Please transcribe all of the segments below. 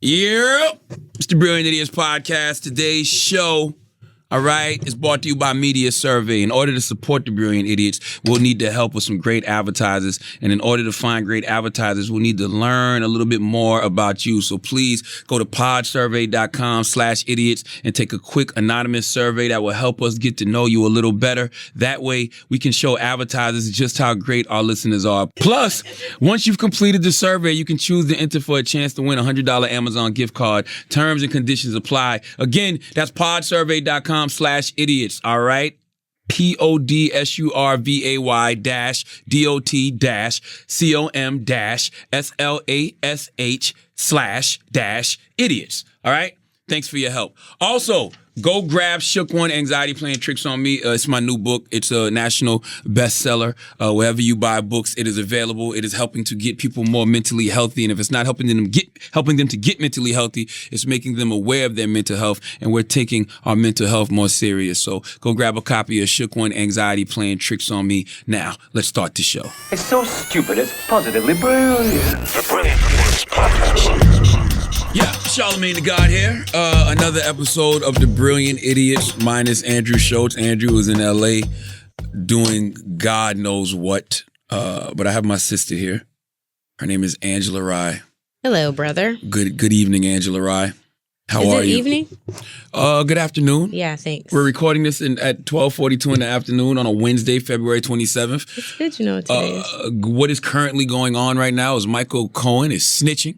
Yeah, it's the Brilliant Idiots Podcast. Today's show, all right, is brought to you by Media Survey. In order to support the Brilliant Idiots, we'll need the help with some great advertisers. And in order to find great advertisers, we'll need to learn a little bit more about you. So please go to podsurvey.com/idiots and take a quick anonymous survey that will help us get to know you a little better. That way, we can show advertisers just how great our listeners are. Plus, once you've completed the survey, you can choose to enter for a chance to win a $100 Amazon gift card. Terms and conditions apply. Again, that's podsurvey.com/idiots, all right? PODSURVAY.DOT-COM//idiots, all right? Thanks for your help. Also, go grab Shook One, Anxiety Playing Tricks on Me. It's my new book. It's a national bestseller. Wherever you buy books, it is available. It is helping to get people more mentally healthy. And if it's not helping them to get mentally healthy, it's making them aware of their mental health. And we're taking our mental health more serious. So go grab a copy of Shook One, Anxiety Playing Tricks on Me. Now, let's start the show. It's so stupid, it's positively brilliant. The Brilliant Idiots Podcast. Yeah, Charlamagne the God here. Another episode of the Brilliant Idiots minus Andrew Schulz. Andrew is in LA doing God knows what. But I have my sister here. Her name is Angela Rye. Hello, brother. Good evening, Angela Rye. How are you? Evening? Good afternoon. Yeah, thanks. We're recording this at 12:42 in the afternoon on a Wednesday, February 27th. It's good you know what today is. What is currently going on right now is Michael Cohen is snitching.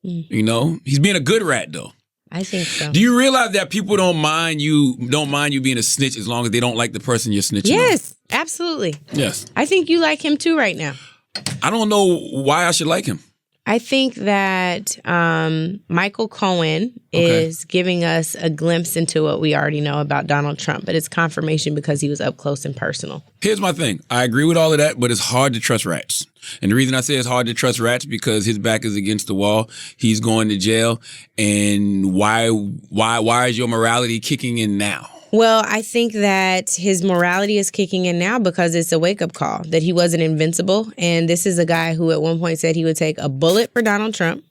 You know, he's being a good rat though. I think so. Do you realize that people don't mind you being a snitch as long as they don't like the person you're snitching on? Yes, absolutely. Yes. I think you like him too right now. I don't know why I should like him. I think that Michael Cohen is giving us a glimpse into what we already know about Donald Trump, but it's confirmation because he was up close and personal. Here's my thing. I agree with all of that, but it's hard to trust rats. And the reason I say it's hard to trust rats because his back is against the wall. He's going to jail. And why is your morality kicking in now? Well, I think that his morality is kicking in now because it's a wake-up call that he wasn't invincible. And this is a guy who at one point said he would take a bullet for Donald Trump,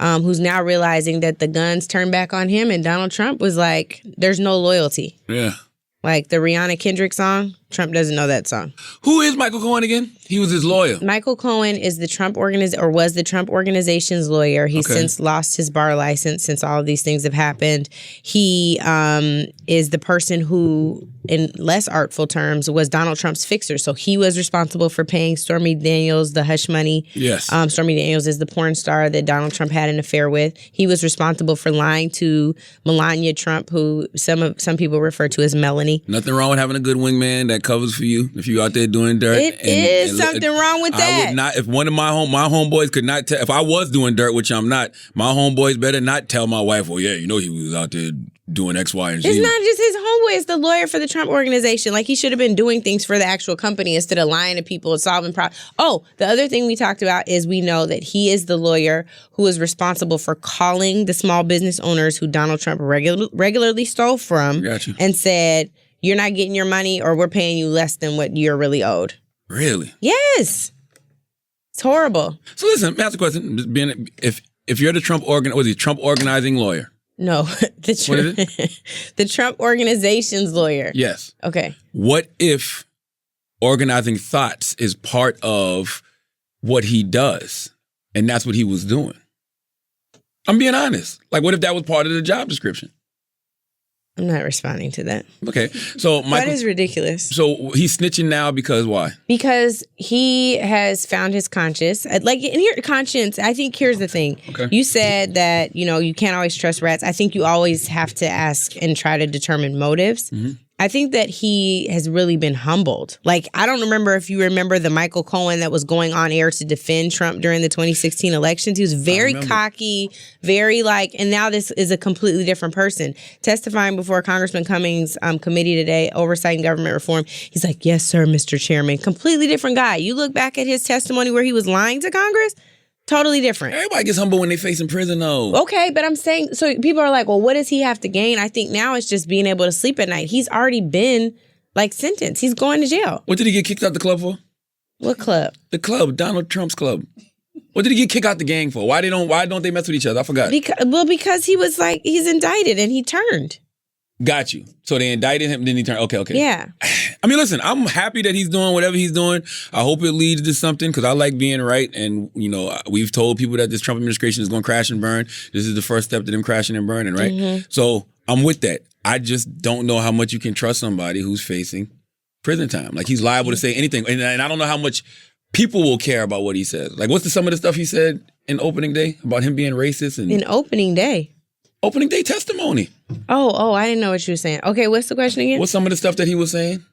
who's now realizing that the guns turned back on him. And Donald Trump was like, there's no loyalty. Yeah. Like the Rihanna Kendrick song, Trump doesn't know that song. Who is Michael Cohen again? He was his lawyer. Michael Cohen is the Trump was the Trump organization's lawyer. He's since lost his bar license since all of these things have happened. He is the person who, in less artful terms, was Donald Trump's fixer. So he was responsible for paying Stormy Daniels the hush money. Yes. Stormy Daniels is the porn star that Donald Trump had an affair with. He was responsible for lying to Melania Trump, who some people refer to as Melanie. Nothing wrong with having a good wingman that covers for you if you out there doing dirt. It is something wrong with that. I would not, if one of my homeboys could not tell, if I was doing dirt, which I'm not, my homeboys better not tell my wife, well, yeah, you know he was out there doing X, Y, and Z. It's not just his homeboy, it's the lawyer for the Trump organization. Like, he should have been doing things for the actual company instead of lying to people and solving problems. Oh, the other thing we talked about is we know that he is the lawyer who is responsible for calling the small business owners who Donald Trump regularly stole from and said, you're not getting your money or we're paying you less than what you're really owed. Really? Yes. It's horrible. So listen, ask a question. If you're the Trump organizing lawyer? No, the Trump organization's lawyer. Yes. Okay. What if organizing thoughts is part of what he does and that's what he was doing? I'm being honest. Like, what if that was part of the job description? I'm not responding to that. Okay. So that is ridiculous. So he's snitching now because why? Because he has found his conscience. Like, in your conscience, I think here's the thing. Okay. You said that, you can't always trust rats. I think you always have to ask and try to determine motives. Mm-hmm. I think that he has really been humbled. Like, I don't remember if you remember the Michael Cohen that was going on air to defend Trump during the 2016 elections. He was very cocky, very and now this is a completely different person. Testifying before Congressman Cummings' committee today, Oversight and Government Reform, he's like, yes, sir, Mr. Chairman. Completely different guy. You look back at his testimony where he was lying to Congress, totally different. Everybody gets humble when they face in prison, though. Okay, but I'm saying, so people are like, well, what does he have to gain? I think now it's just being able to sleep at night. He's already been, sentenced. He's going to jail. What did he get kicked out the club for? What club? The club, Donald Trump's club. What did he get kicked out the gang for? Why don't they mess with each other? I forgot. Because he was like, he's indicted and he turned. Got you. So they indicted him, then he turned. Okay. Yeah. I mean, listen, I'm happy that he's doing whatever he's doing. I hope it leads to something because I like being right. And, we've told people that this Trump administration is going to crash and burn. This is the first step to them crashing and burning, right? Mm-hmm. So I'm with that. I just don't know how much you can trust somebody who's facing prison time. Like, he's liable to say anything. And I don't know how much people will care about what he says. Like, what's some of the stuff he said in opening day about him being racist? In opening day? Opening day testimony. Oh, I didn't know what you were saying. Okay, what's the question again? What's some of the stuff that he was saying?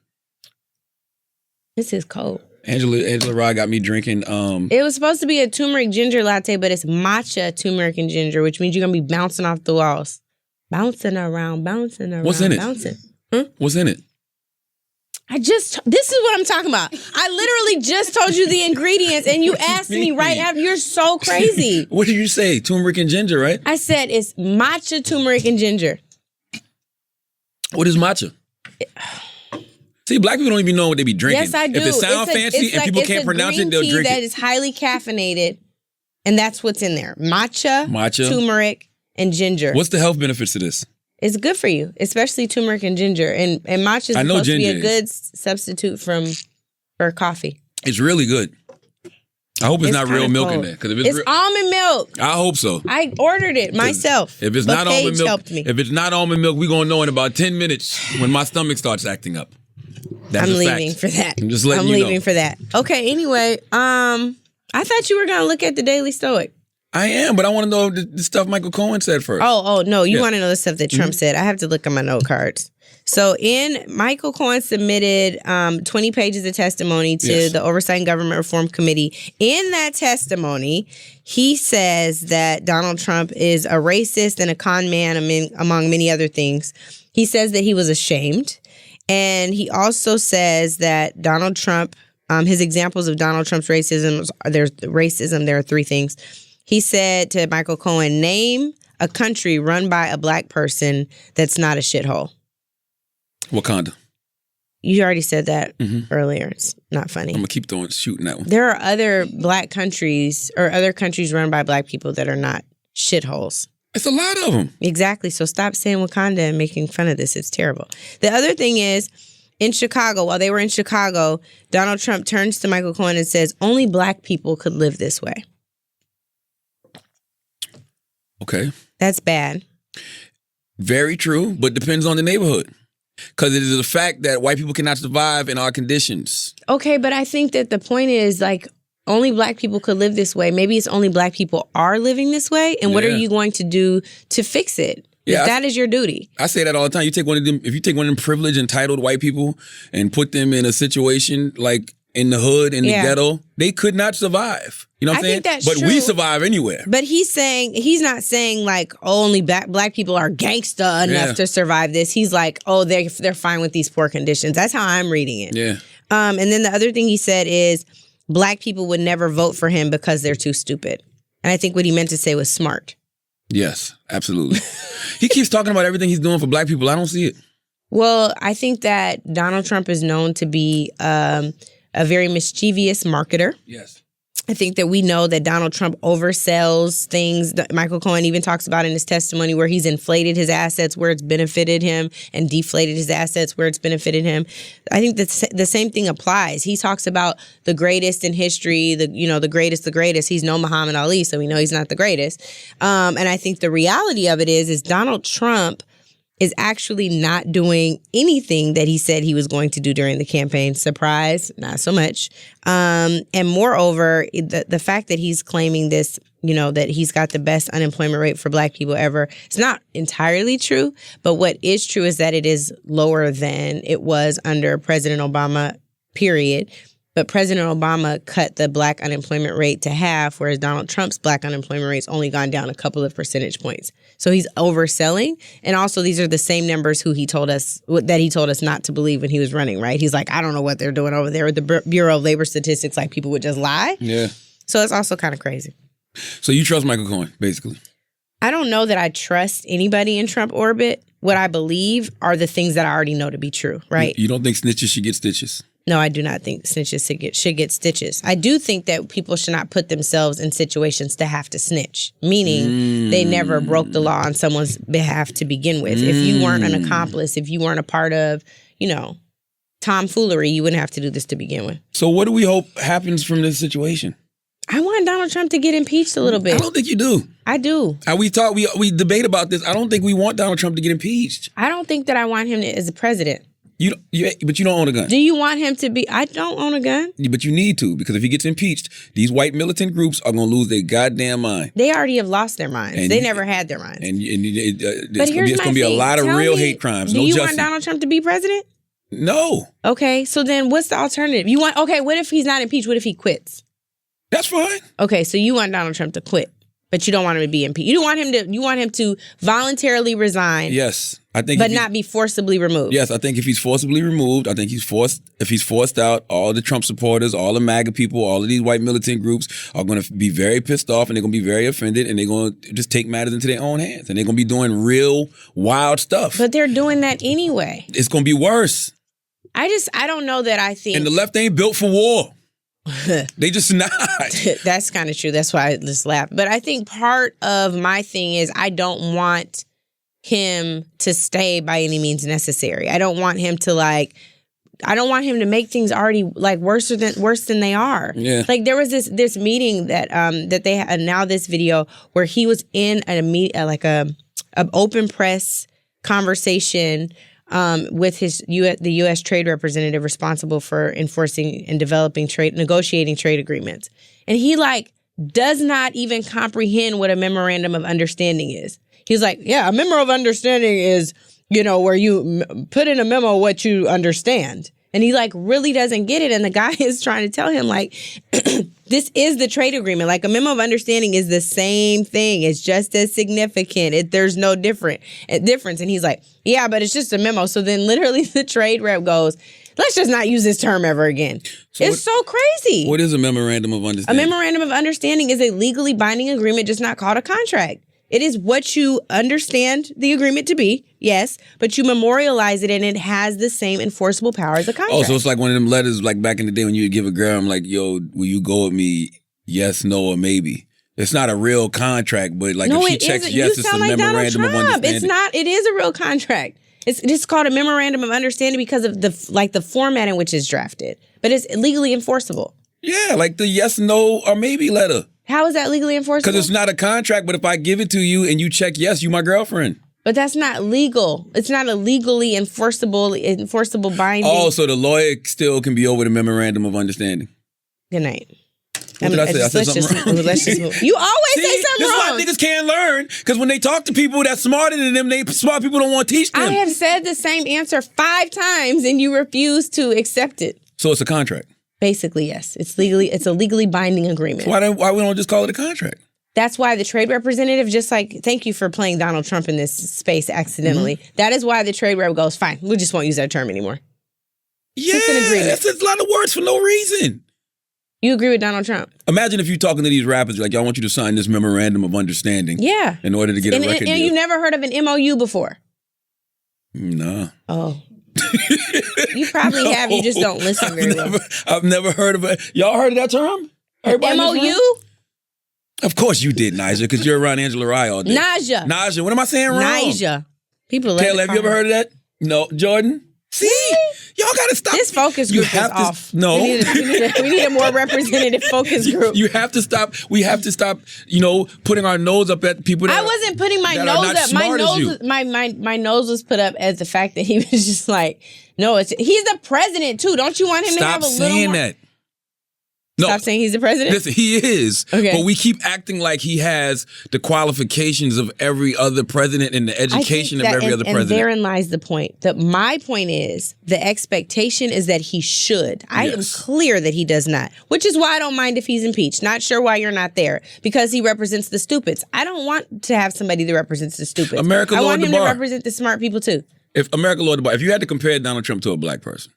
This is cold. Angela Rye got me drinking. It was supposed to be a turmeric ginger latte, but it's matcha turmeric and ginger, which means you're going to be bouncing off the walls. Bouncing around. What's in it? Bouncing. What's in it? This is what I'm talking about. I literally just told you the ingredients and you asked me right after. You're so crazy. What did you say? Turmeric and ginger, right? I said it's matcha, turmeric, and ginger. What is matcha? See, black people don't even know what they be drinking. Yes, I do. If it sounds fancy and people can't pronounce it, they'll drink it. That is highly caffeinated, and that's what's in there. Matcha, turmeric, and ginger. What's the health benefits to this? It's good for you, especially turmeric and ginger. And matcha is supposed to be a good substitute for coffee. It's really good. I hope it's not real milk in there. It's almond milk. I hope so. I ordered it myself. If it's not almond milk, helped me. If it's not almond milk, we're gonna know in about 10 minutes when my stomach starts acting up. That's I'm leaving for that. I'm just letting you know. I'm leaving for that. Okay. Anyway, I thought you were gonna look at the Daily Stoic. I am, but I want to know the stuff Michael Cohen said first. Oh, no. You want to know the stuff that Trump said. I have to look at my note cards. So Michael Cohen submitted 20 pages of testimony to the Oversight and Government Reform Committee. In that testimony, he says that Donald Trump is a racist and a con man, among many other things. He says that he was ashamed. And he also says that Donald Trump, his examples of Donald Trump's racism, there are three things. He said to Michael Cohen, name a country run by a black person that's not a shithole. Wakanda. You already said that earlier. It's not funny. I'm going to keep shooting that one. There are other black countries or other countries run by black people that are not shitholes. It's a lot of them. Exactly. So stop saying Wakanda and making fun of this. It's terrible. The other thing is, in Chicago, while they were in Chicago, Donald Trump turns to Michael Cohen and says, only black people could live this way. Okay. That's bad. Very true, but depends on the neighborhood. Because it is a fact that white people cannot survive in our conditions. Okay, but I think that the point is, like, only black people could live this way. Maybe it's only black people are living this way. And what are you going to do to fix it? Yeah, that is your duty. I say that all the time. If you take one of them privileged, entitled white people and put them in a situation like in the hood, in the ghetto, they could not survive. You know what I'm saying? Think that's but true. We survive anywhere. But he's not saying like, oh, only black people are gangsta enough to survive this. He's like, oh, they're fine with these poor conditions. That's how I'm reading it. Yeah. And then the other thing he said is black people would never vote for him because they're too stupid. And I think what he meant to say was smart. Yes, absolutely. He keeps talking about everything he's doing for black people. I don't see it. Well, I think that Donald Trump is known to be a very mischievous marketer. Yes. I think that we know that Donald Trump oversells things. Michael Cohen even talks about in his testimony where he's inflated his assets where it's benefited him and deflated his assets where it's benefited him. I think that the same thing applies. He talks about the greatest in history, the greatest. He's no Muhammad Ali, so we know he's not the greatest. And I think the reality of it is Donald Trump is actually not doing anything that he said he was going to do during the campaign. Surprise, not so much. And moreover, the fact that he's claiming this, that he's got the best unemployment rate for black people ever, it's not entirely true. But what is true is that it is lower than it was under President Obama, period. But President Obama cut the black unemployment rate to half, whereas Donald Trump's black unemployment rate's only gone down a couple of percentage points. So he's overselling. And also these are the same numbers he told us not to believe when he was running, right? He's like, I don't know what they're doing over there with the Bureau of Labor Statistics, like people would just lie. Yeah. So it's also kind of crazy. So you trust Michael Cohen, basically? I don't know that I trust anybody in Trump orbit. What I believe are the things that I already know to be true, right? You don't think snitches should get stitches? No, I do not think snitches should get stitches. I do think that people should not put themselves in situations to have to snitch, meaning they never broke the law on someone's behalf to begin with. If you weren't an accomplice, if you weren't a part of, tomfoolery, you wouldn't have to do this to begin with. So what do we hope happens from this situation? I want Donald Trump to get impeached a little bit. I don't think you do. I do. We debate about this. I don't think we want Donald Trump to get impeached. I don't think that I want him as a president. But you don't own a gun. Do you want him to be? I don't own a gun. But you need to, because if he gets impeached, these white militant groups are going to lose their goddamn mind. They already have lost their minds. They never had their minds. And there's going to be a lot of real hate crimes. Do you want Donald Trump to be president? No. Okay, so then what's the alternative? What if he's not impeached? What if he quits? That's fine. Okay, so you want Donald Trump to quit, but you don't want him to be impeached. You want him to voluntarily resign. Yes. I think but not be forcibly removed. Yes, I think if he's forcibly removed, if he's forced out, all the Trump supporters, all the MAGA people, all of these white militant groups are going to be very pissed off, and they're going to be very offended, and they're going to just take matters into their own hands, and they're going to be doing real wild stuff. But they're doing that anyway. It's going to be worse. I don't know that I think. And the left ain't built for war. They just not. That's kind of true. That's why I just laugh. But I think part of my thing is I don't want him to stay by any means necessary. I don't want him to make things already worse than they are. Yeah. Like there was this meeting that they had, now this video where he was in an open press conversation with the U.S. trade representative responsible for enforcing and negotiating trade agreements. And he does not even comprehend what a memorandum of understanding is. He's like, yeah, a memo of understanding is, where you put in a memo what you understand. And he really doesn't get it. And the guy is trying to tell him this is the trade agreement. A memo of understanding is the same thing. It's just as significant. There's no difference. And he's like, yeah, but it's just a memo. So then literally the trade rep goes, let's just not use this term ever again. It's so crazy. What is a memorandum of understanding? A memorandum of understanding is a legally binding agreement, just not called a contract. It is what you understand the agreement to be, yes, but you memorialize it and it has the same enforceable power as a contract. Oh, so it's like one of them letters back in the day when you would give a girl, I'm like, yo, will you go with me? Yes, no, or maybe. It's not a real contract, but if she checks yes, it's a memorandum of understanding. It's not. It is a real contract. It's called a memorandum of understanding because of the format in which it's drafted, but it's legally enforceable. Yeah, like the yes, no, or maybe letter. How is that legally enforceable? Because it's not a contract, but if I give it to you and you check yes, you my girlfriend. But that's not legal. It's not a legally enforceable binding. Oh, so the lawyer still can be over the memorandum of understanding. Good night. What did I say? I said something wrong. Let's just move. You always say something wrong. This is why niggas can't learn. Because when they talk to people that's smarter than them, smart people don't want to teach them. I have said the same answer 5 times and you refuse to accept it. So it's a contract? Basically, yes. It's a legally binding agreement. Why we don't just call it a contract? That's why the trade representative, thank you for playing Donald Trump in this space accidentally. Mm-hmm. That is why the trade rep goes, fine, we just won't use that term anymore. Yeah, it's an agreement. That's a lot of words for no reason. You agree with Donald Trump? Imagine if you're talking to these rappers, I want you to sign this memorandum of understanding. Yeah. In order to get a record deal. And you never heard of an MOU before? No. Oh. You probably have. You just don't listen very well. I've never heard of it. Y'all heard of that term? MOU? Of course you did, Naja, because you're around Angela Rye all day. Naja. What am I saying wrong? Naja. People Taylor, have you ever heard of that? No. Jordan? See? Y'all gotta stop. This focus group is off. No. We need a more representative focus group. You have to stop. We have to stop, putting our nose up at people that I wasn't putting my nose up. My nose was put up as the fact that he was just no, he's the president too. Don't you want him to have a little more? Stop saying that. No. Stop saying he's the president? Listen, he is. Okay. But we keep acting like he has the qualifications of every other president and the education of every other president. And therein lies the point. My point is, the expectation is that he should. I am clear that he does not, which is why I don't mind if he's impeached. Not sure why you're not there. Because he represents the stupids. I don't want to have somebody that represents the stupids. America I Lord want him DeBar. to represent the smart people too. If you had to compare Donald Trump to a black person.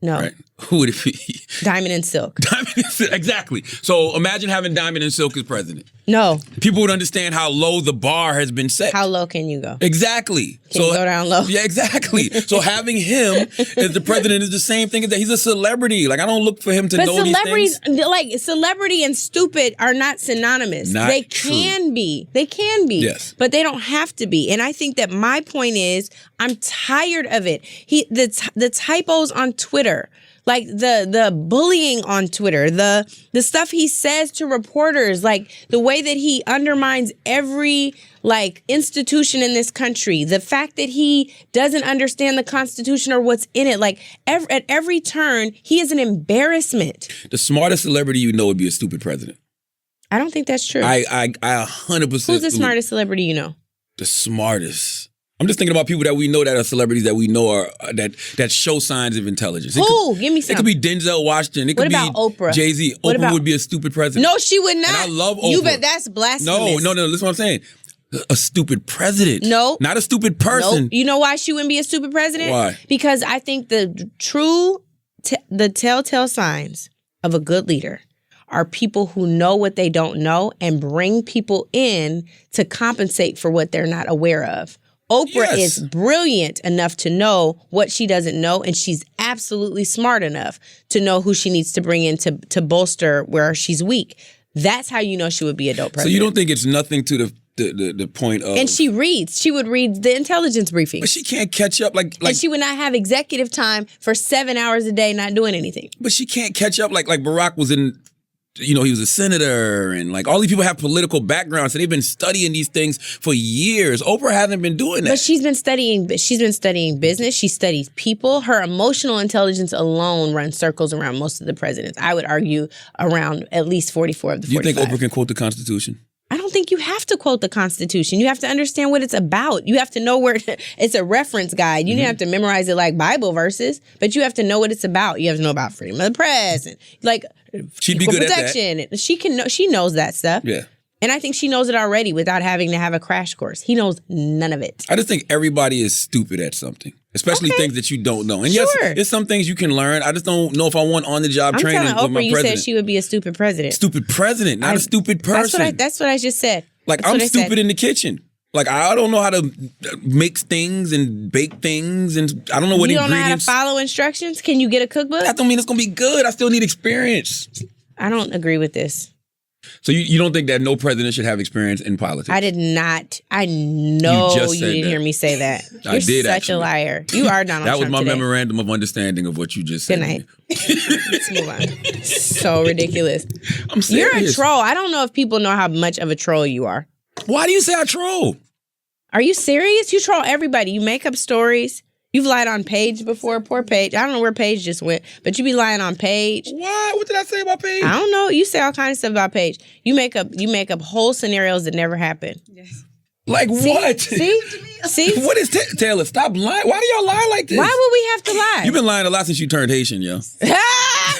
No. Right? Who would it be? Diamond and Silk. Diamond and Silk, exactly. So imagine having Diamond and Silk as president. No. People would understand how low the bar has been set. How low can you go? Exactly. Can you go down low? Yeah, exactly. So having him as the president is the same thing as that. He's a celebrity. Like, I don't look for him to know these things. Like, celebrity and stupid are not synonymous. They can be. They can be. Yes. But they don't have to be. And I think that my point is, I'm tired of it. The typos on Twitter, like the bullying on Twitter, the stuff he says to reporters, like the way that he undermines every like institution in this country, the fact that he doesn't understand the Constitution or what's in it, like at every turn, he is an embarrassment. The smartest celebrity you know would be a stupid president. I don't think that's true. I 100%. Who's the smartest celebrity you know? The smartest. I'm just thinking about people that we know that are celebrities that we know are that show signs of intelligence. Give me some. It could be Denzel Washington. It could be Oprah? Jay-Z. Oprah would be a stupid president. No, she would not. And I love Oprah. You bet that's blasphemous. No. Listen what I'm saying. A stupid president. No. Not a stupid person. No. You know why she wouldn't be a stupid president? Why? Because I think the telltale signs of a good leader are people who know what they don't know and bring people in to compensate for what they're not aware of. Oprah is brilliant enough to know what she doesn't know, and she's absolutely smart enough to know who she needs to bring in to bolster where she's weak. That's how you know she would be a dope president. So you don't think it's nothing to the point of... And she reads. She would read the intelligence briefings. But she can't catch up like... And she would not have executive time for 7 hours a day not doing anything. But she can't catch up like Barack was in... You know, he was a senator, and like all these people have political backgrounds, so they've been studying these things for years. Oprah hasn't been doing that. But she's been studying business. She studies people. Her emotional intelligence alone runs circles around most of the presidents. I would argue around at least 44 of the 45. You think Oprah can quote the Constitution? I don't think you have to quote the Constitution. You have to understand what it's about. You have to know where it's a reference guide. You don't have to memorize it like Bible verses, but you have to know what it's about. You have to know about freedom of the press and like she'd be good protection. At that. She knows that stuff. Yeah. And I think she knows it already without having to have a crash course. He knows none of it. I just think everybody is stupid at something, especially things that you don't know. And yes, there's some things you can learn. I just don't know if I want on-the-job training with my Oprah, you president. said she would be a stupid president. Stupid president, not a stupid person. That's what I just said. Like, I'm stupid in the kitchen. Like, I don't know how to mix things and bake things, and I don't know what ingredients. You don't know how to follow instructions? Can you get a cookbook? That don't mean it's going to be good. I still need experience. I don't agree with this. So you don't think that no president should have experience in politics? I did not. I know you didn't hear me say that. You're such a liar. You are Donald Trump That was my today. memorandum of understanding of what you just said. Good night. Let's move on. So ridiculous. I'm serious. You're a troll. I don't know if people know how much of a troll you are. Why do you say I troll? Are you serious? You troll everybody. You make up stories. You've lied on Paige before. Poor Paige. I don't know where Paige just went, but you be lying on Paige. What? What did I say about Paige? I don't know. You say all kinds of stuff about Paige. You make up whole scenarios that never happen. Yes. Like what? See? What is Taylor? Stop lying. Why do y'all lie like this? Why would we have to lie? You've been lying a lot since you turned Haitian, yo.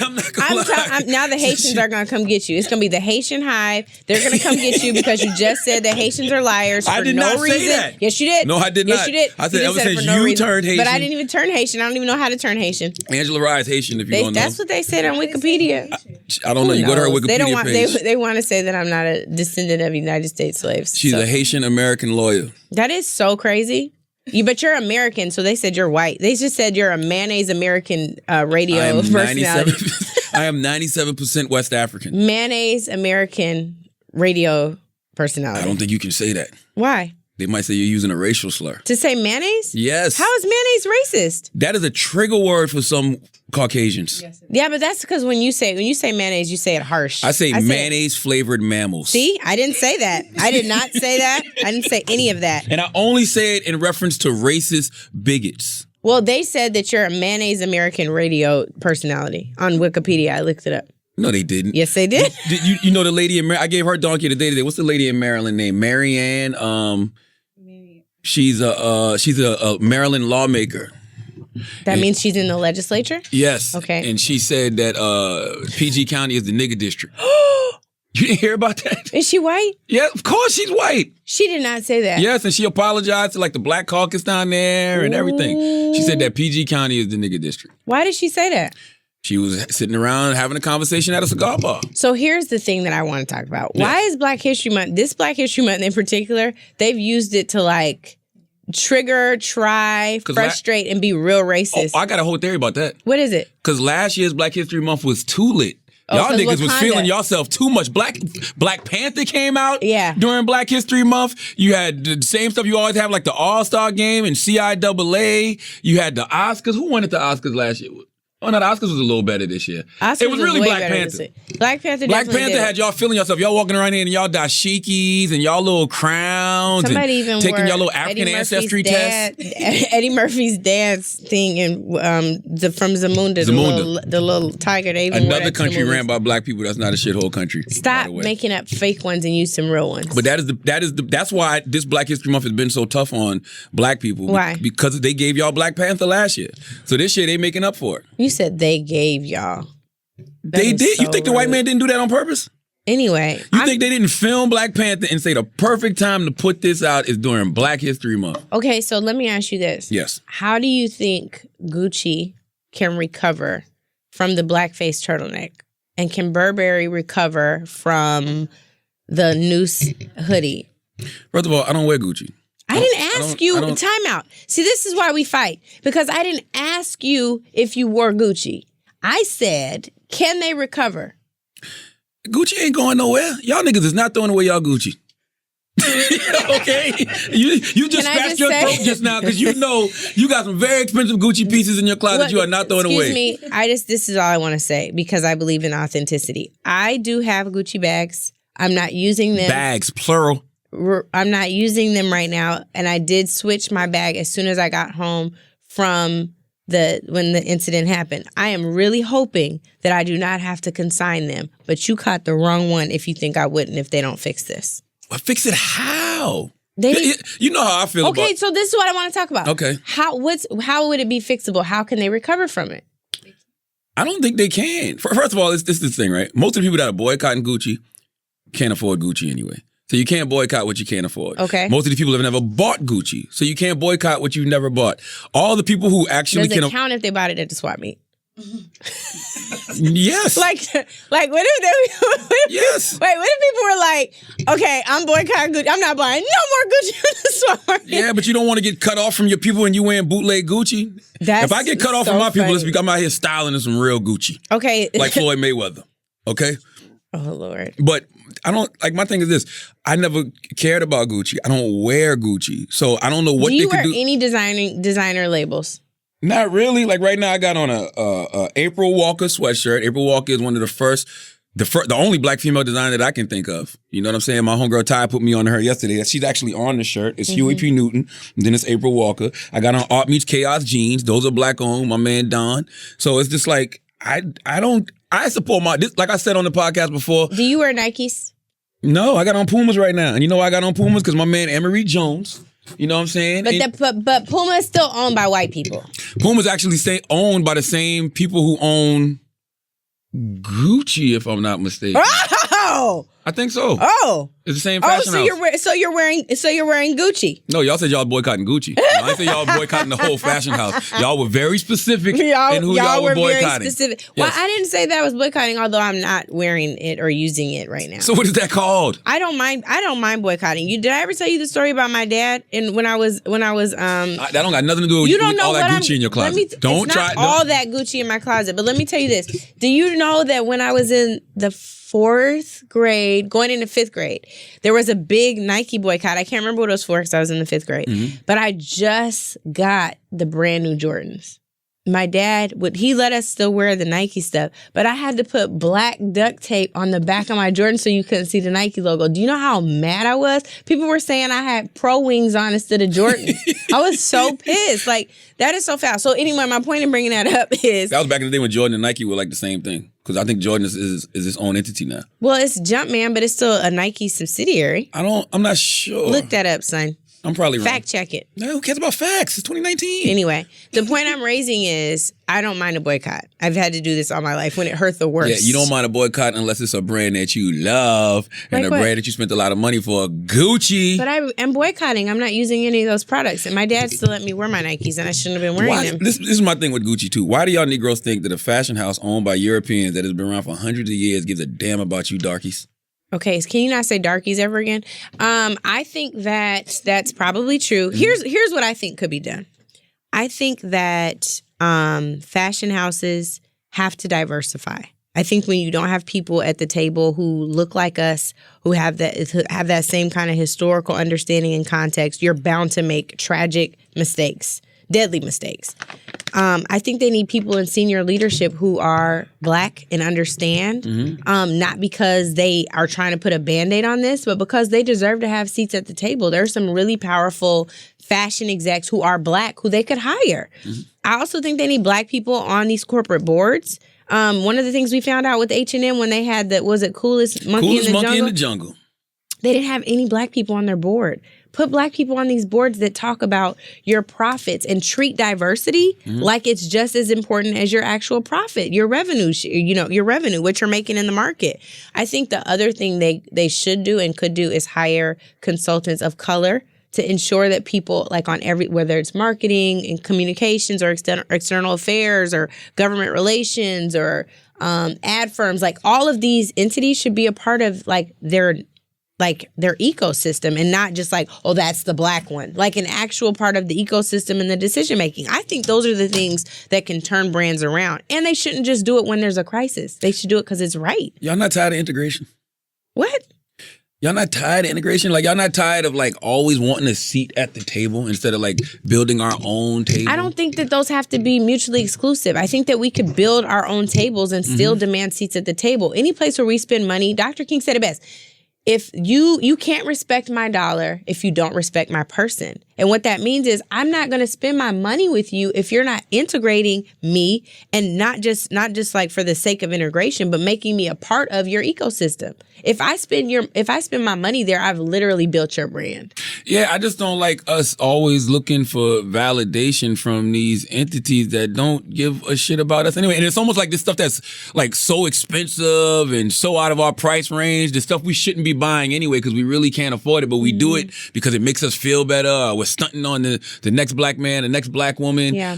I'm not gonna lie. Now the Haitians are going to come get you. It's going to be the Haitian Hive. They're going to come get you because you just said that Haitians are liars for no reason. I did not say that. Yes, you did. No, I did not. Yes, you did. I said ever since no you reason. turned Haitian. But I didn't even turn Haitian. I don't even know how to turn Haitian. Angela Rye is Haitian, if you don't know. That's what they said on Wikipedia. I don't know. You go to her Wikipedia page. They want to say that I'm not a descendant of United States slaves. She's a Haitian American lawyer. That is so crazy. But you're American, so they said you're white. They just said you're a mayonnaise American radio personality. I am 97% West African. Mayonnaise American radio personality. I don't think you can say that. Why? They might say you're using a racial slur. To say mayonnaise? Yes. How is mayonnaise racist? That is a trigger word for some Caucasians. Yeah, but that's because when you say mayonnaise, you say it harsh. I say mayonnaise flavored mammals. See, I didn't say that. I did not say that. I didn't say any of that. And I only say it in reference to racist bigots. Well, they said that you're a mayonnaise American radio personality on Wikipedia. I looked it up. No, they didn't. Yes, they did. You know the lady in Maryland? I gave her donkey the day today. What's the lady in Maryland name? Marianne. She's a Maryland lawmaker. That means she's in the legislature? Yes. Okay. And she said that PG County is the nigger district. You didn't hear about that? Is she white? Yeah, of course she's white. She did not say that. Yes, and she apologized to like the Black Caucus down there and everything. She said that PG County is the nigga district. Why did she say that? She was sitting around having a conversation at a cigar bar. So here's the thing that I want to talk about. Yeah. Why is Black History Month, this Black History Month in particular, they've used it to like trigger, try, frustrate, and be real racist. Oh, I got a whole theory about that. What is it? Because last year's Black History Month was too lit. Y'all niggas was feeling yourself too much. Black Panther came out during Black History Month. You had the same stuff you always have, like the All-Star Game and CIAA. You had the Oscars. Who won at the Oscars last year? Oh, no, the Oscars was a little better this year. It was really Black Panther. Black Panther had y'all feeling yourself. Y'all walking around here and y'all dashikis and y'all little crowns. Somebody and even taking y'all little African ancestry test. Eddie Murphy's dad's thing and from Zamunda, the little tiger. They even another country ran by Black people. That's not a shithole country. Stop making up fake ones and use some real ones. But that's why this Black History Month has been so tough on Black people. Why? Because they gave y'all Black Panther last year. So this year they making up for it. You said they gave y'all. They did. So you think the white man didn't do that on purpose? Anyway. You think they didn't film Black Panther and say the perfect time to put this out is during Black History Month? Okay, so let me ask you this. Yes. How do you think Gucci can recover from the blackface turtleneck? And can Burberry recover from the noose hoodie? First of all, I don't wear Gucci. I didn't ask you. Time out. See, this is why we fight. Because I didn't ask you if you wore Gucci. I said, can they recover? Gucci ain't going nowhere. Y'all niggas is not throwing away y'all Gucci. Okay? You just scratched your throat just now because you know you got some very expensive Gucci pieces in your closet you are not throwing away. Excuse me. This is all I want to say because I believe in authenticity. I do have Gucci bags. I'm not using them. Bags, plural. I'm not using them right now, and I did switch my bag as soon as I got home from when the incident happened. I am really hoping that I do not have to consign them, but you caught the wrong one if you think I wouldn't if they don't fix this. Well, fix it how? You know how I feel about it. Okay, so this is what I want to talk about. Okay. How would it be fixable? How can they recover from it? I don't think they can. First of all, it's this thing, right? Most of the people that are boycotting Gucci can't afford Gucci anyway. So you can't boycott what you can't afford. Okay. Most of the people have never bought Gucci. So you can't boycott what you've never bought. All the people who actually Does it count if they bought it at the swap meet? Yes. Like what if yes. Wait, what if people were like, okay, I'm boycotting Gucci. I'm not buying no more Gucci in the swap market. Yeah, but you don't want to get cut off from your people and you wearing bootleg Gucci. If I get cut off from my people, it's because I'm out here styling in some real Gucci. Okay. Like Floyd Mayweather. Okay? Oh, Lord. But I don't, like, my thing is this. I never cared about Gucci. I don't wear Gucci. So I don't know what they could do. Do you wear any designer labels? Not really. Like right now I got on a April Walker sweatshirt. April Walker is one of the only Black female designer that I can think of. You know what I'm saying? My homegirl Ty put me on her yesterday. She's actually on the shirt. It's Huey P. Newton. And then it's April Walker. I got on Art Meets Chaos jeans. Those are Black owned. My man Don. So it's just like, I support like I said on the podcast before. Do you wear Nikes? No, I got on Pumas right now. And you know why I got on Pumas? Because my man Emery Jones, you know what I'm saying? But Puma is still owned by white people. Puma's actually owned by the same people who own Gucci, if I'm not mistaken. Oh! I think so. Oh. It's the same fashion house. So you're wearing Gucci. No, y'all said y'all boycotting Gucci. No, I said y'all boycotting the whole fashion house. Y'all were very specific in who y'all were boycotting. Very specific. Yes. Well, I didn't say that I was boycotting, although I'm not wearing it or using it right now. So what is that called? I don't mind boycotting. Did I ever tell you the story about my dad? And when I was that don't got nothing to do with all that Gucci in your closet. All that Gucci in my closet. But let me tell you this. Do you know that when I was in the 4th grade, going into 5th grade, there was a big Nike boycott. I can't remember what it was for because I was in the 5th grade. Mm-hmm. But I just got the brand new Jordans. My dad he let us still wear the Nike stuff, but I had to put black duct tape on the back of my Jordan so you couldn't see the Nike logo. Do you know how mad I was? People were saying I had Pro Wings on instead of Jordan. I was so pissed. Like, that is so foul. So anyway, my point in bringing that up is... That was back in the day when Jordan and Nike were like the same thing. Because I think Jordan is its own entity now. Well, it's Jumpman, but it's still a Nike subsidiary. I'm not sure. Look that up, son. I'm probably wrong. Fact check it. No, who cares about facts? It's 2019. Anyway, the point I'm raising is I don't mind a boycott. I've had to do this all my life when it hurt the worst. Yeah, you don't mind a boycott unless it's a brand that you love and Like a what? brand that you spent a lot of money for. Gucci. But I am boycotting. I'm not using any of those products. And my dad still let me wear my Nikes, and I shouldn't have been wearing Why, them. this is my thing with Gucci, too. Why do y'all Negroes think that a fashion house owned by Europeans that has been around for hundreds of years gives a damn about you darkies? Okay, can you not say darkies ever again? I think that that's probably true. Here's what I think could be done. I think that fashion houses have to diversify. I think when you don't have people at the table who look like us, who have that same kind of historical understanding and context, you're bound to make tragic mistakes, deadly mistakes. I think they need people in senior leadership who are Black and understand, not because they are trying to put a Band-Aid on this, but because they deserve to have seats at the table. There are some really powerful fashion execs who are Black who they could hire. I also think they need Black people on these corporate boards. One of the things we found out with H&M when they had coolest monkey in the jungle. They didn't have any Black people on their board. Put Black people on these boards that talk about your profits and treat diversity like it's just as important as your actual profit, your revenue, your revenue, what you're making in the market. I think the other thing they should do and could do is hire consultants of color to ensure that people, like on whether it's marketing and communications or external affairs or government relations or ad firms, like all of these entities should be a part of their ecosystem and not just that's the Black one, like an actual part of the ecosystem and the decision making. I think those are the things that can turn brands around, and they shouldn't just do it when there's a crisis. They should do it because it's right. Y'all not tired of integration? What? Y'all not tired of integration? Like, y'all not tired of always wanting a seat at the table instead of building our own table? I don't think that those have to be mutually exclusive. I think that we could build our own tables and still demand seats at the table. Any place where we spend money, Dr. King said it best. If you can't respect my dollar if you don't respect my person. And what that means is I'm not going to spend my money with you if you're not integrating me and not just for the sake of integration, but making me a part of your ecosystem. If I spend my money there, I've literally built your brand. Yeah, I just don't like us always looking for validation from these entities that don't give a shit about us anyway. And it's almost like this stuff that's so expensive and so out of our price range, the stuff we shouldn't be buying anyway because we really can't afford it, but we do it because it makes us feel better. Or we're stunting on the next Black man, the next Black woman. Yeah.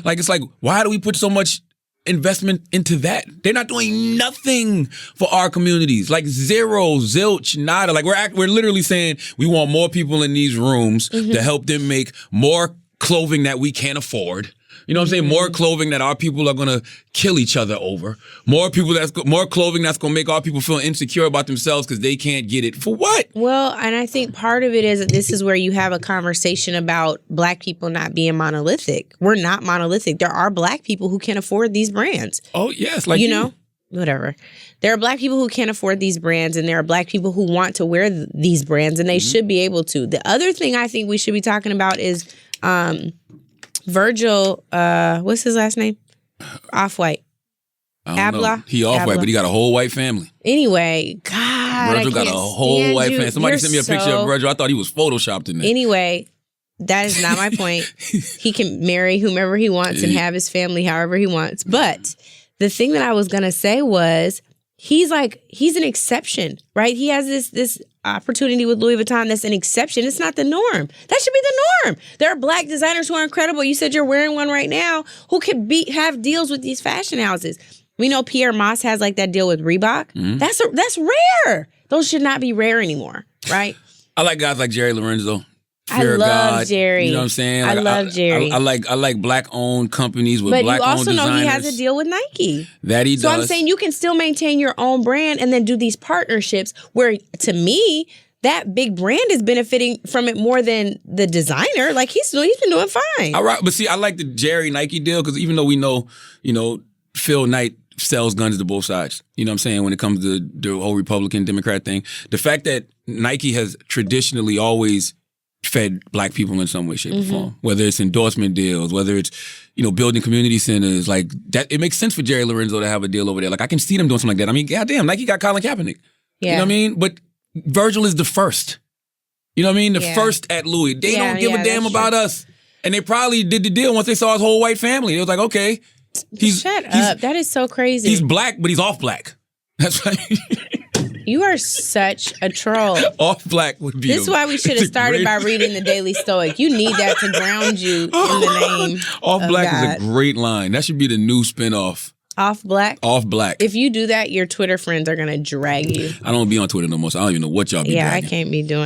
Why do we put so much investment into that? They're not doing nothing for our communities. Zero, zilch, nada. We're literally saying we want more people in these rooms to help them make more clothing that we can't afford. You know what I'm saying? More clothing that our people are going to kill each other over. More clothing that's going to make our people feel insecure about themselves because they can't get it. For what? Well, and I think part of it is that this is where you have a conversation about Black people not being monolithic. We're not monolithic. There are Black people who can afford these brands. Oh, yes. Whatever. There are Black people who can't afford these brands, and there are Black people who want to wear these brands, and they should be able to. The other thing I think we should be talking about is Virgil, what's his last name? Off-White. I don't know. He off-white, but he got a whole white family. Anyway, God, Virgil got a whole white family. Somebody sent me a picture of Virgil. I thought he was photoshopped in there. Anyway, that is not my point. He can marry whomever he wants and have his family however he wants. But the thing that I was going to say was he's an exception, right? He has this opportunity with Louis Vuitton that's an exception. It's not the norm. That should be the norm. There are Black designers who are incredible. You said you're wearing one right now who could have deals with these fashion houses. We know Pierre Moss has that deal with Reebok. That's rare. Those should not be rare anymore, right? I like guys like Jerry Lorenzo. I love Jerry. You know what I'm saying? I love Jerry. I like Black-owned companies with Black-owned designers. But you also know he has a deal with Nike. That he does. So I'm saying you can still maintain your own brand and then do these partnerships where, to me, that big brand is benefiting from it more than the designer. He's been doing fine. All right, but see, I like the Jerry Nike deal because even though we know, Phil Knight sells guns to both sides. You know what I'm saying? When it comes to the whole Republican Democrat thing, the fact that Nike has traditionally always fed Black people in some way, shape, or form. Whether it's endorsement deals, whether it's, building community centers, that. It makes sense for Jerry Lorenzo to have a deal over there. I can see them doing something like that. I mean, goddamn, Nike got Colin Kaepernick. Yeah. You know what I mean? But Virgil is the first. You know what I mean? The Yeah. first at Louis. They don't give a damn that's about true. us. And they probably did the deal once they saw his whole white family. It was like, okay. Shut up. That is so crazy. He's black, but he's off black. That's right. You are such a troll. Off black would be. This is why we should have started by great- reading the Daily Stoic. You need that to ground you in the name Off of black God. is a great line. That should be the new spinoff. Off black? Off black. If you do that, your Twitter friends are going to drag you. I don't be on Twitter no more, so I don't even know what y'all be Yeah, dragging.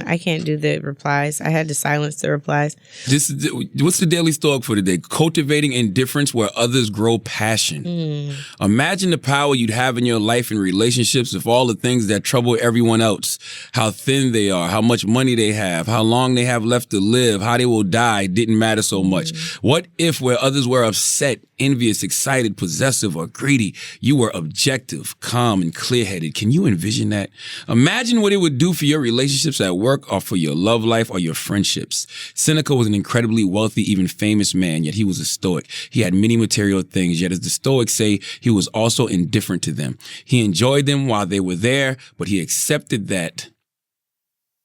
I can't do the replies. I had to silence the replies. What's the Daily Stoic for today? Cultivating indifference where others grow passion. Imagine the power you'd have in your life and relationships if all the things that trouble everyone else, how thin they are, how much money they have, how long they have left to live, how they will die, didn't matter so much. What if where others were upset, envious, excited, possessive, or greedy, you were objective, calm, and clear-headed? Can you envision that? Imagine what it would do for your relationships at work or for your love life or your friendships. Seneca was an incredibly wealthy, even famous man, yet he was a Stoic. He had many material things, yet as the Stoics say, he was also indifferent to them. He enjoyed them while they were there, but he accepted that.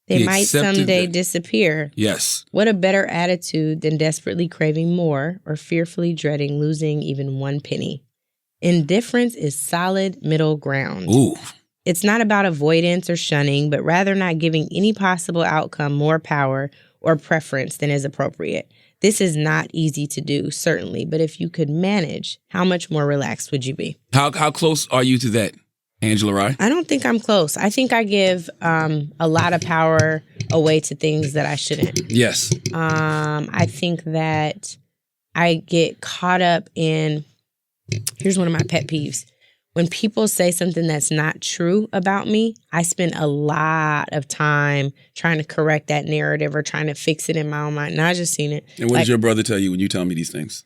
They He might accepted someday that. disappear. Yes. What a better attitude than desperately craving more or fearfully dreading losing even one penny. Indifference is solid middle ground. Ooh. It's not about avoidance or shunning, but rather not giving any possible outcome more power or preference than is appropriate. This is not easy to do, certainly, but if you could manage, how much more relaxed would you be? How close are you to that, Angela Rye? I don't think I'm close. I think I give a lot of power away to things that I shouldn't. Yes. I think that I get caught up in, here's one of my pet peeves. When people say something that's not true about me, I spend a lot of time trying to correct that narrative or trying to fix it in my own mind. And I just seen it. And what does your brother tell you when you tell me these things?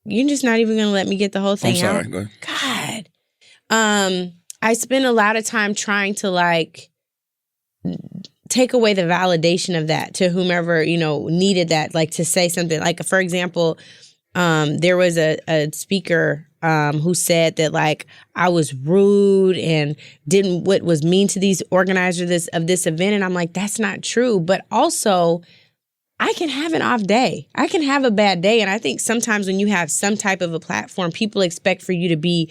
You're just not even going to let me get the whole thing I'm sorry. out? Go ahead. God. I spend a lot of time trying to take away the validation of that to whomever, needed that, to say something. Like, for example, there was a speaker who said that I was rude and didn't what was mean to these organizers of this event. And I'm like, that's not true. But also, I can have an off day. I can have a bad day. And I think sometimes when you have some type of a platform, people expect for you to be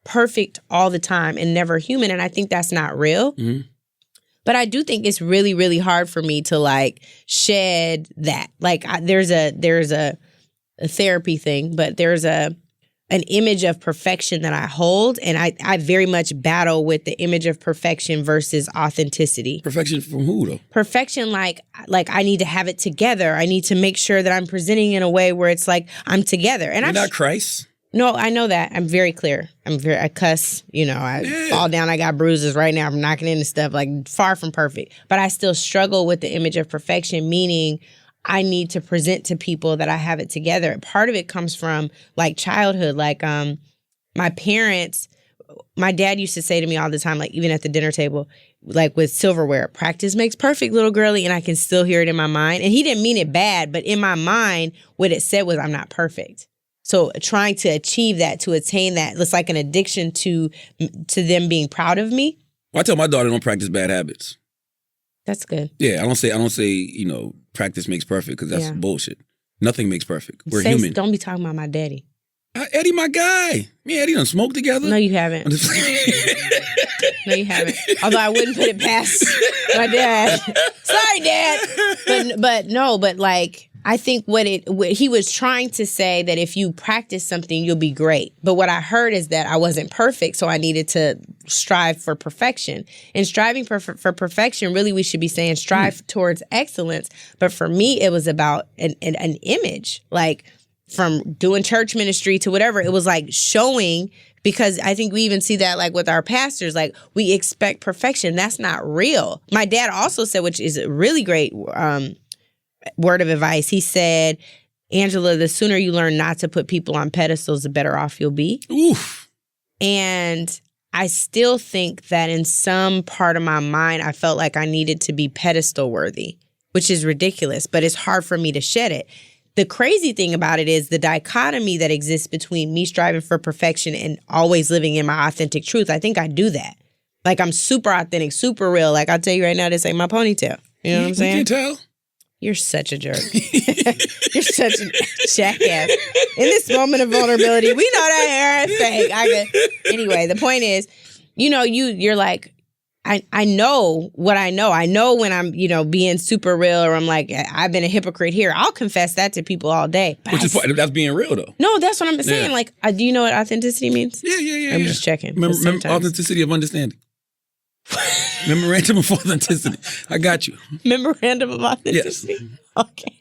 perfect all the time and never human. And I think that's not real. Mm-hmm. But I do think it's really, really hard for me to shed that. There's a therapy thing, but there's an image of perfection that I hold, and I very much battle with the image of perfection versus authenticity. Perfection from who, though? Perfection, like I need to have it together. I need to make sure that I'm presenting in a way where it's I'm together. And You're not Christ. No, I know that. I'm very clear. I cuss, I fall down. I got bruises right now. I'm knocking into stuff, far from perfect. But I still struggle with the image of perfection, meaning I need to present to people that I have it together. Part of it comes from childhood. My parents, my dad used to say to me all the time, even at the dinner table, with silverware, practice makes perfect, little girlie. And I can still hear it in my mind. And he didn't mean it bad, but in my mind, what it said was I'm not perfect. So trying to achieve that, to attain that, it's like an addiction to them being proud of me. Well, I tell my daughter don't practice bad habits. That's good. Yeah, I don't say practice makes perfect, because that's bullshit. Nothing makes perfect. We're human. Don't be talking about my daddy. Eddie, my guy. Me and Eddie done smoked together. No, you haven't. No, you haven't. Although I wouldn't put it past my dad. Sorry, Dad. But I think what he was trying to say that if you practice something, you'll be great. But what I heard is that I wasn't perfect, so I needed to strive for perfection. And striving for perfection, really, we should be saying strive towards excellence. But for me, it was about an image, from doing church ministry to whatever. It was showing, because I think we even see that with our pastors, we expect perfection. That's not real. My dad also said, which is a really great word of advice. He said, Angela, the sooner you learn not to put people on pedestals, the better off you'll be. Oof. And I still think that in some part of my mind, I felt like I needed to be pedestal worthy, which is ridiculous, but it's hard for me to shed it. The crazy thing about it is the dichotomy that exists between me striving for perfection and always living in my authentic truth. I think I do that. I'm super authentic, super real. I'll tell you right now, this ain't my ponytail. You know what I'm saying? You can tell. You're such a jerk. You're such a jackass. In this moment of vulnerability, we know that hair is fake. Anyway, the point is, you're like, I know what I know. I know when I'm, being super real, or I'm like, I've been a hypocrite here. I'll confess that to people all day. That's being real, though. No, that's what I'm saying. Like, do you know what authenticity means? Yeah. I'm just checking. Authenticity of understanding. Memorandum of authenticity. I got you. Memorandum of authenticity? Yes. Okay.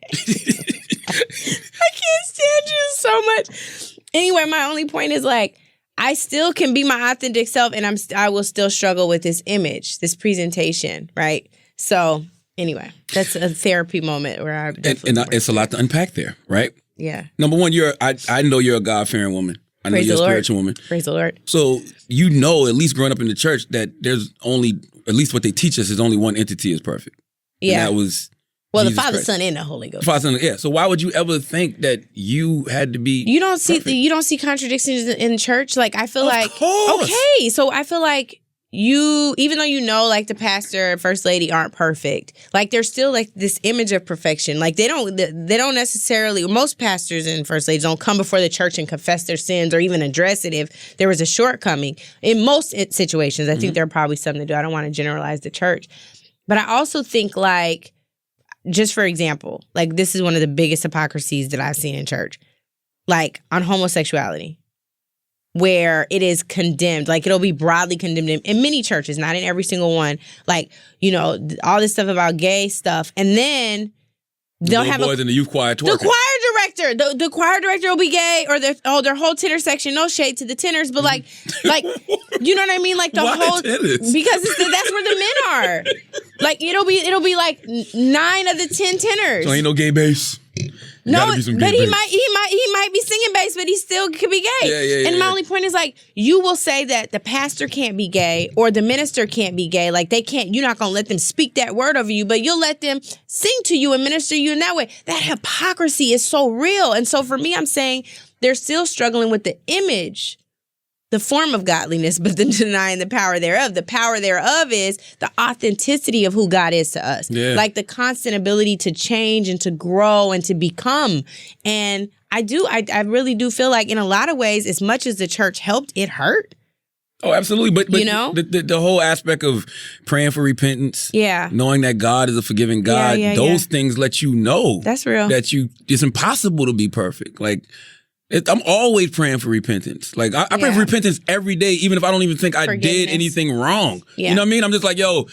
I can't stand you so much. Anyway, my only point is like, I still can be my authentic self, and I will still struggle with this image, this presentation, right? So anyway, that's a therapy moment where I definitely it's a lot to unpack there, right? Yeah. Number one, I know you're a God-fearing woman. I know you're a spiritual woman. Praise the Lord. So you know, at least growing up in the church, that there's only, at least what they teach us, is only one entity is perfect. Yeah. And that was Jesus the Father, Christ. Son, and the Holy Ghost. Father, Son, yeah. So why would you ever think that you had to be? You don't see perfect? Contradictions in church. Like I feel Of course. okay. So I feel like even though like the pastor and first lady aren't perfect, like there's still like this image of perfection. Like they don't necessarily, most pastors and first ladies don't come before the church and confess their sins or even address it if there was a shortcoming. In most situations, I think there are probably some that do. I don't want to generalize the church, but I also think like, just for example, like this is one of the biggest hypocrisies that I've seen in church, like on homosexuality, where it is condemned. Like it'll be broadly condemned in many churches, not in every single one. Like, all this stuff about gay stuff. And then they'll have boys in the youth choir twerking. The choir director. The choir director will be gay, or their whole tenor section, no shade to the tenors, but like you know what I mean? Like the Why whole tenors? Because that's where the men are. Like it'll be like 9 of the 10 tenors. So ain't no gay bass. No, but he might be singing bass, but he still could be gay. Yeah. And my only point is like, you will say that the pastor can't be gay or the minister can't be gay. Like they can't, you're not going to let them speak that word over you, but you'll let them sing to you and minister you in that way. That hypocrisy is so real. And so for me, I'm saying they're still struggling with the image, the form of godliness, but then denying the power thereof. The power thereof is the authenticity of who God is to us. Yeah. Like the constant ability to change and to grow and to become. And I really do feel like in a lot of ways, as much as the church helped, it hurt. Oh, absolutely. But the whole aspect of praying for repentance, knowing that God is a forgiving God, those things let you know that's real. That it's impossible to be perfect. Like, I'm always praying for repentance. Like, I pray for repentance every day, even if I don't even think I did anything wrong. Yeah. You know what I mean? I'm just like, yo,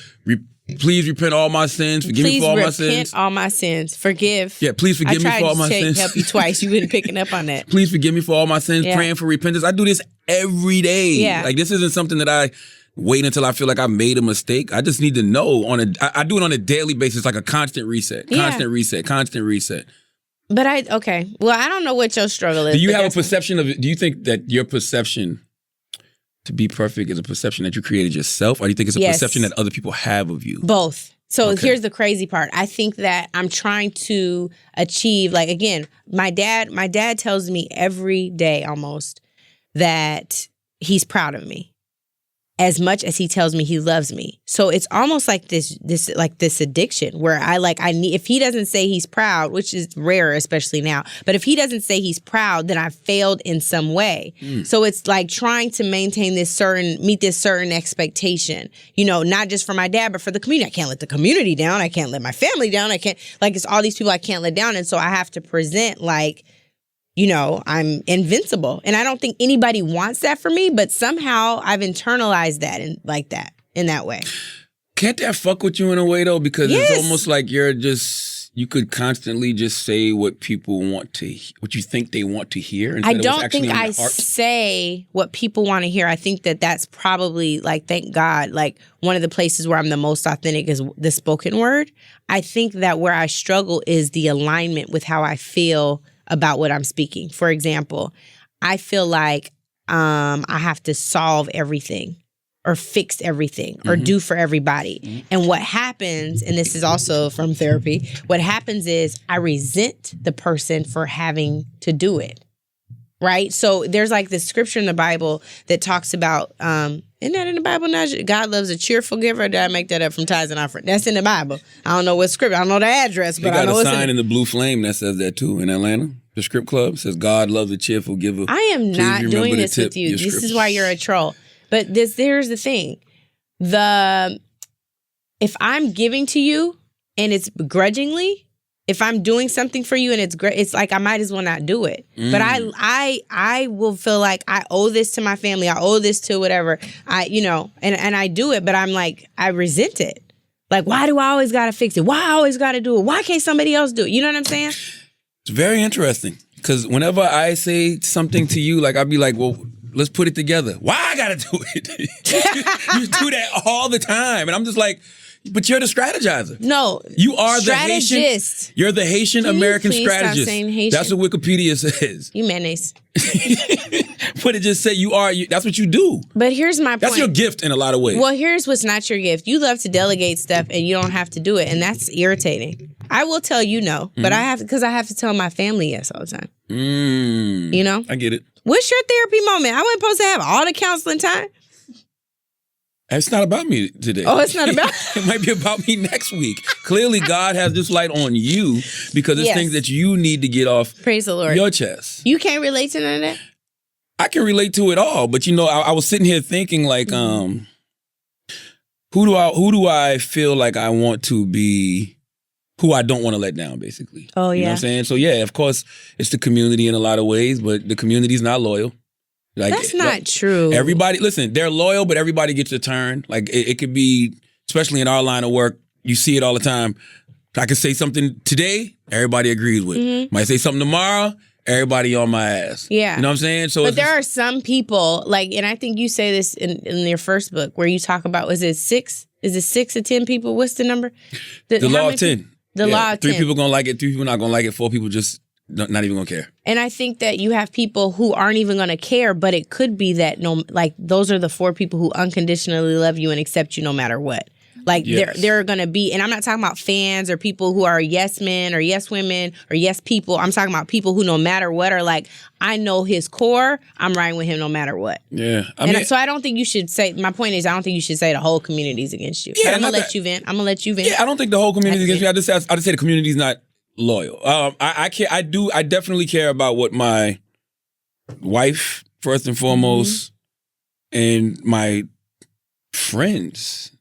please repent all my sins. Forgive me for all my sins. Please repent all my sins. Forgive. Yeah, please forgive me for all my sins. I tried to help you twice. You weren't picking up on that. Please forgive me for all my sins. Yeah. Praying for repentance. I do this every day. Yeah. Like, this isn't something that I wait until I feel like I made a mistake. I just need to know I do it on a daily basis, like a constant reset. Constant reset. But well, I don't know what your struggle is. Do you have a perception do you think that your perception to be perfect is a perception that you created yourself, or do you think it's a perception that other people have of you? Both. So here's the crazy part. I think that I'm trying to achieve, like, again, my dad tells me every day almost that he's proud of me as much as he tells me he loves me. So it's almost like this addiction where I need, if he doesn't say he's proud, which is rare, especially now, but if he doesn't say he's proud, then I've failed in some way. So it's like trying to maintain meet this certain expectation, not just for my dad, but for the community. I can't let the community down. I can't let my family down. I can't, it's all these people I can't let down. And so I have to present I'm invincible. And I don't think anybody wants that for me, but somehow I've internalized that in that way. Can't that fuck with you in a way, though? Because it's almost like you could constantly just say what people what you think they want to hear. I don't think I say what people want to hear. I think that's probably, thank God, one of the places where I'm the most authentic is the spoken word. I think that where I struggle is the alignment with how I feel about what I'm speaking. For example, I feel like I have to solve everything or fix everything or do for everybody. And what happens, and this is also from therapy, what happens is I resent the person for having to do it. Right? So there's this scripture in the Bible that talks about Isn't that in the Bible now? God loves a cheerful giver. Or did I make that up from tithes and offering? That's in the Bible. I don't know what script. I don't know the address, but I know it's it's sign in the blue flame that says that too in Atlanta. The Script Club says God loves a cheerful giver. I am not doing this with you. This is why you're a troll. But here's the thing. If I'm giving to you and it's begrudgingly, if I'm doing something for you and it's like I might as well not do it. But I will feel like I owe this to my family. I owe this to whatever. And I do it, but I'm like, I resent it. Like, why do I always gotta fix it? Why I always gotta do it? Why can't somebody else do it? You know what I'm saying? It's very interesting because whenever I say something to you, like I'll be like, well, let's put it together. Why I gotta do it? You do that all the time. And I'm just like, but you're the strategizer. No. You are the strategist. Haitian. You're the Haitian American strategist. Stop saying Haitian? That's what Wikipedia says. You mayonnaise. But it just said that's what you do. But here's my point. That's your gift in a lot of ways. Well, here's what's not your gift. You love to delegate stuff and you don't have to do it. And that's irritating. I will tell you no, but I have to tell my family yes all the time. You know? I get it. What's your therapy moment? I wasn't supposed to have all the counseling time. It's not about me today. Oh, it's not about... It might be about me next week. Clearly, God has this light on you because it's things that you need to get off Praise the Lord. Your chest. You can't relate to none of that? I can relate to it all, but I was sitting here thinking like, who do I feel like I want to be, who I don't want to let down, basically. Oh, yeah. You know what I'm saying? So, yeah, of course, it's the community in a lot of ways, but the community's not loyal. Like, that's not true. Everybody, listen, they're loyal, but everybody gets a turn. Like, it could be, especially in our line of work, you see it all the time. I could say something today, everybody agrees with. Might say something tomorrow, everybody on my ass. Yeah. You know what I'm saying? So, but there are some people, like, and I think you say this in your first book, where you talk about, is it 6 or 10 people? What's the number? The law of 10. The law of 10. 3 people gonna like it, 3 people not gonna like it, 4 people just not even gonna care. And I think that you have people who aren't even gonna care, but it could be that those are the 4 people who unconditionally love you and accept you no matter what. Like they're gonna be, and I'm not talking about fans or people who are yes men or yes women or yes people. I'm talking about people who no matter what are like, I know his core, I'm riding with him no matter what. Yeah. So I don't think you should say, my point is, I don't think you should say the whole community's against you. Yeah, I'm gonna let you vent. Yeah, I don't think the whole community's against me. I just say the community's not loyal. I care. I definitely care about what my wife, first and foremost, and my friends,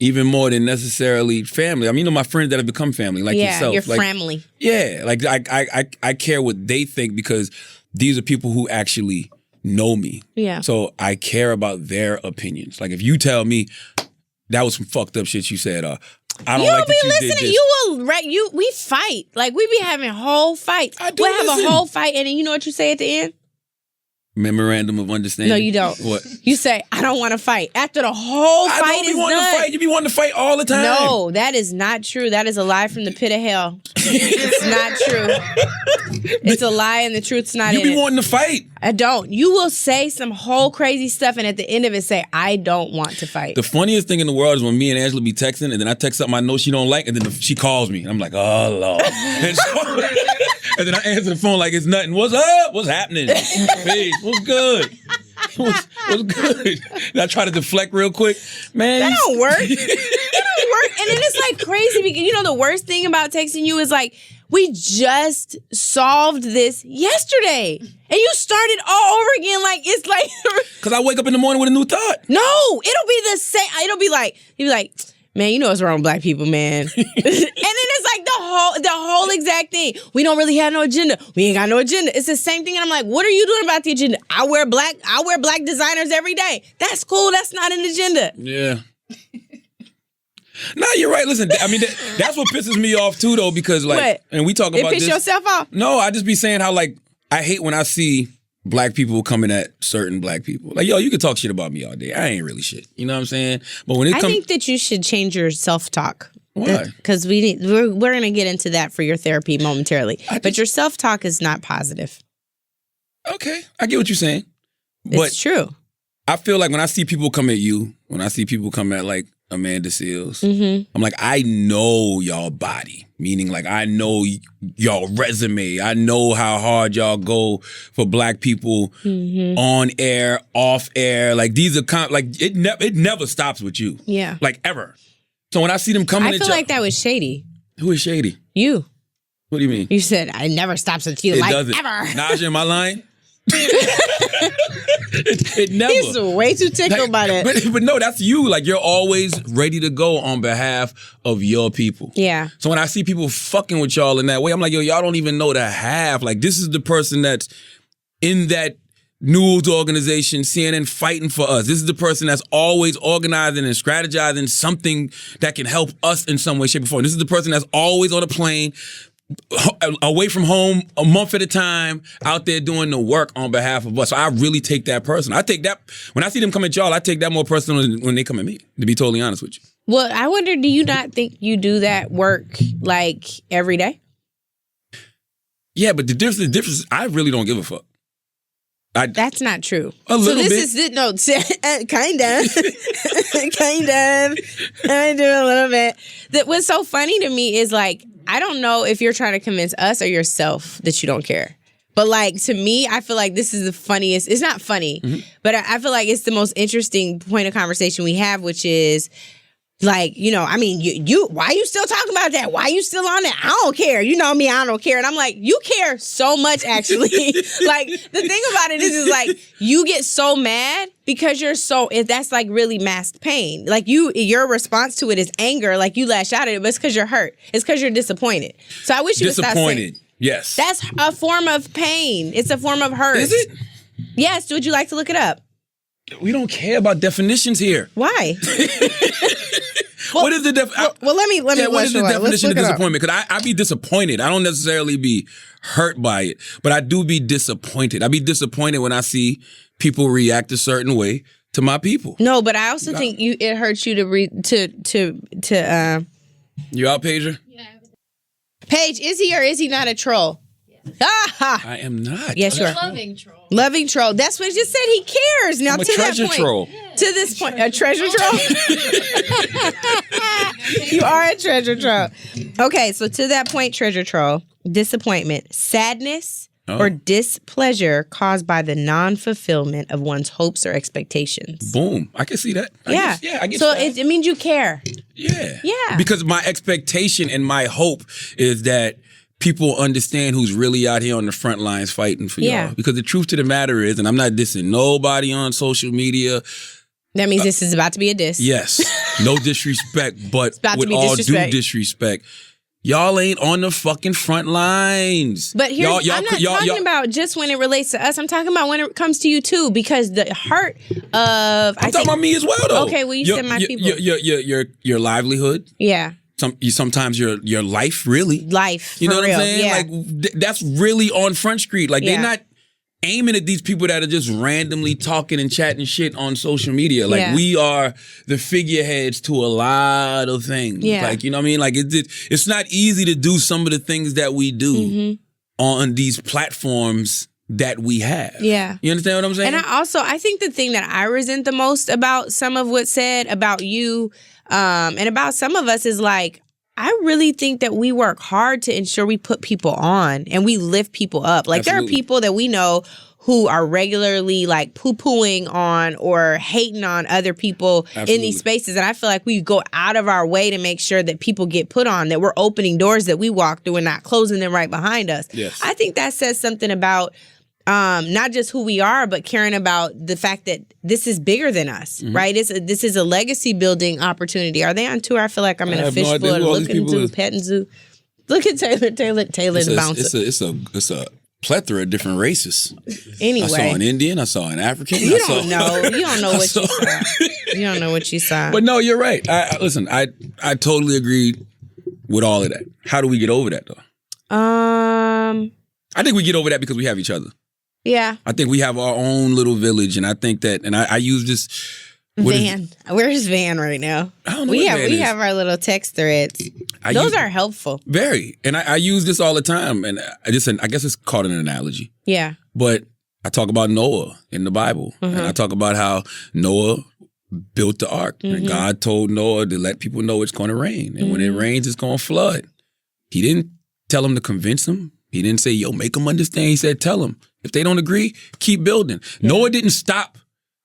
even more than necessarily family. I mean, my friends that have become family, like yourself. Your family. Yeah, like I care what they think because these are people who actually know me. Yeah. So I care about their opinions. Like if you tell me that was some fucked up shit you said, I don't like that you did this. You will we fight. Like we be having whole fights. We'll have a whole fight, and then you know what you say at the end? Memorandum of Understanding. No, you don't. What? You say, I don't want to fight. After the whole fight is done. I don't be wanting to fight. You be wanting to fight all the time. No, that is not true. That is a lie from the pit of hell. It's not true. It's a lie and the truth's not in it. You be wanting to fight. I don't. You will say some whole crazy stuff and at the end of it say, I don't want to fight. The funniest thing in the world is when me and Angela be texting and then I text something I know she don't like and then she calls me. And I'm like, oh, Lord. And then I answer the phone like it's nothing. What's up? What's happening? Peace. What's good? What's good? And I try to deflect real quick. Man. That don't work. That don't work. And then it's like crazy because the worst thing about texting you is like, we just solved this yesterday. And you started all over again. Like, it's like. Because I wake up in the morning with a new thought. No, it'll be the same. It'll be like, you'll be like, man, you know what's wrong with black people, man. And then it's like the whole exact thing. We don't really have no agenda. We ain't got no agenda. It's the same thing. And I'm like, what are you doing about the agenda? I wear black designers every day. That's cool. That's not an agenda. Yeah. No, you're right. Listen, I mean, that's what pisses me off too, though, because like, what? And we talk about this. It piss yourself off? No, I just be saying how like, I hate when I see black people coming at certain black people. Like, yo, you can talk shit about me all day. I ain't really shit. You know what I'm saying? But when it comes, I think that you should change your self-talk. Why? Because we're going to get into that for your therapy momentarily. But your self-talk is not positive. Okay, I get what you're saying. It's true. I feel like when I see people come at you, when I see people come at like Amanda Seals. I'm like, I know y'all body, meaning like I know y'all resume. I know how hard y'all go for Black people on air, off air. Like these are it never stops with you. Yeah. Like ever. So when I see them coming I feel like that was shady. Who is shady? You. What do you mean? You said, it never stops with you, It like doesn't. ever. Naja, am I lying? it never. He's way too tickled by that. But no, that's you. Like you're always ready to go on behalf of your people. Yeah. So when I see people fucking with y'all in that way, I'm like, yo, y'all don't even know the half. Like this is the person that's in that news organization, CNN, fighting for us. This is the person that's always organizing and strategizing something that can help us in some way, shape, or form. This is the person that's always on a plane, away from home a month at a time, out there doing the work on behalf of us. So I really take that personal. I take that, when I see them come at y'all, I take that more personal than when they come at me, to be totally honest with you. Well, I wonder, do you not think you do that work like every day? Yeah, but the difference is I really don't give a fuck. That's not true. A little bit. Kind of. I do a little bit. What's so funny to me is like, I don't know if you're trying to convince us or yourself that you don't care. But like, to me, I feel like this is the funniest. It's not funny, but I feel like it's the most interesting point of conversation we have, which is like, you know, I mean, you why are you still talking about that? Why are you still on that? I don't care. You know me, I don't care. And I'm like, you care so much, actually. Like, the thing about it is like, you get so mad because that's like really masked pain. Like your response to it is anger. Like you lash out at it, but it's because you're hurt. It's because you're disappointed. So I wish you would stop saying. Disappointed, yes. That's a form of pain. It's a form of hurt. Is it? Yes. Would you like to look it up? We don't care about definitions here. Why? What is the well, let me. What is the definition of disappointment? Because I be disappointed. I don't necessarily be hurt by it, but I do be disappointed. I be disappointed when I see people react a certain way to my people. No, but I also think it hurts you to You out, Pager? Yeah. Paige, is he or is he not a troll? Ah! I am not. Yes, you are. Loving troll. Loving troll. That's what he just said. He cares. Now, I'm a to that treasure point. troll. To this point, a treasure troll? You are a treasure troll. Okay, so to that point, treasure troll, disappointment, sadness, or displeasure caused by the non-fulfillment of one's hopes or expectations. Boom. I can see that. I get so that. it means you care. Yeah. Yeah. Because my expectation and my hope is that people understand who's really out here on the front lines fighting for y'all. Because the truth to the matter is, and I'm not dissing nobody on social media. That means this is about to be a diss. Yes. No disrespect, but with all due disrespect, y'all ain't on the fucking front lines. But here's, I'm not talking about just when it relates to us. I'm talking about when it comes to you too, because the heart of... I'm talking about me as well, though. Okay, well, you said my people. Your livelihood. Yeah. Sometimes your life, really. Life, you know what real. I'm saying? Yeah. Like that's really on Front Street. Like they're not aiming at these people that are just randomly talking and chatting shit on social media. Like we are the figureheads to a lot of things. Yeah. Like, you know what I mean? Like it's not easy to do some of the things that we do on these platforms that we have. Yeah. You understand what I'm saying? And I think the thing that I resent the most about some of what's said about you and about some of us is like, I really think that we work hard to ensure we put people on and we lift people up. Like there are people that we know who are regularly like poo-pooing on or hating on other people in these spaces. And I feel like we go out of our way to make sure that people get put on, that we're opening doors that we walk through and not closing them right behind us. Yes. I think that says something about not just who we are, but caring about the fact that this is bigger than us, right? This is a legacy building opportunity. Are they on tour? I feel like I'm in a fishbowl looking zoo, petting zoo. Look at Taylor's bouncing. It's a plethora of different races. Anyway, I saw an Indian. I saw an African. You don't know what you saw. You don't know what you saw. But no, you're right. Listen, I totally agree with all of that. How do we get over that though? I think we get over that because we have each other. Yeah. I think we have our own little village, and I think that, and I use this. Van. Where's Van right now? I don't know. We have our little text threads. Those are helpful. Very. And I use this all the time. And I guess it's called an analogy. Yeah. But I talk about Noah in the Bible. And I talk about how Noah built the ark. And God told Noah to let people know it's going to rain. And when it rains, it's going to flood. He didn't tell them to convince them. He didn't say, yo, make them understand. He said, tell them. If they don't agree, keep building. Noah didn't stop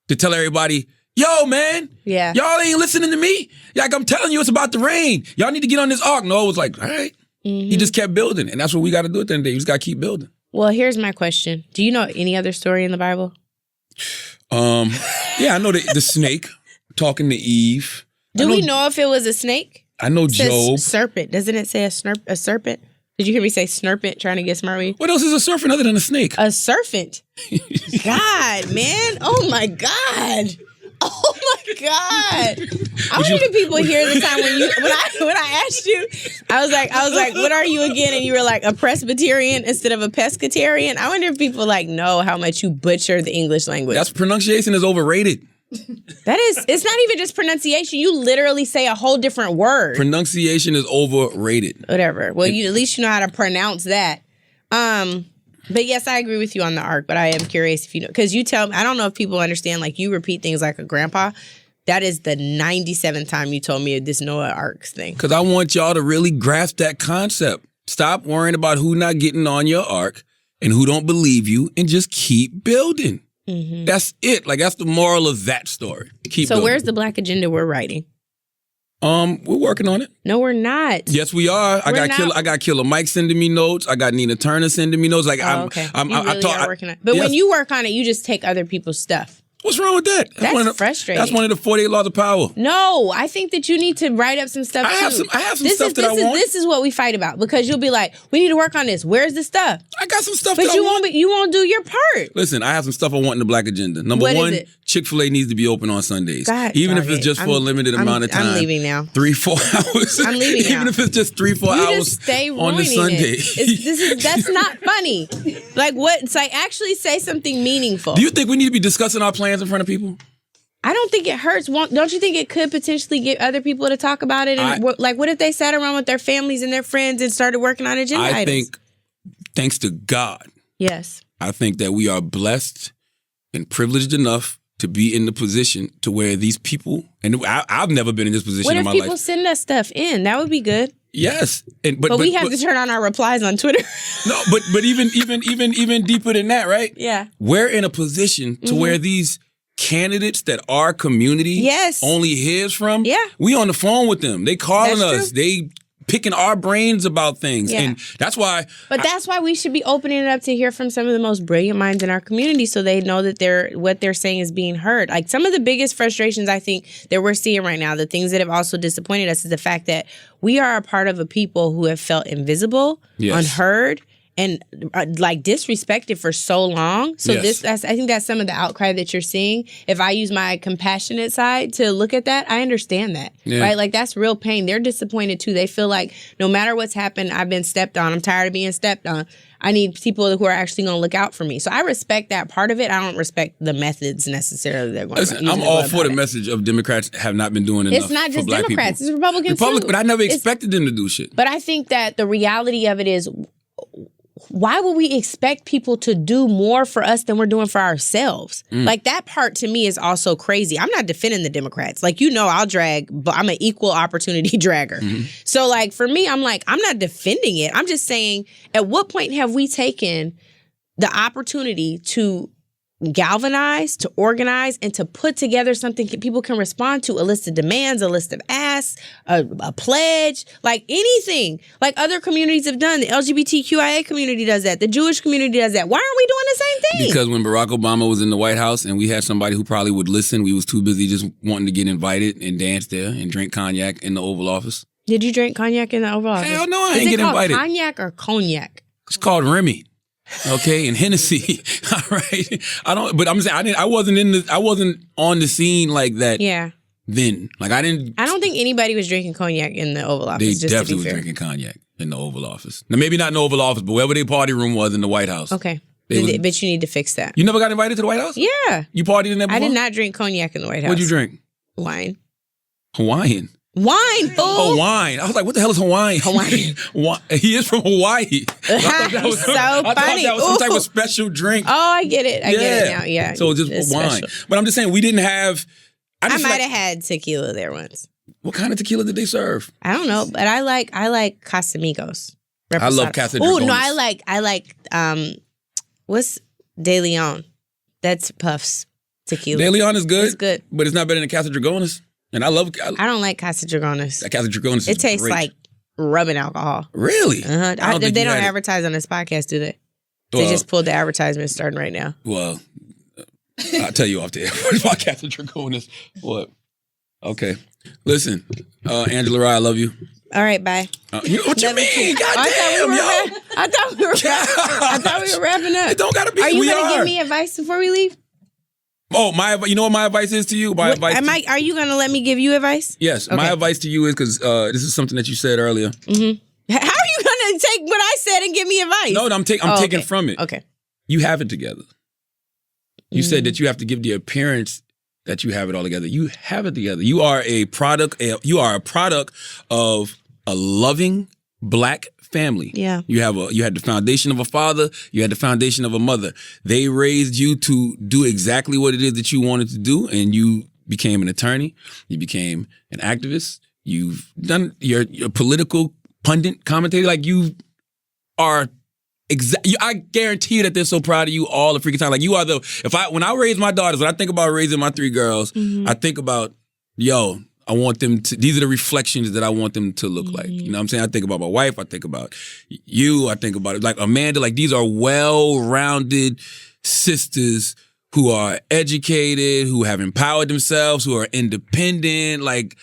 to tell everybody, yo, man, y'all ain't listening to me. Like, I'm telling you, it's about to rain. Y'all need to get on this ark. Noah was like, all right. He just kept building. And that's what we got to do at the end of the day. You just got to keep building. Well, here's my question. Do you know any other story in the Bible? Yeah, I know the snake talking to Eve. Do we know if it was a snake? I know It says Job. serpent. Doesn't it say a serpent? Did you hear me say snurpent trying to get smart with you? What else is a serpent other than a snake? A serpent. God, man. Oh, my God. Oh, my God. I wonder if people hear the time when I asked you, I was like, what are you again? And you were like, a Presbyterian instead of a pescatarian. I wonder if people know how much you butcher the English language. That's pronunciation is overrated. It's not even just pronunciation. You literally say a whole different word. Pronunciation is overrated. Whatever. Well, at least you know how to pronounce that. But yes, I agree with you on the arc, but I am curious if you know, because you tell me, I don't know if people understand, like you repeat things like a grandpa. That is the 97th time you told me this Noah arcs thing. Because I want y'all to really grasp that concept. Stop worrying about who not getting on your arc and who don't believe you and just keep building. That's it. Like, that's the moral of that story. Keep building. Where's the black agenda we're writing? We're working on it. No, we're not. Yes, we are. I got Killer Mike sending me notes. I got Nina Turner sending me notes. Like, okay. You really are working on it. But when you work on it, you just take other people's stuff. What's wrong with that? That's frustrating. That's one of the 48 laws of power. No, I think that you need to write up some stuff. I have some stuff that I want. This is what we fight about, because you'll be like, we need to work on this. Where's the stuff? I got some stuff but that I want. But you won't do your part. Listen, I have some stuff I want in the black agenda. Number what one, is it? Chick-fil-A needs to be open on Sundays. God, even if it's just for a limited amount of time. I'm leaving now. 3-4 hours. I'm leaving now. Even if it's just 3-4 hours just stay on the Sunday. That's not funny. Like what? It's like, actually say something meaningful. Do you think we need to be discussing our plans in front of people? I don't think it hurts. Don't you think it could potentially get other people to talk about it? And what if they sat around with their families and their friends and started working on agenda items? I think, thanks to God, yes, I think that we are blessed and privileged enough to be in the position to where these people, and I've never been in this position in my life. What if people send that stuff in? That would be good. Yes, but we have to turn on our replies on Twitter. No, but even deeper than that, right? Yeah, we're in a position to where these candidates that our community only hears from, we on the phone with them. They calling us. They picking our brains about things. And that's why. But that's why we should be opening it up to hear from some of the most brilliant minds in our community, so they know that what they're saying is being heard. Like, some of the biggest frustrations I think that we're seeing right now, the things that have also disappointed us, is the fact that we are a part of a people who have felt invisible, unheard, and like disrespected for so long. So I think that's some of the outcry that you're seeing. If I use my compassionate side to look at that, I understand that, right? Like, that's real pain. They're disappointed too. They feel like no matter what's happened, I've been stepped on. I'm tired of being stepped on. I need people who are actually going to look out for me. So I respect that part of it. I don't respect the methods necessarily they're going to use. I'm all for the message of Democrats have not been doing enough. It's not just for black Democrats. people. It's Republicans too. But I never expected them to do shit. But I think that the reality of it is, why would we expect people to do more for us than we're doing for ourselves? Like, that part to me is also crazy. I'm not defending the Democrats. Like, I'll drag, but I'm an equal opportunity dragger. So, like, for me, I'm not defending it. I'm just saying, at what point have we taken the opportunity to galvanize, to organize, and to put together something people can respond to? A list of demands, a list of asks, a pledge, like anything. Like other communities have done. The LGBTQIA community does that. The Jewish community does that. Why aren't we doing the same thing? Because when Barack Obama was in the White House and we had somebody who probably would listen, we was too busy just wanting to get invited and dance there and drink cognac in the Oval Office. Did you drink cognac in the Oval Office? Hell no, I ain't get invited. Is it called cognac or cognac? It's called Remy. Okay, and Hennessy. All right. But I'm saying I wasn't on the scene like that. Yeah. Then. Like, I don't think anybody was drinking cognac in the Oval Office. They just definitely to be fair. was drinking cognac in the Oval Office. Now, maybe not in the Oval Office, but wherever their party room was in the White House. Okay. But you need to fix that. You never got invited to the White House? Yeah. You partied in there before? I did not drink cognac in the White House. What'd you drink? Wine. Hawaiian. Wine, fool. Oh, wine. I was like, what the hell is Hawaiian? Hawaiian. He is from Hawaii. I thought that was, so funny. I thought that was some type of special drink. Oh, I get it. I get it now. Yeah. So just wine. Special. But I'm just saying, we didn't have... I might have had tequila there once. What kind of tequila did they serve? I don't know, but I like Casamigos. I love Casa Oh Dragones. no, I like what's De Leon? That's Puff's tequila. De Leon is good. It's good, but it's not better than Casa Dragones. And I don't like Casa Dragones. Casa Dragones. It tastes like rubbing alcohol. Really? They don't advertise on this podcast, do they? They just pulled the advertisement starting right now. Well, I'll tell you off the air. What about Casa Dragones? What? Okay. Listen, Angela Rye, I love you. All right, bye. What you mean? Goddamn, yo. I thought we were wrapping up. It don't gotta be. Are you going to give me advice before we leave? Oh, you know what my advice is to you? Are you going to let me give you advice? Yes. Okay. My advice to you is because this is something that you said earlier. Mm-hmm. How are you going to take what I said and give me advice? No, I'm taking from it. Okay. You have it together. You said that you have to give the appearance that you have it all together. You have it together. You are a product. You are a product of a loving Black family. Yeah. You had the foundation of a father. You had the foundation of a mother. They raised you to do exactly what it is that you wanted to do, and you became an attorney. You became an activist. You've done your political pundit commentator. Like you are. I guarantee you that they're so proud of you all the freaking time. Like you are when I raise my daughters, when I think about raising my 3 girls, I think about, I want them to, these are the reflections that I want them to look like. You know what I'm saying? I think about my wife. I think about you. I think about it like Amanda. Like these are well-rounded sisters who are educated, who have empowered themselves, who are independent. Like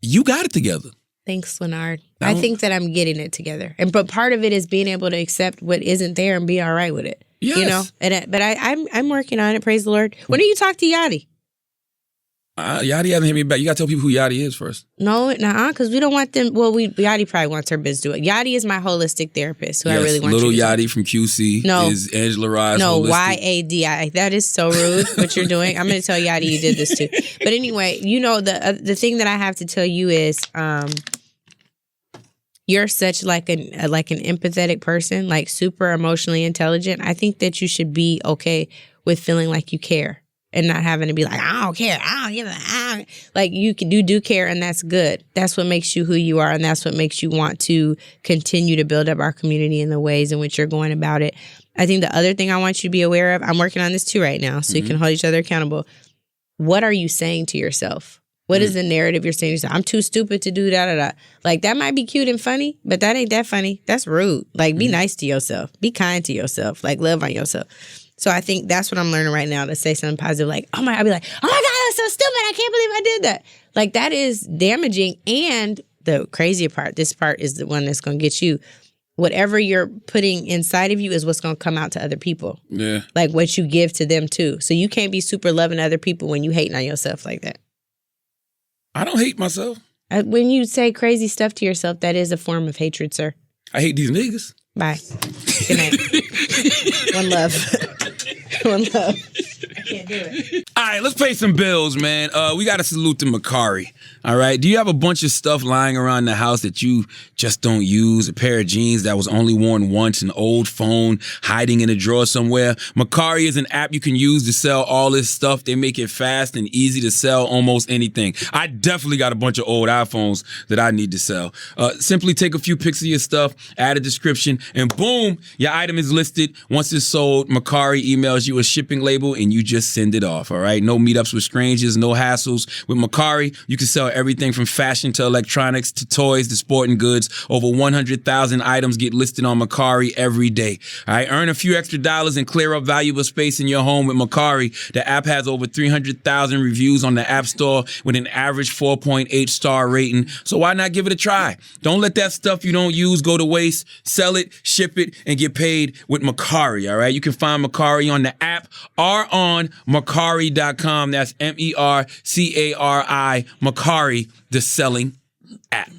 you got it together. Thanks, Leonard. I think that I'm getting it together, but part of it is being able to accept what isn't there and be all right with it. Yes. You know, but I'm working on it. Praise the Lord. When do you talk to Yachty? Yachty hasn't hit me back. You got to tell people who Yachty is first. No, because we don't want them. Well, Yachty probably wants her biz to do it. Yachty is my holistic therapist who I really want. Little you to Yachty from QC is Angela Rye's No, holistic. YADI. That is so rude what you're doing. I'm going to tell Yachty you did this too. But anyway, the thing that I have to tell you is you're such like an empathetic person, like super emotionally intelligent. I think that you should be okay with feeling like you care. And not having to be like, I don't care. I don't give a. Like you do care, and that's good. That's what makes you who you are, and that's what makes you want to continue to build up our community in the ways in which you're going about it. I think the other thing I want you to be aware of, I'm working on this too right now, so you can hold each other accountable. What are you saying to yourself? What is the narrative you're saying to yourself? I'm too stupid to do da-da-da. Like, that might be cute and funny, but that ain't that funny. That's rude. Like, be nice to yourself. Be kind to yourself. Like, love on yourself. So I think that's what I'm learning right now, to say something positive like, I'll be like, oh my God, that's so stupid. I can't believe I did that. Like, that is damaging. And the crazier part, this part is the one that's going to get you. Whatever you're putting inside of you is what's going to come out to other people. Yeah. Like what you give to them too. So you can't be super loving other people when you hating on yourself like that. I don't hate myself. When you say crazy stuff to yourself, that is a form of hatred, sir. I hate these niggas. Bye. Good night. One love. One love. I can't do it. All right, let's pay some bills, man. We got to salute to Makari. All right. Do you have a bunch of stuff lying around the house that you just don't use? A pair of jeans that was only worn once, an old phone hiding in a drawer somewhere? Makari is an app you can use to sell all this stuff. They make it fast and easy to sell almost anything. I definitely got a bunch of old iPhones that I need to sell. Simply take a few pics of your stuff, add a description, and boom, your item is listed. Once it's sold, Makari emails you a shipping label and you just send it off. All right. No meetups with strangers, no hassles. With Makari, you can sell everything from fashion to electronics to toys to sporting goods. Over 100,000 items get listed on Makari every day. All right. Earn a few extra dollars and clear up valuable space in your home with Makari. The app has over 300,000 reviews on the App Store with an average 4.8 star rating. So why not give it a try? Don't let that stuff you don't use go to waste. Sell it, ship it, and get paid with Makari. All right. You can find Makari on the app or on Makari.com. That's MERCARI, Makari, the selling app.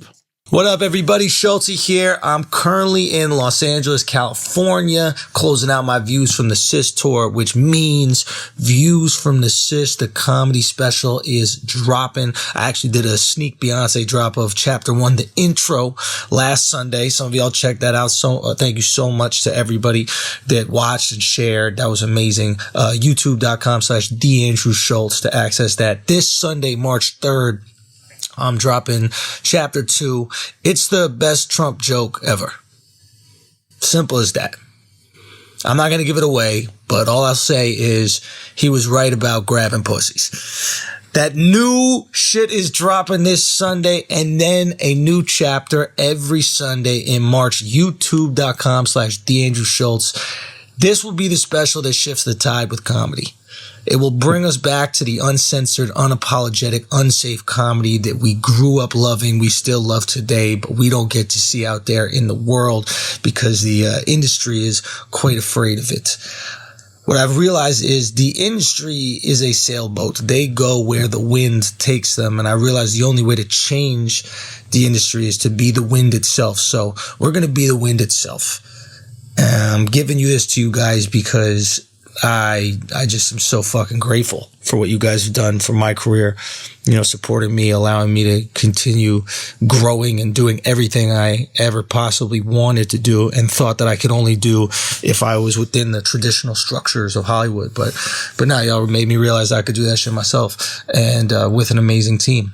What up, everybody? Schulze here. I'm currently in Los Angeles, California, closing out my Views from the Sis tour, which means Views from the Sis, the comedy special, is dropping. I actually did a sneak Beyonce drop of Chapter 1, the intro, last Sunday. Some of y'all checked that out. So thank you so much to everybody that watched and shared. That was amazing. YouTube.com/TheAndrewSchulz to access that. This Sunday, March 3rd, I'm dropping Chapter 2. It's the best Trump joke ever. Simple as that. I'm not going to give it away, but all I'll say is he was right about grabbing pussies. That new shit is dropping this Sunday, and then a new chapter every Sunday in March. YouTube.com/TheAndrewSchulz. This will be the special that shifts the tide with comedy. It will bring us back to the uncensored, unapologetic, unsafe comedy that we grew up loving, we still love today, but we don't get to see out there in the world because the industry is quite afraid of it. What I've realized is the industry is a sailboat. They go where the wind takes them, and I realized the only way to change the industry is to be the wind itself. So we're going to be the wind itself. I'm giving you this to you guys because I just am so fucking grateful for what you guys have done for my career, supporting me, allowing me to continue growing and doing everything I ever possibly wanted to do and thought that I could only do if I was within the traditional structures of Hollywood. But now y'all made me realize I could do that shit myself, and with an amazing team.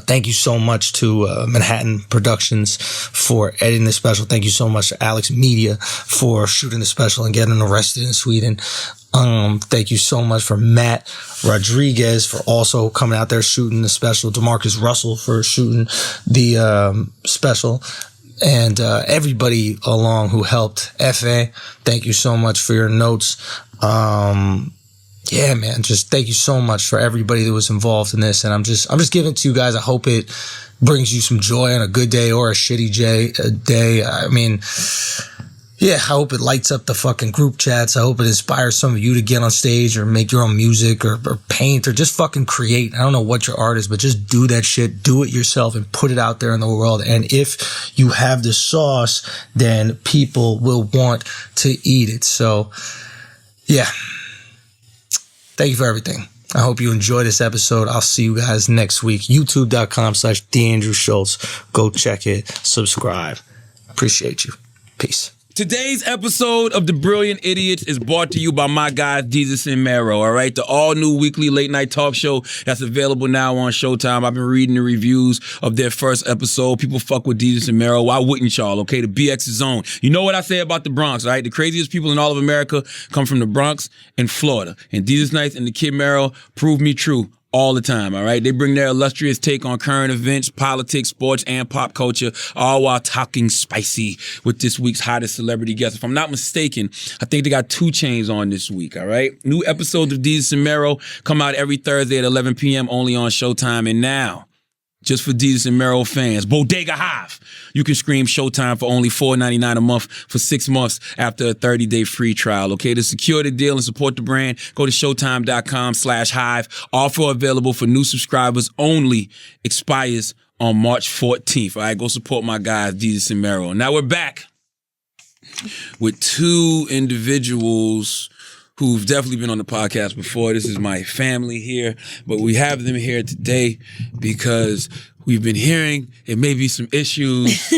Thank you so much to Manhattan Productions for editing the special. Thank you so much to Alex Media for shooting the special and getting arrested in Sweden. Thank you so much for Matt Rodriguez for also coming out there shooting the special. DeMarcus Russell for shooting the special. And everybody along who helped. F.A., thank you so much for your notes. Yeah, man, just thank you so much for everybody that was involved in this. And I'm just giving it to you guys. I hope it brings you some joy on a good day or a shitty day. I mean, yeah, I hope it lights up the fucking group chats. I hope it inspires some of you to get on stage or make your own music or paint or just fucking create. I don't know what your art is, but just do that shit. Do it yourself and put it out there in the world. And if you have the sauce, then people will want to eat it. So, yeah. Thank you for everything. I hope you enjoy this episode. I'll see you guys next week. YouTube.com/TheAndrewSchulz. Go check it. Subscribe. Appreciate you. Peace. Today's episode of The Brilliant Idiots is brought to you by my guys, Jesus and Mero, all right? The all-new weekly late-night talk show that's available now on Showtime. I've been reading the reviews of their first episode. People fuck with Jesus and Mero. Why wouldn't y'all, okay? The BX zone. You know what I say about the Bronx, all right? The craziest people in all of America come from the Bronx and Florida. And Jesus Nice and the Kid Mero prove me true all the time, all right? They bring their illustrious take on current events, politics, sports, and pop culture, all while talking spicy with this week's hottest celebrity guest. If I'm not mistaken, I think they got 2 Chainz on this week, all right? New episodes of Jesus and Mero come out every Thursday at 11 p.m. only on Showtime. And now, just for Jesus and Mero fans, Bodega Hive. You can stream Showtime for only $4.99 a month for 6 months after a 30-day free trial, okay? To secure the deal and support the brand, go to Showtime.com/Hive. Offer available for new subscribers only. Expires on March 14th. All right, go support my guys, Jesus and Mero. Now we're back with 2 individuals who've definitely been on the podcast before. This is my family here, but we have them here today because we've been hearing it may be some issues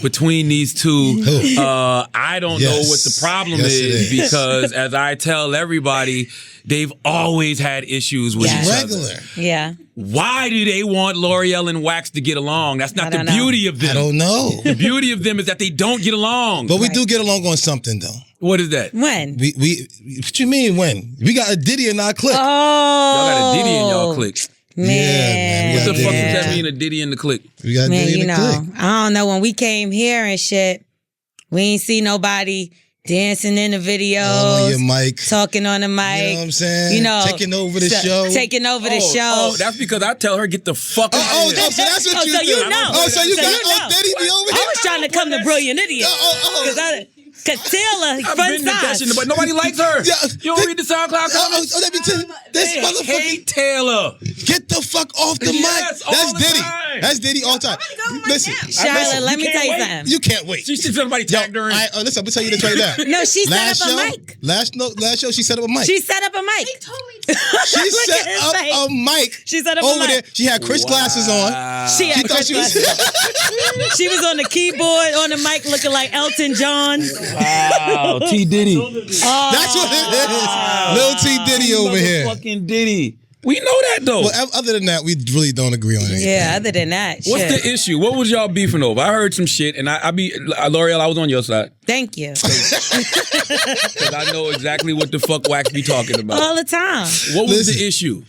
between these two. I don't know what the problem is because, as I tell everybody, they've always had issues with each other. Yeah. Why do they want L'Oreal and Wax to get along? That's not the beauty of them. I don't know. The beauty of them is that they don't get along. But we do get along on something, though. What is that? When? We what you mean when? We got a Diddy in our clique. Oh. Y'all got a Diddy in y'all clique. Man. Yeah, man. What the fuck does that mean, a Diddy in the clique? We got Man, Diddy in the clique. I don't know. When we came here and shit, we ain't see nobody dancing in the videos. On your mic. Talking on the mic. You know what I'm saying? Taking over the show. Taking over the show. Oh, that's because I tell her, get the fuck out of here. So that's what you so do. you know. Oh, so you got Diddy be over here? I was trying to come to Brilliant Idiots. Cause Taylor, I've fun been to that size. shit, but nobody likes her. Yeah. You don't read the SoundCloud comments? This They motherfucker. hate Taylor. Get the fuck off the Yes, mic. all That's the Diddy. time. That's Diddy all the time. Listen, Charlotte, let me you tell you can't wait. something. you can't wait. She said somebody tagged her in. Listen, I'm gonna tell you this right now. No, she Last set up show, a mic. last show, she set up a mic. She set up a mic. She Look set at his up face. a mic. She set up a over mic. there. She had Chris glasses on. She had thought Chris she was. glasses. She was on the keyboard on the mic looking like Elton John. Wow, T. Diddy. That's what it is. Little T Diddy over here. Fucking Diddy. We know that though. Well, other than that, we really don't agree on anything. Yeah, other than that, What's shit. the issue? What was y'all beefing over? I heard some shit, and L'Oreal, I was on your side. Thank you. Because I know exactly what the fuck Wax be talking about. All the time. What was Listen. the issue?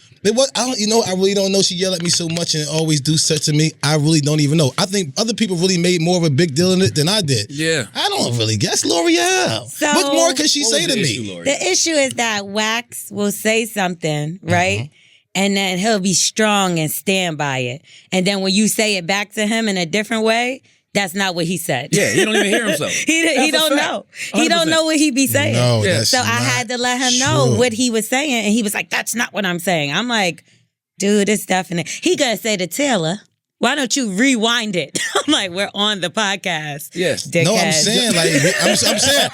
I really don't know. She yelled at me so much and always do such to me. I really don't even know. I think other people really made more of a big deal in it than I did. Yeah. I don't really guess L'Oreal. So- what more can she What say was to the me? issue, Lori? The issue is that Wax will say something, right? And then he'll be strong and stand by it. And then when you say it back to him in a different way, that's not what he said. Yeah, he don't even hear himself. he That's a don't fact. know. He don't 100%. know what he be saying. No, Yeah. that's So I not had to let him know true. what he was saying. And he was like, that's not what I'm saying. I'm like, dude, it's definite. He gonna say to Taylor, why don't you rewind it? I'm like, we're on the podcast. Yes. Dickhead. No, I'm saying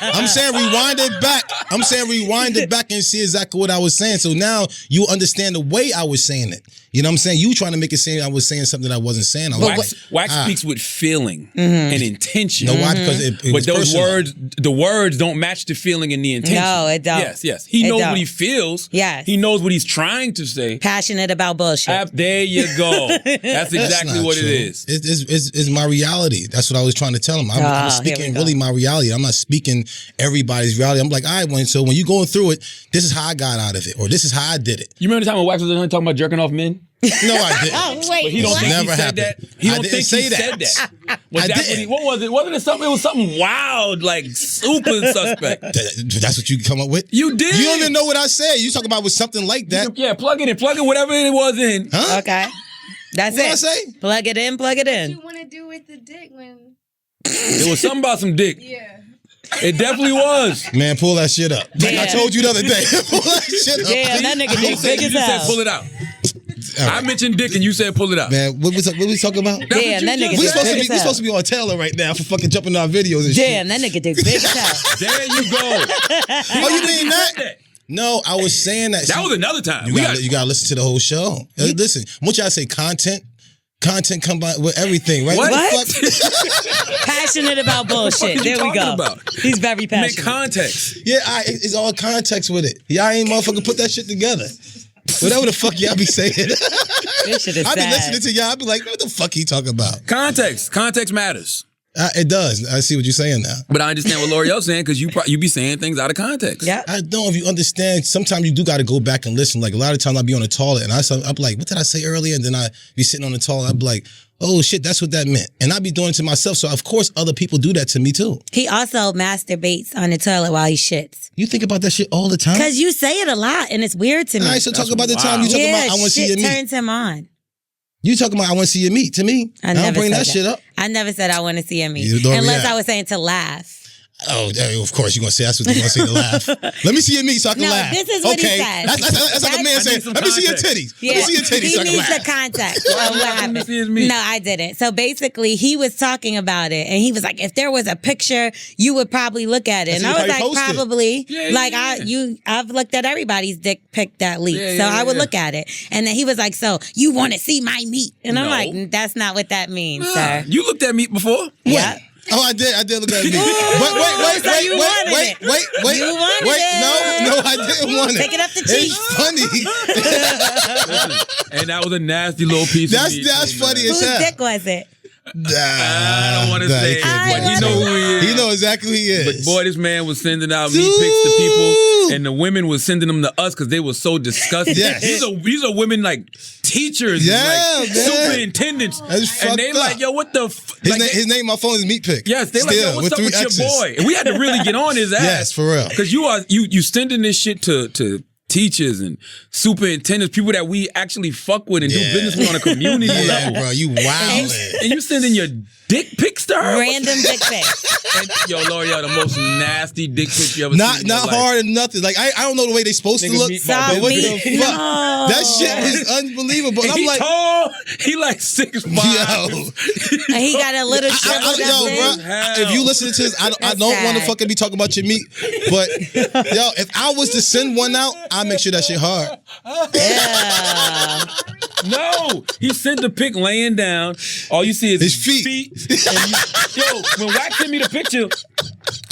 I'm saying rewind it back. I'm saying rewind it back and see exactly what I was saying. So now you understand the way I was saying it. You know what I'm saying? You trying to make it seem I was saying something that I wasn't saying. I was Wax speaks with feeling and intention. No, why? Because it But was those personal. the words don't match the feeling and the intention. No, it don't. Yes. He It knows don't. what he feels. Yes. He knows what he's trying to say. Passionate about bullshit. There you go. That's exactly not what true. it is. It's my reality. That's what I was trying to tell him. I'm here we speaking go. really my reality. I'm not speaking everybody's reality. I'm like, all right, so when you going through it, this is how I got out of it, or this is how I did it. You remember the time when Wax was in here talking about jerking off men? No, I didn't. Oh, wait. But he don't what? think Never he said happened. that. He I don't didn't think say he that. said that. Was I that didn't. what was it? Wasn't it something? It was something wild, like super suspect. That's what you come up with? You did. You don't even know what I said. You talking about with something like that. Yeah, plug it in, whatever it was in. Huh? Okay. That's What it. I say? Plug it in, plug it in. want to do with the dick when? It was something about some dick. Yeah. It definitely was. Man, pull that shit up. Like I Damn. told you the other day. Pull that shit up. Damn, that nigga You dick said, big you as just said hell. pull it out. All right. I mentioned dick and you said pull it out. Man, what we talking about? That's what Damn, you that just nigga We dick said. big as we hell. supposed to be on Taylor right now for fucking jumping our videos and Damn, shit. that nigga dick big as hell. There you go. Oh, you mean that? No, I was saying that. That was another time. You gotta listen to the whole show. Listen, what y'all say? Content come by with everything, right? What? The fuck? Passionate about bullshit. you There we go. talking about? He's very Make passionate. context. Yeah, it's all context with it. Y'all ain't motherfucking put that shit together. Whatever the fuck y'all be saying. This shit is I be sad. listening to y'all. I be like, what the fuck he talking about? Context matters. It does. I see what you're saying now. But I understand what L'Oreal's saying because you be saying things out of context. Yep. I don't know if you understand. Sometimes you do got to go back and listen. Like a lot of times I'll be on the toilet and I'm like, what did I say earlier? And then I be sitting on the toilet. I'll be like, oh shit, that's what that meant. And I be doing it to myself. So of course other people do that to me too. He also masturbates on the toilet while he shits. You think about that shit all the time? Because you say it a lot and it's weird to me. All right, so talk about the time wild. you talking yeah, about I want to see your shit meat. turns him on. You talking about I want to see your meat to me. I don't never bring said that shit up. I never said I want to see him eat. You don't Unless react. I was saying to laugh. Oh, of course you're gonna say that's what you're gonna say to laugh. Let me see your meat so I can No, laugh. this is what he okay. said. That's like a man I saying, need some let me see your context. titties. Let me see your titties He so I can needs the laugh. context of what happened. see his meat. No, I didn't. So basically, he was talking about it, and he was like, "If there was a picture, you would probably look at it." That's And I how was you like, post it. "Probably." Yeah, like yeah. I've looked at everybody's dick pic that leaked, Yeah, so yeah, I would yeah. look at it. And then he was like, "So you want to see my meat?" And I'm No. like, "That's not what that means, Nah, sir." you looked at meat before. Yeah. Oh, I did look at it. so you wanted wait. it. You wanted it. No, I didn't want it. Take it up the cheek. It's funny. And that was a nasty little piece of meat. That's funny as Whose hell. dick was it? I don't want to say it, I but he know who he is. He know exactly who he is. But boy, this man was sending out meat pics to people, and the women was sending them to us because they were so disgusted. Yes. These are women like teachers, Yeah, and like man. superintendents, That's and they fucked up. like, yo, what the? His name, my phone is Meat Pick. Yes, they like, yo, what's up with your boy? And we had to really get on his ass. Yes, for real. Because you sending this shit to teachers and superintendents, people that we actually fuck with and do Yeah. business with on a community Yeah, level. bro, you wildin'. And you sending your dick pics to her? Random dick pics. And, yo, L'Oreal, the most nasty dick pic you ever seen. Not hard and nothing. Like I don't know the way they supposed to look. Nigga, But what the meat. fuck? No. That shit was unbelievable. And I'm He like, tall. He like 6'5". yo. And he got a little shriveled yo, up bro, thing. if you listen to this, I That's don't want to sad. fucking be talking about your meat. But yo, if I was to send one out, I'd make sure that shit hard. Yeah. No, he sent the pic laying down. All you see is His feet. And yo, when Wax sent me the picture,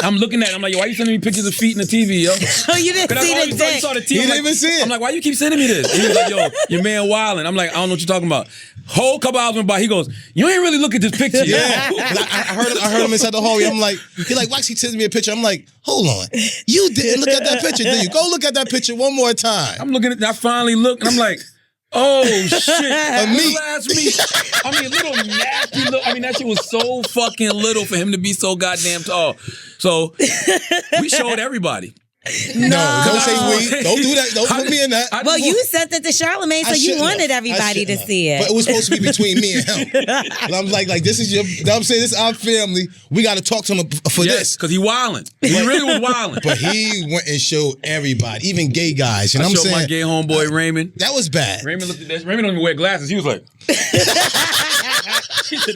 I'm looking at it. I'm like, yo, why you sending me pictures of feet in the TV, yo? Oh, you didn't 'Cause see that's all the you saw. You dick. saw the TV. He I'm didn't like, even see it. I'm like, why you keep sending me this? He was like, yo, your man wildin'. I'm like, I don't know what you're talking about. Whole couple hours went by. He goes, you ain't really look at this picture. Yeah, 'cause I heard him inside the hallway. I'm like, he like, Wax, he sends me a picture. I'm like, hold on, you didn't look at that picture, did you? Go look at that picture one more time. I'm looking at it. I finally look, and I'm like, oh shit, a meat. meat. I mean, little nasty. I mean, that shit was so fucking little for him to be so goddamn tall. So we showed everybody. No, don't say we. Don't do that. Don't put me in that. Well, you sent it to Charlamagne, so I you shouldn't wanted have. everybody I to shouldn't see have. it. But it was supposed to be between me and him. And I'm like, this is your. I'm saying this is our family. We got to talk to him for Yes, this. because he wildin'. He really was wildin'. But he went and showed everybody, even gay guys. And I I'm showed saying my gay homeboy Raymond. that was bad. Raymond looked at this. Raymond don't even wear glasses. He was like, he said,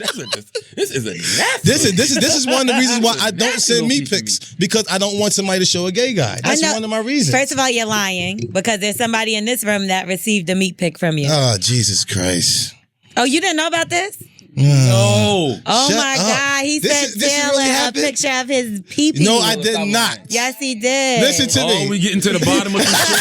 this is a nasty. This is one of the reasons why I don't send meat pics, because I don't want somebody to show a gay guy. That's I know. one of my reasons. First of all, you're lying because there's somebody in this room that received a meat pic from you. Oh, Jesus Christ. Oh, you didn't know about this? No. Oh Shut my up. God. He This sent is- this Taylor really a happened? picture of his pee-pee. No, I did not. Yes, he did. Listen to Oh, me. we getting to the bottom of some shit.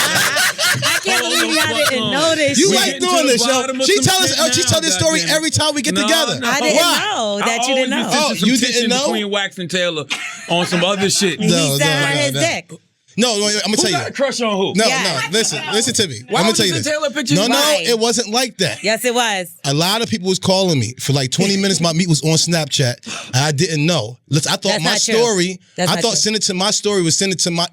I can't believe y'all didn't know this You We shit. like getting to doing the this, yo. bottom of She some tell shit us. She now, tell this story goddamn it. every time we get No, together. no. I didn't Why? know that you didn't know. Oh, Some you tension didn't know? between Wax and Taylor on some other shit. He No, sent no, her no, his no. dick. No, I'm gonna Who tell you. got a crush on who? No, Yeah. no. Listen to me. Why I'm gonna would tell you you send this. Taylor pictures? No, Why? it wasn't like that. Yes, it was. A lot of people was calling me for like 20 minutes. My meat was on Snapchat. And I didn't know. Listen, I thought That's my not true. story. That's I not thought true. send it to my story was send it to my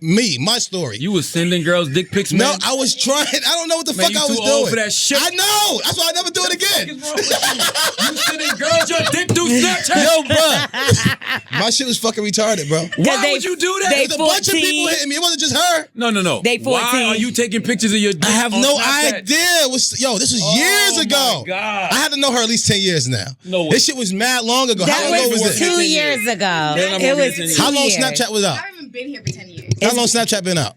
story. You was sending girls dick pics, man? No, I was trying. I don't know what the Man, fuck you I was too doing. old for that shit. I know. That's why I never do it What's again. wrong with you? You sending girls your dick through Snapchat? Yo, bro. My shit was fucking retarded, bro. Why would you do that? they There's a bunch of 14. people hitting me. It wasn't just her. No. They 14. Why are you taking pictures of your dick I have on no Snapchat? idea. This was years my ago. God. I had to know her at least 10 years now. No way. This shit was mad long ago. How That long ago was was this? 2 years ago. Then I'm It gonna was get 2 to How long years. Snapchat was out? I haven't been here for 10 years. How long Snapchat been out?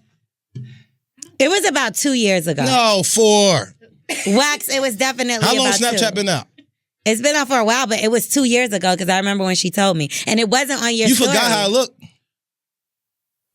It was about 2 years ago. No, 4. Wax, it was definitely How long about Snapchat 2. been out? It's been out for a while, but it was 2 years ago because I remember when she told me. And it wasn't on your You story. forgot how I look.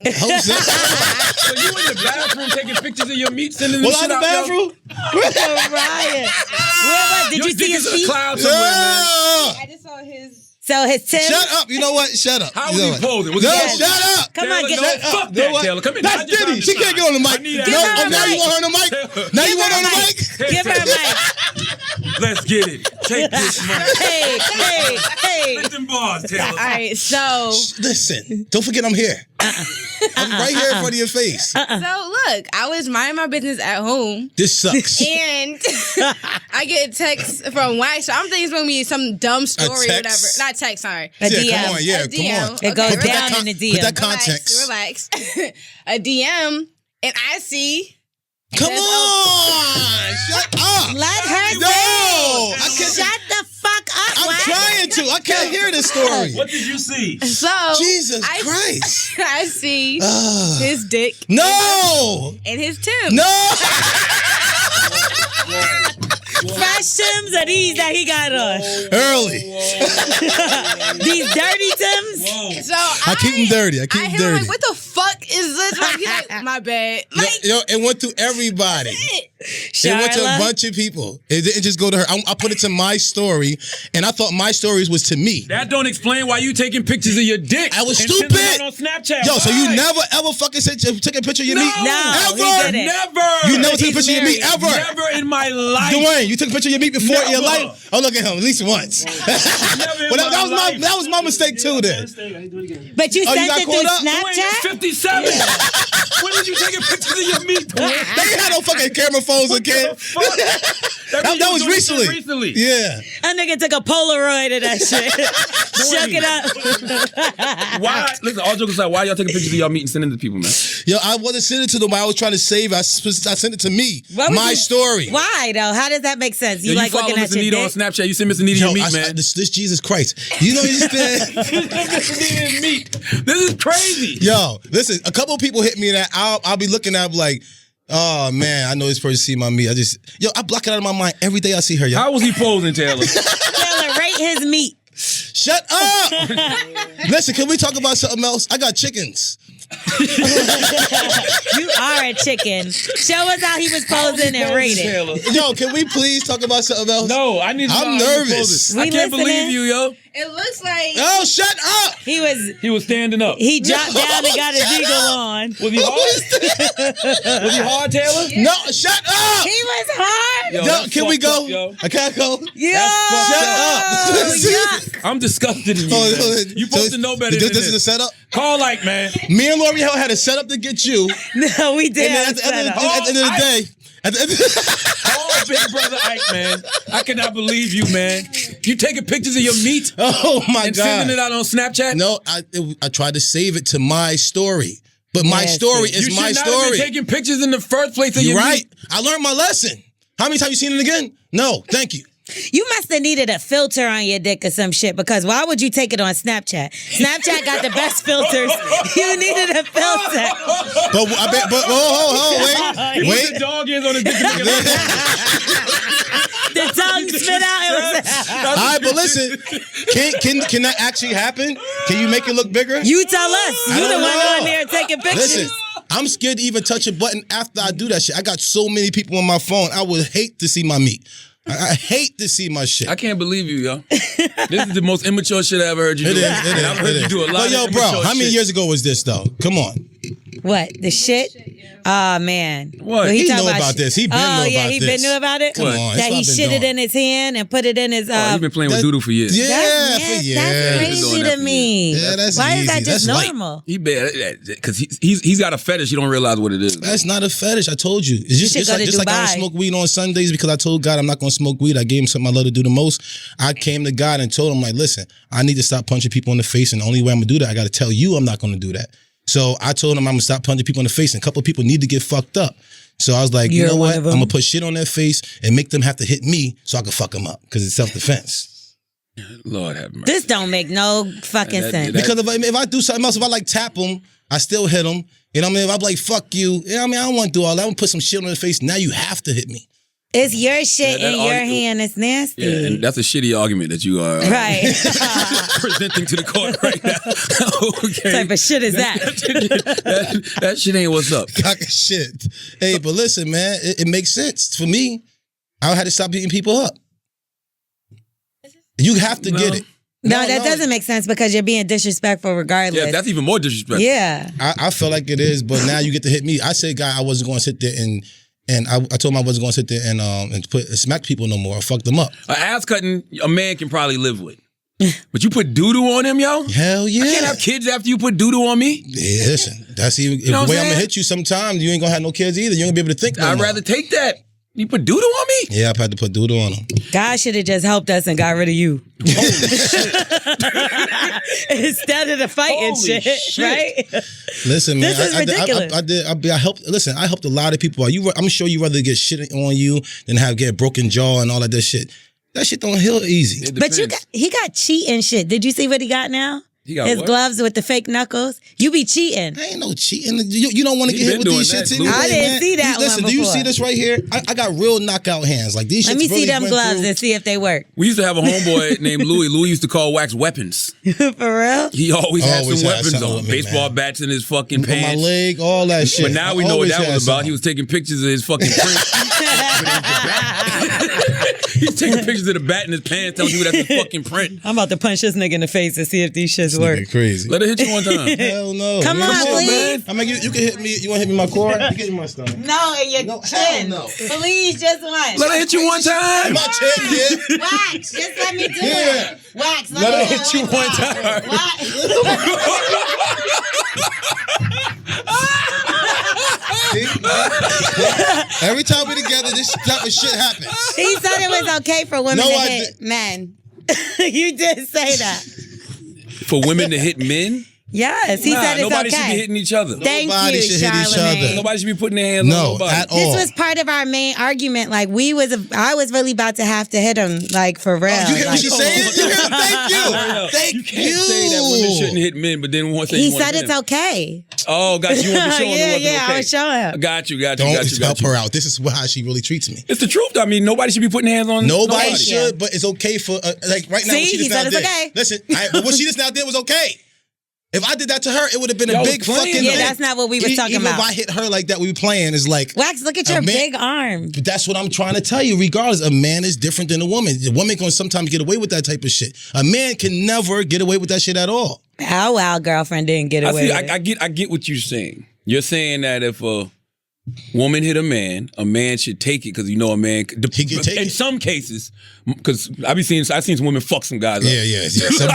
So you in the bathroom taking pictures of your meat, sending them Was I shit in the out, yo? bathroom? Ryan. Where was, did Your you see dick his is a feet? cloud somewhere, man. Yeah. I just saw his. So his Tim. Shut up. You know what? Shut up. How You was know he what? posing? Was No, he posing? shut up. Come on, Taylor, get no, up. fuck You know that, what? Taylor. Come here. That's I just Diddy. found She the can't get sign. on the I mic. need No, that. her a now you mic. want her on the mic? Now you want her on the mic? Give her a mic. Let's get it. Take this, man. Hey. Let them bars, Taylor. All right, so Listen, don't forget I'm here. I'm right here in front of your face. look, I was minding my business at home, This sucks. and I get a text from Wax. So I'm thinking it's gonna be some dumb story or whatever. text? Not text, sorry. A Yeah, DM. come on, yeah, A come DM. on. It goes Okay, down in the DM. Put that context. Relax. A DM, and I see. Come on, shut up. Let her No, say. I can't. Shut the fuck up, I'm Wax. trying to. I can't hear this story. What did you see? So Jesus I, Christ. I see Ugh. his dick No, and his Tim. no. Fresh Tims are these that he got on? Early. These dirty Tims? So I keep them dirty. I keep them hit him dirty. like, what the fuck is this? Like, he's like, my bad. Like, Yo, it went to everybody. It went to a Charla? bunch of people. It didn't just go to her. I put it to my story, and I thought my stories was to me. That don't explain why you taking pictures of your dick. I was and sending stupid. it on Snapchat. Yo, so you Why? never ever fucking took a picture of your meat? No, he ever? didn't. Never. You never took a He's picture of your meat married. ever? Never in my life. Dwayne, you took a picture of your meat before in your Never. life? Oh, look at him, at least once. Never in Well, my life. that was my mistake too then. But you Oh, you sent got it caught up? through Dwayne, you're Snapchat? 57. When did you taking pictures of your meat, Dwayne? They had no fucking camera phones again. That That was recently. Recently. Yeah. That nigga took a Polaroid of that shit. Shook it up. Why? Listen, all jokes aside, why y'all taking pictures of y'all meeting and sending it to people, man? Yo, I wasn't sending it to them. I was trying to save it. I sent it to me. My story. Why though? How does that make sense? You Yo, like follow looking at Mr. your Nita on dick? Snapchat. You send Mr. Nita your meat, man. This Jesus Christ. You know what meat. This is crazy. Yo, listen, a couple of people hit me that I'll be looking at like, oh man, I know this person see my meat. I block it out of my mind every day I see her. Yo. How was he posing, Taylor? Taylor, rate his meat. Shut up! Listen, can we talk about something else? I got chickens. You are a chicken. Show us how he was posing and rated. Yo, can we please talk about something else? No, I need to know I'm how he was nervous. posing. I can't believe you, yo. It looks like. Oh, shut up! He was standing up. He dropped down and got his eagle on. Was he hard? Was he hard, Taylor? No, shut up! He was hard. Yo, can we go? I can't go. Yo, Shut up! I'm disgusted in you. You supposed to know better than This is a setup? Call like, man. Me and L'Oreal had a setup to get you. No, we did. And then at the end of the day, Oh, Big Brother Ike, man. I cannot believe you, man. You taking pictures of your meat? Oh my and God. sending it out on Snapchat? No, I tried to save it to my story. But my story is my You should not have story. been taking pictures in the first place of You're your right. meat. I learned my lesson. How many times you seen it again? No, thank you. You must have needed a filter on your dick or some shit, because why would you take it on Snapchat? Snapchat got the best filters. You needed a filter. But wait. The dog is on the dick. The tongue spit out. All right, but listen, can that actually happen? Can you make it look bigger? You tell us. You the don't one know. on there taking pictures. Listen, I'm scared to even touch a button after I do that shit. I got so many people on my phone. I would hate to see my meat. I hate to see my shit. I can't believe you, yo. This is the most immature shit I ever heard you do. It is. I've heard you do a lot But of yo, immature bro, how many shit. years ago was this though? Come on. What? The shit? Oh, man. What? Well, He talking know about this. He been know Oh, yeah, about he this. been knew about it? Come on, that's That what he I've been shitted doing. in his hand and put it in his... Oh, you've been playing with doodle for years. Yeah, That's for years. That's Doing crazy that to for me. years. Yeah, that's Why is easy. that just That's light. normal? He because he's got a fetish. You don't realize what it is. That's not a fetish. I told you. It's just should go to like I don't Dubai. smoke weed on Sundays because I told God I'm not going to smoke weed. I gave him something I love to do the most. I came to God and told him, like, listen, I need to stop punching people in the face, and the only way I'm going to do that, I got to tell you I'm not going to do that. So I told him I'm going to stop punching people in the face, and a couple of people need to get fucked up. So I was like, you You're know one what? of I'm them. going to put shit on their face and make them have to hit me so I can fuck them up because it's self-defense. Lord have mercy. This don't make no fucking sense. Because if I do something else, if I like tap them, I still hit them. You know what I mean? If I'm like, fuck you, you know what I mean? I don't want to do all that. I'm going to put some shit on their face. Now you have to hit me. It's your shit that in your argue- hand. It's nasty. Yeah, and that's a shitty argument that you are Right. presenting to the court right now. Okay. What type of shit is that? that shit ain't what's up. Cock of shit. Hey, but listen, man, it makes sense. For me, I had to stop beating people up. You have to get it. No, that doesn't make sense because you're being disrespectful regardless. Yeah, that's even more disrespectful. Yeah. I feel like it is, but now you get to hit me. I said, God, I wasn't going to sit there and I told him I wasn't going to sit there and smack people no more or fuck them up. An ass cutting, a man can probably live with. But you put doo-doo on him, yo? Hell yeah. I can't have kids after you put doo-doo on me. Yeah, listen, that's even know the what way I'm I'm going to saying? hit you sometimes. You ain't going to have no kids either. You ain't going to be able to think no I'd more. rather take that. You put doo-doo on me? Yeah, I've had to put doodle on them. God should have just helped us and got rid of you. Instead of the fighting Holy shit, right? Listen, man, This is ridiculous. I helped. Listen, I helped a lot of people. I'm sure you rather get shit on you than get a broken jaw and all of that shit. That shit don't heal easy. It But depends. he got cheating shit. Did you see what he got now? He got his what? gloves with the fake knuckles. You be cheating. I ain't no cheating. You don't want to He get hit been with these doing shits that, anyway, Blue. I didn't man. see that Listen, one do you before. see this right here? I got real knockout hands. Like these shits Let me see really them went gloves through. and see if they work. We used to have a homeboy named Louis. Louis used to call wax weapons. For real? He always had Always some had weapons something on. with me, Baseball man. bats in his fucking On my pants. leg, all that shit. But now we know what Always that had was about. something. He was taking pictures of his fucking print. He's taking pictures of the bat in his pants, telling you that's his fucking print. I'm about to punch this nigga in the face and see if these shits work. Nigga crazy. Let her hit you one time. Hell no. Come on, please. I mean, you can hit me. You want to hit me in my core? You get in my stomach. No, in your No, chin. hell no. Please, just one. Let her hit you one time. My chin, yeah. Wax, just let me do Yeah. it. Wax, Let her hit you one time. Every time we together, this type of shit happens. He said it was okay for women No, to I hit men. You did say that. For women to hit men? Yes, he said it's nobody okay. should be hitting each other. Thank Nobody you, should hit each Charlamagne. other. Nobody should be putting their hands on nobody. at all. This was part of our main argument. Like I was really about to have to hit him, like for real. You hear what Like, she's saying? You hear? Thank you. Thank You can't say that women shouldn't hit men, but then once he said it's okay. Oh, got you. You want to show him it wasn't okay. I was showing him. Got you. Don't help her out. This is how she really treats me. It's the truth. I mean, nobody should be putting hands on Nobody should, but it's okay for like right now. See, what she he just now said it's did. okay. Listen, but what she just now did was okay. If I did that to her, it would have been Y'all a was big playing, fucking. though. Yeah, that's not what we was talking even about. If I hit her like that, we were playing. Is like Wax, look at your big arm. But that's what I'm trying to tell you. Regardless, a man is different than a woman. A woman can sometimes get away with that type of shit. A man can never get away with that shit at all. Our girlfriend didn't get away with it. I get what you're saying. You're saying that if a woman hit a man should take it because you know a man. He can take in it. some cases, because I've seen some women fuck some guys up. Yeah.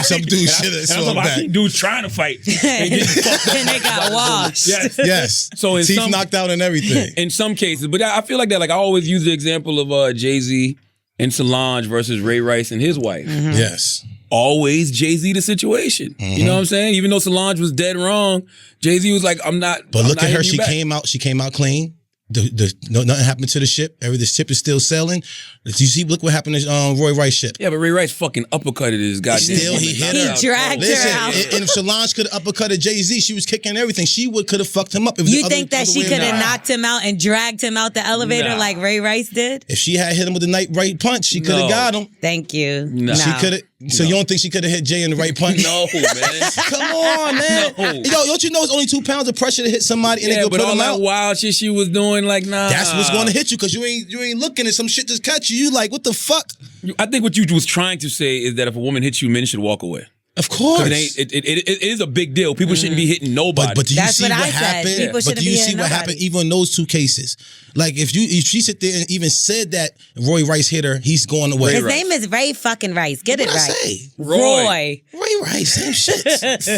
Some dudes should have saw I that. seen dudes trying to fight and getting fucked up. And they got washed. Yes. So in teeth some, knocked out and everything. in some cases, but I feel like that. Like I always use the example of Jay-Z and Solange versus Ray Rice and his wife. Yes. Always Jay-Z the situation. You know what I'm saying? Even though Solange was dead wrong, Jay-Z was like, I'm not. But I'm look not at her. hitting you back. She came out clean. Nothing happened to the ship. The ship is still sailing. You see, look what happened to Roy Rice ship. Yeah, but Ray Rice fucking uppercutted his goddamn. Still, he hit her. He dragged Listen, her out. and if Solange could have uppercutted Jay-Z, she was kicking everything. She could have fucked him up. If You think that she could have knocked him out and dragged him out the elevator Nah. like Ray Rice did? If she had hit him with the right punch, she could have got him. Thank you. No. She could have. So you don't think she could have hit Jay in the right punch? No, man. Come on, man. No. Yo, don't you know it's only 2 pounds of pressure to hit somebody and they Yeah, go but put all them that out? wild shit she was doing, like, nah. That's what's going to hit you because you ain't looking and some shit just catch you. You like, what the fuck? I think what you was trying to say is that if a woman hits you, men should walk away. Of course. It is a big deal. People shouldn't be hitting nobody. But do you That's see what what I said. happened? People But shouldn't do you be see hitting what nobody. happened even in those two cases? Like if she sit there and even said that Roy Rice hit her, he's going away. His name is Ray fucking Rice. Get it What'd I right. say? Roy. Roy Rice, same shit.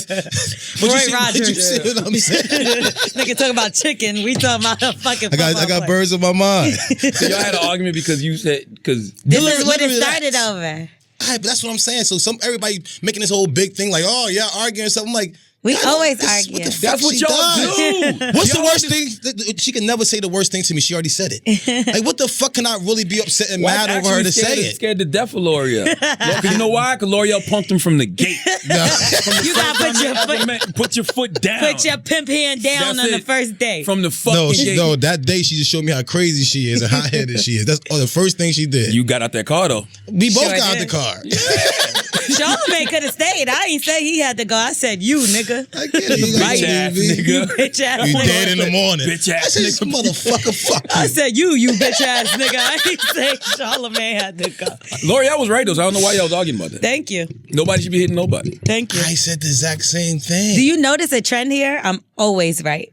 But Roy you see, Rogers. But you see what I'm saying? Nigga talking about chicken. We talking about a fucking I got birds in my mind. So y'all had an argument because you said, because This is what it Literally started that. over. But that's what I'm saying. So everybody making this whole big thing like, oh yeah, arguing something like. We God, always this is argue. What the fuck That's what she y'all does. do. What's the Y'all worst thing? She can never say the worst thing to me. She already said it. Like, what the fuck can I really be upset and mad over her to say it? Scared to death of L'Oreal. Because you know why? Because L'Oreal punked him from the gate. You gotta Put your foot down. put your pimp hand down That's on the it. first day. From the fucking gate. No, that day she just showed me how crazy she is and how headed she is. That's the first thing she did. You got out that car, though. We both Sure got out did. the car. Charlamagne could have stayed. I ain't say he had to go. I said you, nigga. I get it. You Bitch ass nigga. Bitch ass You nigga. dead in the morning. Bitch ass I said, nigga. motherfucker, fuck I you. said you bitch ass nigga. I ain't say Charlamagne had to go. L'Oreal was right, though, so I don't know why y'all was arguing about that. Thank you. Nobody should be hitting nobody. Thank you. I said the exact same thing. Do you notice a trend here? I'm always right.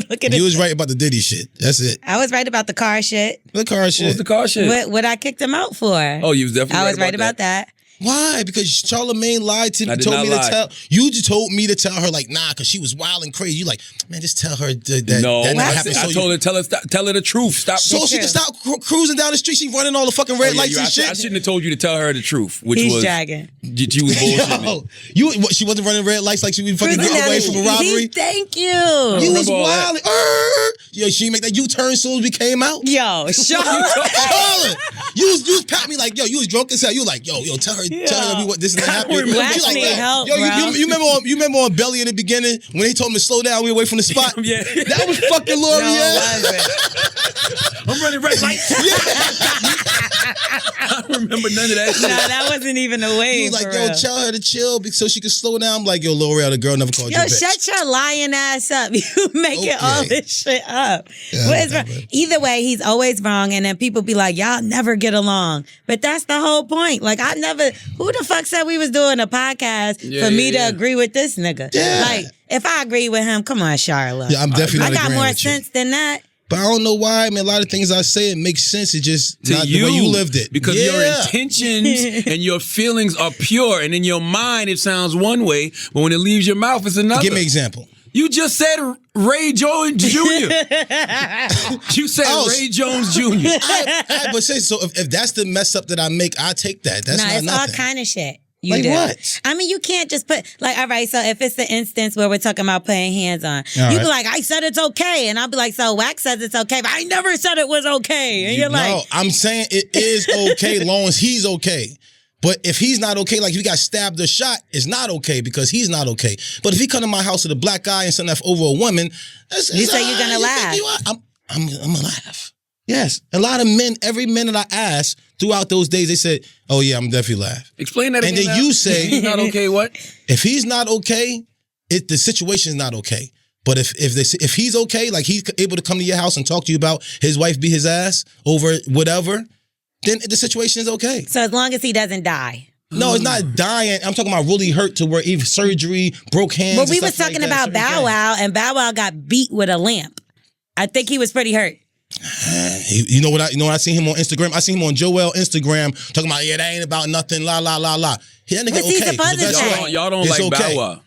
Look at You it. was right about the Diddy shit. That's it. I was right about the car shit. The car What was shit. the car shit? What I kicked him out for. Oh, you was definitely I was right about that. Why? Because Charlamagne lied to I me, did told not me lie. to tell you. Just told me to tell her like, nah, because she was wild and crazy. You like, man, just tell her that No, that never I happened. told her, tell her the truth. Stop. So she can stop cruising down the street. She running all the fucking red lights and I shit. shouldn't have told you to tell her the truth, which He's was dragging. you was bullshitting. Yo, she wasn't running red lights like she was fucking getting away from a robbery. Thank you. You was remember all that. wild. Yo, she make that U-turn as soon as we came out. Yo, Charlotte, you was pat me like, yo, you was drunk as hell. You was like, yo, tell her that we want this and that happened. Wax You like, need yo, help, yo, bro. you remember on Belly in the beginning when they told me to slow down, we were away from the spot. Yeah. That was fucking L'Oreal. I'm running red lights. I don't remember none of that shit. Nah, that wasn't even a He wave. was like, for yo, real. tell her to chill so she could slow down. I'm like, yo, L'Oreal, the girl never called you Yo, a bitch. shut your lying ass up. You making all Okay. this shit up. Yeah, What is wrong? whatever. Either way, he's always wrong. And then people be like, y'all never get along. But that's the whole point. Like, who the fuck said we was doing a podcast for me to agree with this nigga? Yeah. Like, if I agree with him, come on, Charlotte. Yeah, I'm definitely I not got agreeing more with you. sense than that. But I don't know why. I mean, a lot of things I say, it makes sense. It just To not you, the way you lived it. because your intentions and your feelings are pure, and in your mind it sounds one way, but when it leaves your mouth, it's another. Give me an example. You just said Ray Jones Jr. You said Ray Jones Jr. But say so. If that's the mess up that I make, I take that. That's Nah, not it's nothing. all kind of shit. You Like do. what? I mean, you can't just put, like, all right, so if it's the instance where we're talking about putting hands on, you be like, I said it's okay. And I'll be like, so Wax says it's okay, but I never said it was okay. And you're like. No, I'm saying it is okay long as he's okay. But if he's not okay, like if he got stabbed or shot, it's not okay because he's not okay. But if he come to my house with a black guy and something over a woman, you say you're going to laugh. I'm going to laugh. Yes. A lot of men, every man that I asked throughout those days, they said, oh yeah, I'm definitely laugh. Explain that again. And then you say. He's not okay, what? If he's not okay, the situation is not okay. But if he's okay, like he's able to come to your house and talk to you about his wife beat his ass over whatever, then the situation is okay. So as long as he doesn't die. No, it's not dying. I'm talking about really hurt to where even surgery, broke hands. But we was talking about Bow Wow, and Bow Wow got beat with a lamp. I think he was pretty hurt. You know what I seen him on Instagram? I seen him on Joel Instagram talking about, that ain't about nothing, la la la la. That nigga What's he okay. supposed to say? Y'all don't like okay. Bow Wow.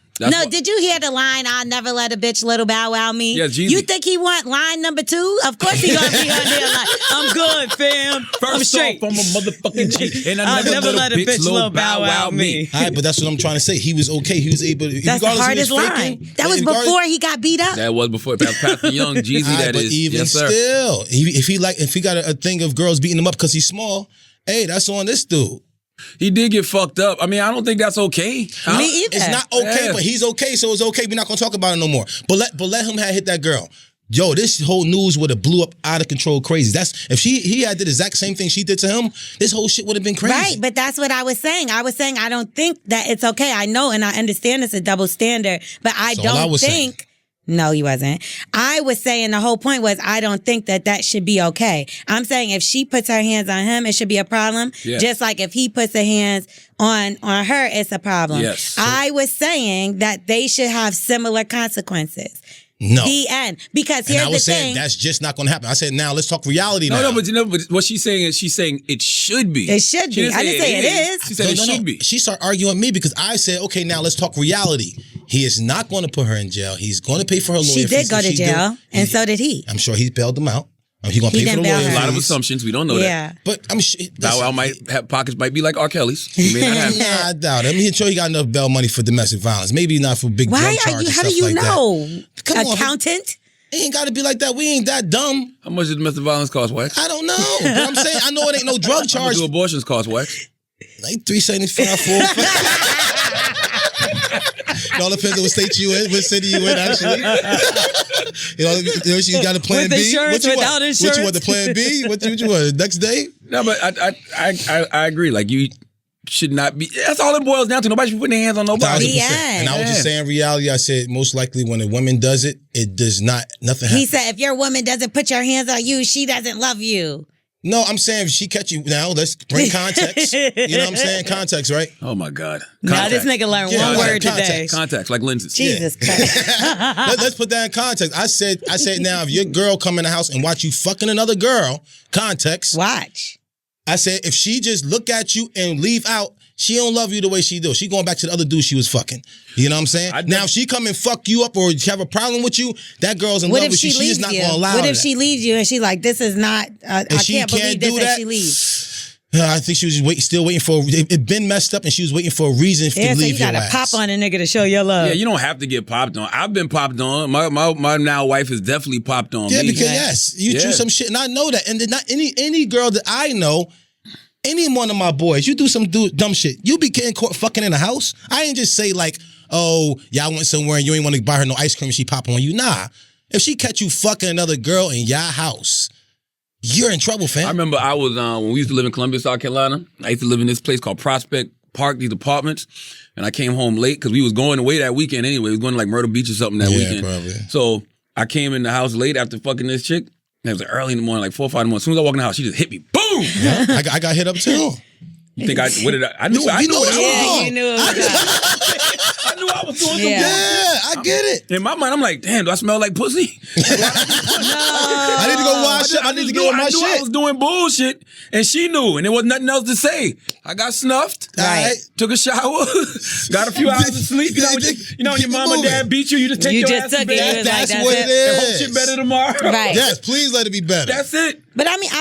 Did you hear the line, I'll never let a bitch little Bow Wow me? Yeah, Jeezy. You think he want line number 2? Of course he gonna be on there like, I'm good, fam. I'm straight. Off, I'm a motherfucking G. And I'll never let a bitch little Bow Wow me. All right, but that's what I'm trying to say. He was okay. He was able to. That's the hardest line. That was before he got beat up. That was before Pastor Young, Jeezy, that but is. Even yes, sir. still, if he got a thing of girls beating him up because he's small, hey, that's on this dude. He did get fucked up. I mean, I don't think that's okay. Me either. It's not okay, Yeah. but he's okay, so it's okay. We're not gonna talk about it no more. But let him hit that girl. Yo, this whole news would have blew up out of control crazy. That's if he had did the exact same thing she did to him, this whole shit would have been crazy. Right, but that's what I was saying. I was saying I don't think that it's okay. I know and I understand it's a double standard, but I don't think. No, he wasn't. I was saying the whole point was I don't think that should be okay. I'm saying if she puts her hands on him, it should be a problem. Yeah. Just like if he puts her hands on her, it's a problem. Yes. So, I was saying that they should have similar consequences. No. The end. Because here's the thing. I was saying that's just not going to happen. I said, now let's talk reality now. No, but what she's saying is she's saying it should be. It should be. I didn't say it is. She said it should be. She started arguing with me because I said, okay, now let's talk reality. He is not going to put her in jail. He's going to pay for her lawyer. She did go to jail, and so did he. I'm sure he's bailed him out. He's going to pay for the lawyer. A lot of assumptions. We don't know that. But I'm sure. Bow Wow might have pockets might be like R. Kelly's. He may not have. Nah, I doubt it. I mean, I'm sure he got enough bail money for domestic violence. Maybe not for big drug charges. How do you know? Come on, accountant? It ain't got to be like that. We ain't that dumb. How much does domestic violence cost, Wax? I don't know. But I'm saying I know it ain't no drug charge. How much do abortions cost, Wax? Like $375, $4. It all depends on what state you in, what city you in, actually. You got a plan With B. Insurance, without insurance. What you want, the plan B? What you want, next day? No, but I agree. Like, you should not be. That's all it boils down to. Nobody should be putting their hands on nobody. And I was just saying reality. I said most likely when a woman does it, it does not, nothing happens. He said if your woman doesn't put your hands on you, she doesn't love you. No, I'm saying if she catch you now, let's bring context. You know what I'm saying? Context, right? Oh my God. Now this nigga learned one word today. Context, like lenses. Jesus Christ. Let's put that in context. I said now if your girl come in the house and watch you fucking another girl, context. Watch. I said if she just look at you and leave out, she don't love you the way she do. She going back to the other dude she was fucking. You know what I'm saying? Now if she come and fuck you up or have a problem with you, that girl's in love with you. She's not going to allow What if she leaves you and she's like, this is not, I can't believe this, and she leaves? I think she was still waiting for, it been messed up and she was waiting for a reason to leave so you your gotta ass. pop on a nigga to show your love. Yeah, you don't have to get popped on. I've been popped on. My now wife is definitely popped on me. Yeah, because you do some shit and I know that. And not any girl that I know, any one of my boys, you do some dumb shit, you be getting caught fucking in the house. I ain't just say like, oh, y'all went somewhere and you ain't want to buy her no ice cream and she pop on you. Nah. If she catch you fucking another girl in your house, you're in trouble, fam. I remember I was, when we used to live in Columbia, South Carolina, I used to live in this place called Prospect Park, these apartments, and I came home late because we was going away that weekend anyway. We was going to like Myrtle Beach or something that weekend. Probably. So I came in the house late after fucking this chick. It was like early in the morning, like 4 or 5 in the morning. As soon as I walked in the house, she just hit me. Boom! Yeah, I got hit up too. You think what did I knew what I was doing. You knew it was I knew I was doing some Yeah, I get it. In my mind, I'm like, damn, do I smell like pussy? I need to go wash up. I need to get on my shit. I was doing bullshit, and she knew, and there was nothing else to say. I got snuffed. Right. Took a shower. Got a few hours of sleep. You know when your mom and dad beat you, you just take your ass to bed. That's what it is. And hope shit better tomorrow. Right. Yes, please let it be better. That's it. But I mean,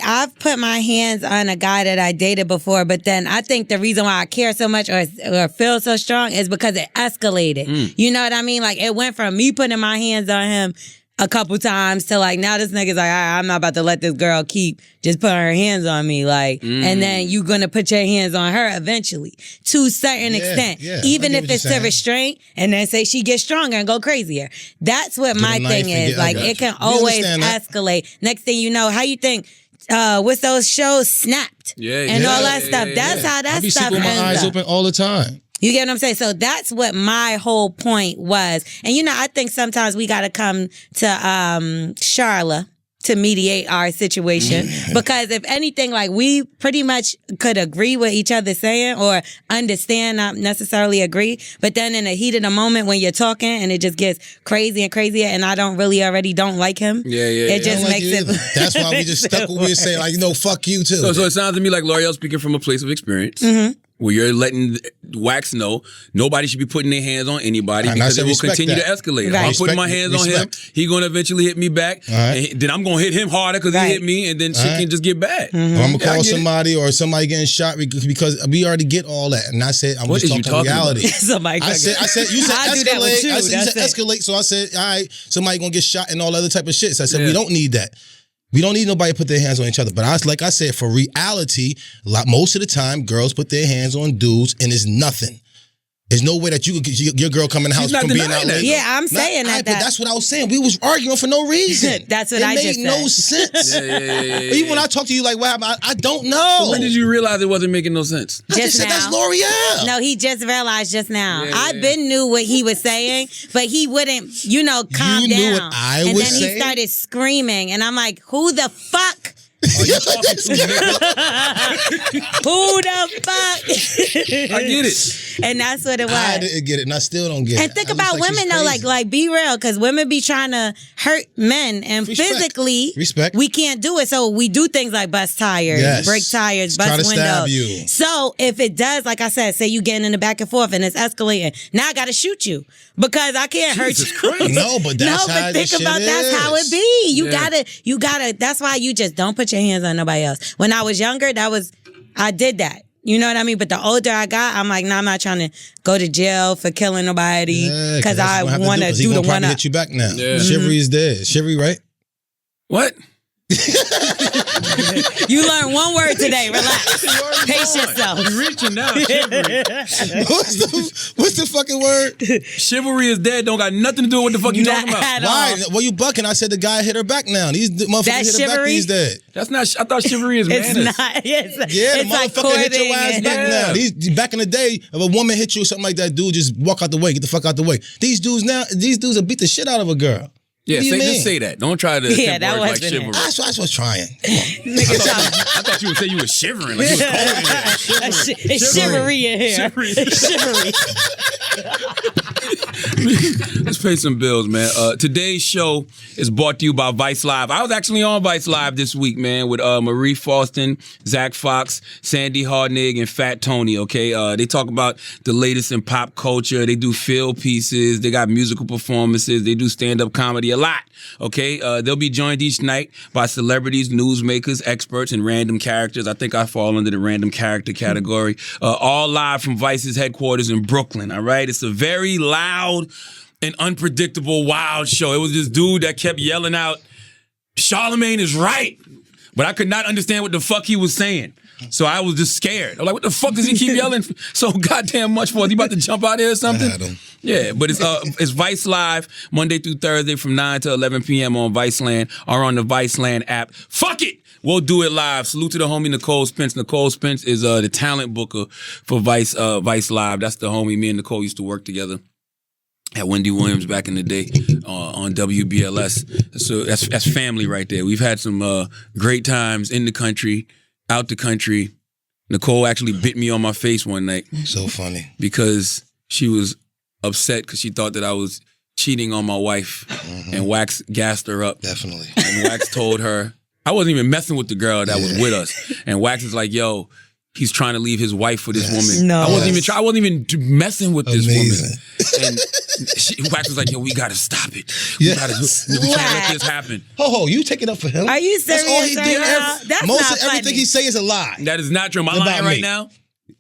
I've put my hands on a guy that I dated before, but then I think the reason why I care so much or feel so strong is because it escalated. You know what I mean? Like, it went from me putting my hands on him a couple times to like, now this nigga's like, I'm not about to let this girl keep just putting her hands on me. Like, and then you gonna put your hands on her eventually to a certain extent. Yeah, even if it's to restraint and then say she gets stronger and go crazier. That's what my thing is. Like, it can always escalate. Next thing you know, how you think, what's those shows, Snapped and all that stuff. That's how that stuff ends up. I be sleeping with my eyes open all the time. You get what I'm saying? So that's what my whole point was. And you know, I think sometimes we got to come to Charla to mediate our situation. Because if anything, like, we pretty much could agree with each other saying or understand, not necessarily agree. But then in the heat of the moment when you're talking and it just gets crazy and crazier and I don't like him. It just makes it. That's why we just stuck with what we're saying. Like, fuck you too. So it sounds to me like L'Oreal speaking from a place of experience. Where you're letting Wax know nobody should be putting their hands on anybody because it will continue to escalate. If I'm putting my hands on him, he's going to eventually hit me back. And then I'm going to hit him harder because he hit me, and then shit can just get bad. Or I'm going to call somebody or somebody getting shot because we already get all that. And I said, I'm just talking reality. I said, you said escalate. I said, you said escalate. So I said, all right, somebody going to get shot and all other type of shit. So I said, we don't need that. We don't need nobody to put their hands on each other. But like I said, for reality, most of the time, girls put their hands on dudes and it's nothing. There's no way that you could get your girl come in the house from being out late. Yeah, I'm saying that. But that's what I was saying. We was arguing for no reason. That's what I just said. It made no sense. Even when I talk to you like, what happened? I don't know. So when did you realize it wasn't making no sense? I just said that's L'Oreal. No, he just realized just now. I been knew what he was saying, but he wouldn't, calm down. You knew what I was saying? And then he started screaming, and I'm like, who the fuck? Oh, you're talking to me. Who the fuck? I get it. And that's what it was. I didn't get it, and I still don't get it. And think about women though, like be real, because women be trying to hurt men, and physically, we can't do it. So we do things like bust tires, break tires, bust windows. So if it does, like I said, say you getting in the back and forth and it's escalating, now I got to shoot you because I can't hurt you. No, but that's how think about that's how it be. You gotta. That's why you just don't put your hands on nobody else. When I was younger, I did that. You know what I mean? But the older I got, I'm like, I'm not trying to go to jail for killing nobody because I want to do the one up. Hit you back now. Yeah. Chivalry is dead. Chivalry, right? What? You learned one word today. Relax. Pace yourself. You're reaching now. Chivalry. What's the fucking word? Chivalry is dead. Don't got nothing to do with what the fuck you talking about. Why? Well, you bucking. I said the guy hit her back now. These motherfuckers hit her back. He's dead. That's not. I thought chivalry is manners. It's not. The motherfucker hit your ass back now. Back in the day, if a woman hit you or something like that, dude, just walk out the way. Get the fuck out the way. These dudes will beat the shit out of a girl. Yeah, just say that. Don't try to that like chivalry. I was trying. I thought you would say you were shivering. Like you was cold in here. It's chivalry in here. Chivalry. Let's pay some bills, man. Today's show is brought to you by Vice Live. I was actually on Vice Live this week, man, with Marie Faustin, Zach Fox, Sandy Hardnig, and Fat Tony, okay? They talk about the latest in pop culture. They do field pieces. They got musical performances. They do stand-up comedy a lot, okay? They'll be joined each night by celebrities, newsmakers, experts, and random characters. I think I fall under the random character category. All live from Vice's headquarters in Brooklyn, all right? It's a very loud and unpredictable, wild show. It was this dude that kept yelling out, Charlamagne is right. But I could not understand what the fuck he was saying. So I was just scared. I'm like, what the fuck does he keep yelling so goddamn much for? Is he about to jump out here or something? Yeah, but it's Vice Live, Monday through Thursday from 9 to 11 p.m. on Viceland or on the Viceland app. Fuck it! We'll do it live. Salute to the homie Nicole Spence. Nicole Spence is the talent booker for Vice Live. That's the homie. Me and Nicole used to work together at Wendy Williams back in the day on WBLS. So that's family right there. We've had some great times in the country, out the country. Nicole actually bit me on my face one night. So funny. Because she was upset because she thought that I was cheating on my wife. Mm-hmm. And Wax gassed her up. Definitely. And Wax told her, I wasn't even messing with the girl that was with us. And Wax is like, yo, he's trying to leave his wife for this woman. No. I wasn't even messing with this Amazing. woman. And Wax was like, yo, we gotta stop it. We can't let this happen. Ho, you take it up for him. Are you serious? That's all he did. That's Most not of everything funny. he say is a lie. That is not true. Am I About lying right me. now?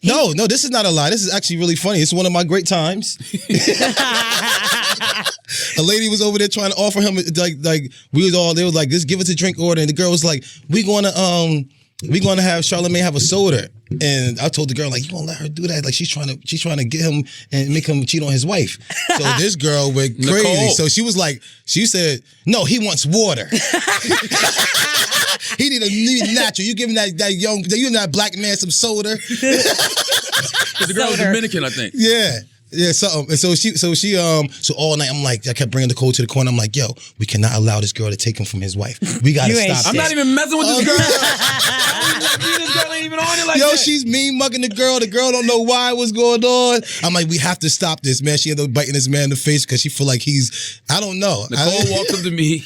No, this is not a lie. This is actually really funny. It's one of my great times. A lady was over there trying to offer him like they was like, just give us a drink order, and the girl was like, we're gonna have Charlamagne have a soda. And I told the girl, like, you won't let her do that. Like, she's trying to get him and make him cheat on his wife. So this girl went crazy. Nicole. So she said, no, he wants water. He need natural. You give him that black man some soda. The girl was Dominican, I think. Yeah. Yeah, something. And so all night I'm like, I kept bringing Nicole to the corner. I'm like, yo, we cannot allow this girl to take him from his wife. We gotta stop. I'm not even messing with this girl. This girl ain't even on it like that. She's mean mugging the girl. The girl don't know why, what's going on. I'm like, we have to stop this, man. She ended up biting this man in the face because she feel like I don't know. Nicole walks up to me,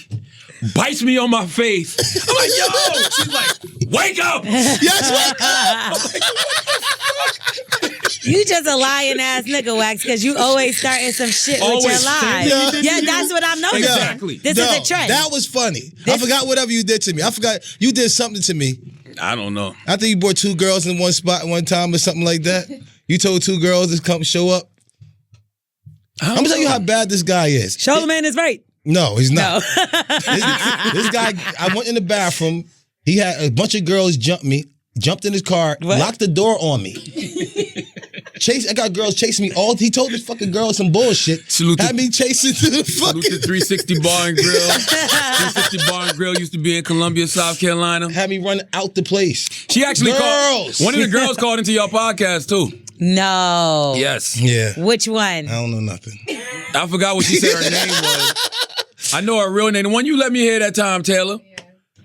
bites me on my face. I'm like, yo. She's like, wake up. Yes, wake up. I'm like, what the fuck? You just a lying ass nigga, Wax, because you always starting some shit with your lies. Yeah, that's what I'm noticing. Exactly. This is a trend. That was funny. I forgot whatever you did to me. I forgot you did something to me. I don't know. I think you brought 2 girls in one spot one time or something like that. You told 2 girls to come show up. I'm gonna tell you how bad this guy is. Charlamagne is right. No, he's not. This guy, I went in the bathroom. He had a bunch of girls jumped in his car, locked the door on me. I got girls chasing me he told this fucking girl some bullshit. Had me chasing to the fucking... Salute to 360 Bar and Grill. 360 Bar and Grill used to be in Columbia, South Carolina. Had me run out the place. She actually called. One of the girls called into your podcast too. No. Yes. Yeah. Which one? I don't know nothing. I forgot what she said her name was. I know her real name. The one you let me hear that time, Taylor.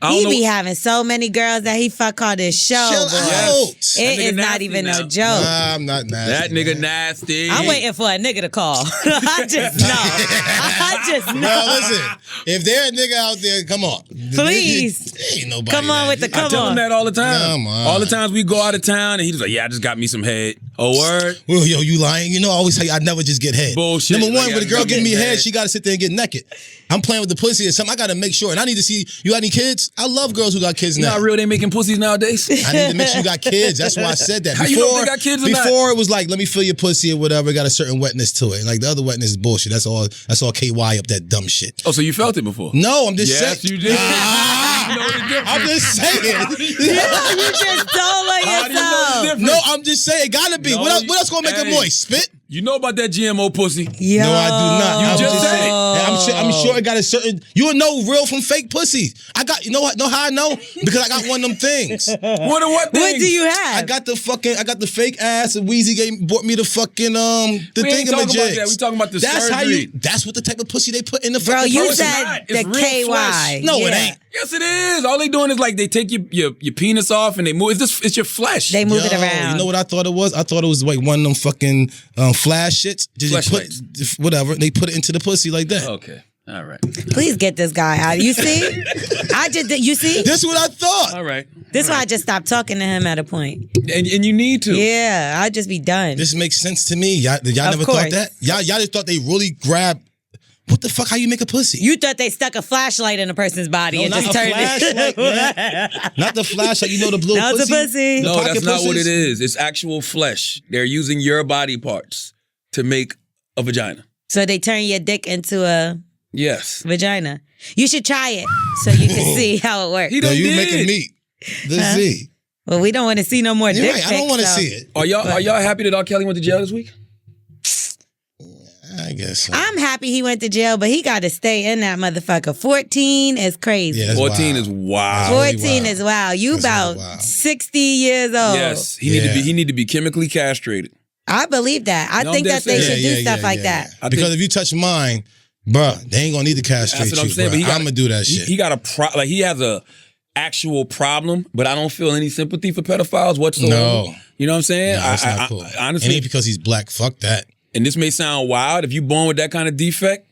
He be having so many girls that he fuck called his show. Chill out. It is not even no joke. Nah, I'm not nasty. That nigga nasty. I'm waiting for a nigga to call. I just know. No, listen. If there's a nigga out there, come on. Please. Ain't nobody. Come on with the come on. I tell him that all the time. Come on. All the times we go out of town and he's like, yeah, I just got me some head. Oh, word? Well, yo, you lying? You know I always tell you I never just get head. Bullshit. Number one, Like, when a girl give me head, head, she got to sit there and get naked. I'm playing with the pussy or something. I got to make sure. And I need to see, you got any kids? I love girls who got kids You know now. how real they making pussies nowadays? I need to make sure you got kids. That's why I said that. How you know if they got kids or not? Before it was like, let me feel your pussy or whatever. It got a certain wetness to it. And like the other wetness is bullshit. That's all KY up that dumb shit. Oh, so you felt it before? No, I'm just saying. Yes, you did. You know the difference. I'm just saying. You just told on How do you know the yourself. difference? No, I'm just saying. It gotta be. No, what else gonna make it hey. moist? Spit? You know about that GMO pussy? Yo. No, I do not. You I'm just said it. I'm sure it got a certain. You'll know real from fake pussy. You know how I know? Because I got one of them things. What things? What do you have? I got the fake ass, and Weezy bought me the fucking the We ain't talking about thingamajigs. that. We talking about the That's surgery. That's what the type of pussy they put in the Bro, fucking you pussy. said not. It's the real KY. flesh. No, it ain't. Yes, it is. All they doing is like they take your penis off and they move. It's your flesh. They move it Yo, around. You know what I thought it was? I thought it was like one of them fucking flash shits. Fleshlights. Whatever. They put it into the pussy like that. Okay. All right. Please get this guy out. You see? You see? That's what I thought. All right. This is why I just stopped talking to him at a point. And you need to. Yeah, I'd just be done. This makes sense to me. Y'all Of never course. thought that? Y'all just thought they really grabbed. What the fuck? How you make a pussy? You thought they stuck a flashlight in a person's body No, and not just a turned flashlight, it. Not the flashlight. You know the blue Now it's a pussy? pussy. The No, pocket that's not what pussies? it is. It's actual flesh. They're using your body parts to make a vagina. So they turn your dick into a Yes. vagina. You should try it so you can see how it works. He No, done you did. making meat. Let's see. Well, we don't want to see no more You're dick right. I don't want to pics, see so- it. Are y'all happy that R. Kelly went to jail this week? I guess so. I'm happy he went to jail, but he got to stay in that motherfucker. 14 is crazy. Yeah, that's 14 wild. is wild. Really 14 wild. is wild. You That's about really wild. 60 years old. Yes. He need to be chemically castrated. I believe that. I No, think I'm that just they saying. should do stuff like that. I Because think- if you touch mine, bruh, they ain't gonna need to castrate That's what I'm you, saying. bruh. But he got, I'm gonna do that shit. He got he has a actual problem, but I don't feel any sympathy for pedophiles whatsoever. No. You know what I'm saying? No, that's not cool. Honestly, it ain't because he's black. Fuck that. and this may sound wild, if you're born with that kind of defect,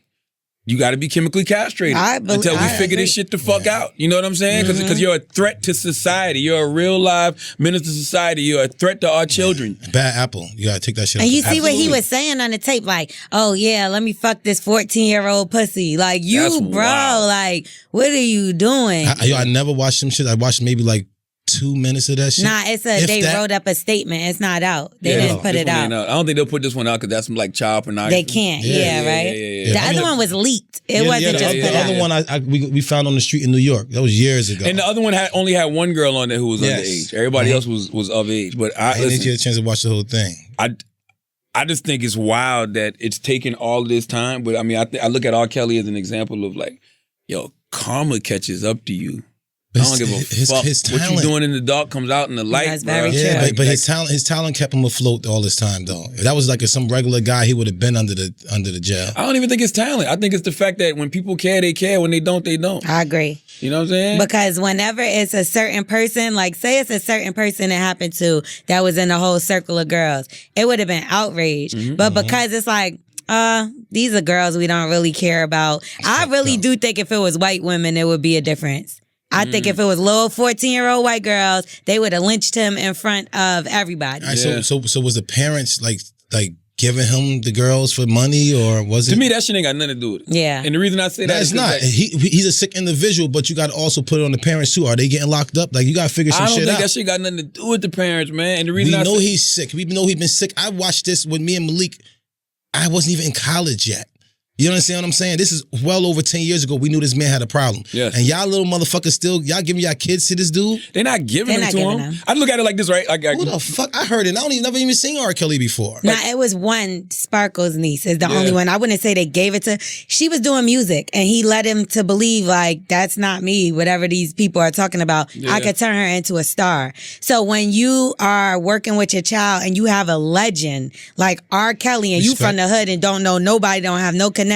you got to be chemically castrated until we figure this shit the fuck out. You know what I'm saying? Because you're a threat to society. You're a real live menace to society. You're a threat to our children. Bad apple. You got to take that shit. And you see what he was saying on the tape, like, oh yeah, let me fuck this 14-year-old pussy. Like you, bro, like what are you doing? I never watched some shit. I watched maybe like 2 minutes of that shit. Nah, they wrote up a statement. It's not out. They didn't put it out. I don't think they'll put this one out because that's some like child pornography. They can't. Right? The other one was leaked. It wasn't just put out. The other one we found on the street in New York. That was years ago. And the other one only had one girl on there who was underage. Everybody else was of age. But I didn't get a chance to watch the whole thing. I just think it's wild that it's taken all this time. But I mean, I look at R. Kelly as an example of like, yo, karma catches up to you. I don't give a fuck. His talent. What you doing in the dark comes out in the light. That's very true. Yeah, but his talent kept him afloat all this time, though. If that was like some regular guy, he would have been under the jail. I don't even think it's talent. I think it's the fact that when people care, they care. When they don't, they don't. I agree. You know what I'm saying? Because whenever it's a certain person, like say it's a certain person it happened to that was in the whole circle of girls, it would have been outrage. But because it's like, these are girls we don't really care about. I really do think if it was white women, it would be a difference. I think if it was little 14-year-old white girls, they would have lynched him in front of everybody. Right, so was the parents like giving him the girls for money, or was it? To me, that shit ain't got nothing to do with it. Yeah. And the reason I say that is not. He's a sick individual, but you got to also put it on the parents too. Are they getting locked up? Like you got to figure some shit out. I don't think that shit got nothing to do with the parents, man. And the reason we know he's sick. We know he's been sick. I watched this with me and Malik. I wasn't even in college yet. You understand what I'm saying? This is well over 10 years ago. We knew this man had a problem. Yes. And y'all little motherfuckers y'all giving y'all kids to this dude? They're not giving it to him. I look at it like this, right? Who the fuck? I heard it. Never even seen R. Kelly before. Nah, it was one. Sparkle's niece is the only one. I wouldn't say they gave it to. She was doing music and he led him to believe like, that's not me. Whatever these people are talking about, I could turn her into a star. So when you are working with your child and you have a legend like R. Kelly and you from the hood and don't know nobody, don't have no connections,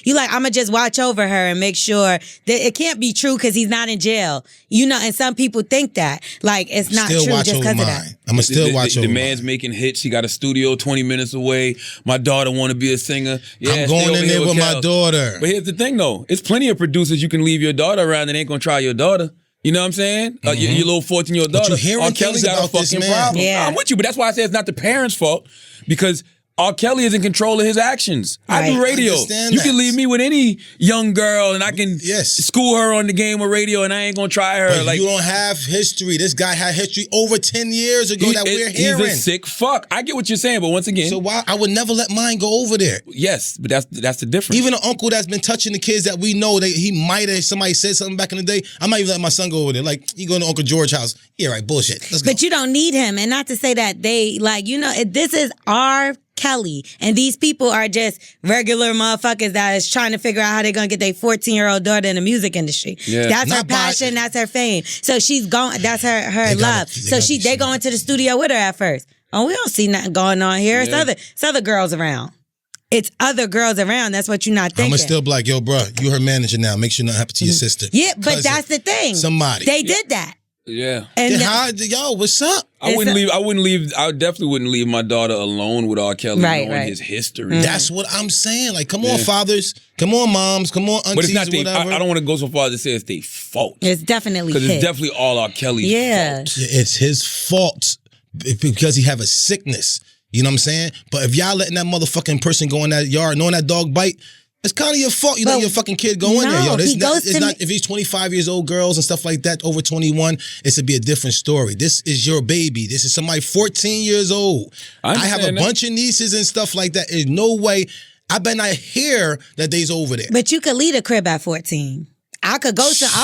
you like, I'm going to just watch over her and make sure that it can't be true because he's not in jail. You know, and some people think that. Like, it's not true just because of that. I'm going to still watch over the man's making hits. He got a studio 20 minutes away. My daughter want to be a singer. Yeah, I'm going in there with my daughter. But here's the thing, though. It's plenty of producers you can leave your daughter around and ain't going to try your daughter. You know what I'm saying? Your little 14-year-old daughter. But you hearing Kelly got a fucking problem. Yeah. I'm with you, but that's why I say it's not the parents' fault. Because R. Kelly is in control of his actions. I do radio. You can leave me with any young girl and I can school her on the game of radio and I ain't going to try her. But like, you don't have history. This guy had history over 10 years ago that we're hearing. He's a sick fuck. I get what you're saying, but once again. So why? I would never let mine go over there. Yes, but that's the difference. Even an uncle that's been touching the kids that we know, he might have, somebody said something back in the day, I might even let my son go over there. Like, you go to Uncle George's house. Yeah, right, bullshit. Let's go. But you don't need him. And not to say that they, like, you know, this is our Kelly. And these people are just regular motherfuckers that is trying to figure out how they're going to get their 14-year-old daughter in the music industry. Yeah. That's her passion. That's her fame. So she's going, that's her love. So they go into the studio with her at first. Oh, we don't see nothing going on here. It's other girls around. It's other girls around. That's what you're not thinking. I'm still like, yo, bro, you her manager now. Make sure nothing happens to your sister. Yeah, but that's the thing. Somebody. They did that. Yeah. And yo, what's up? I definitely wouldn't leave my daughter alone with R. Kelly knowing his history. That's what I'm saying. Like, come on, fathers. Come on, moms. Come on, aunties, but it's not whatever. I don't want to go so far as to say it's their fault. It's definitely because it's definitely all R. Kelly's fault. It's his fault because he have a sickness. You know what I'm saying? But if y'all letting that motherfucking person go in that yard, knowing that dog bite, it's kind of your fault. You let your fucking kid go in there. Yo, if he's 25 years old, girls and stuff like that, over 21, it should be a different story. This is your baby. This is somebody 14 years old. I have a bunch of nieces and stuff like that. There's no way. I bet not hear that they's over there. But you could leave a crib at 14. I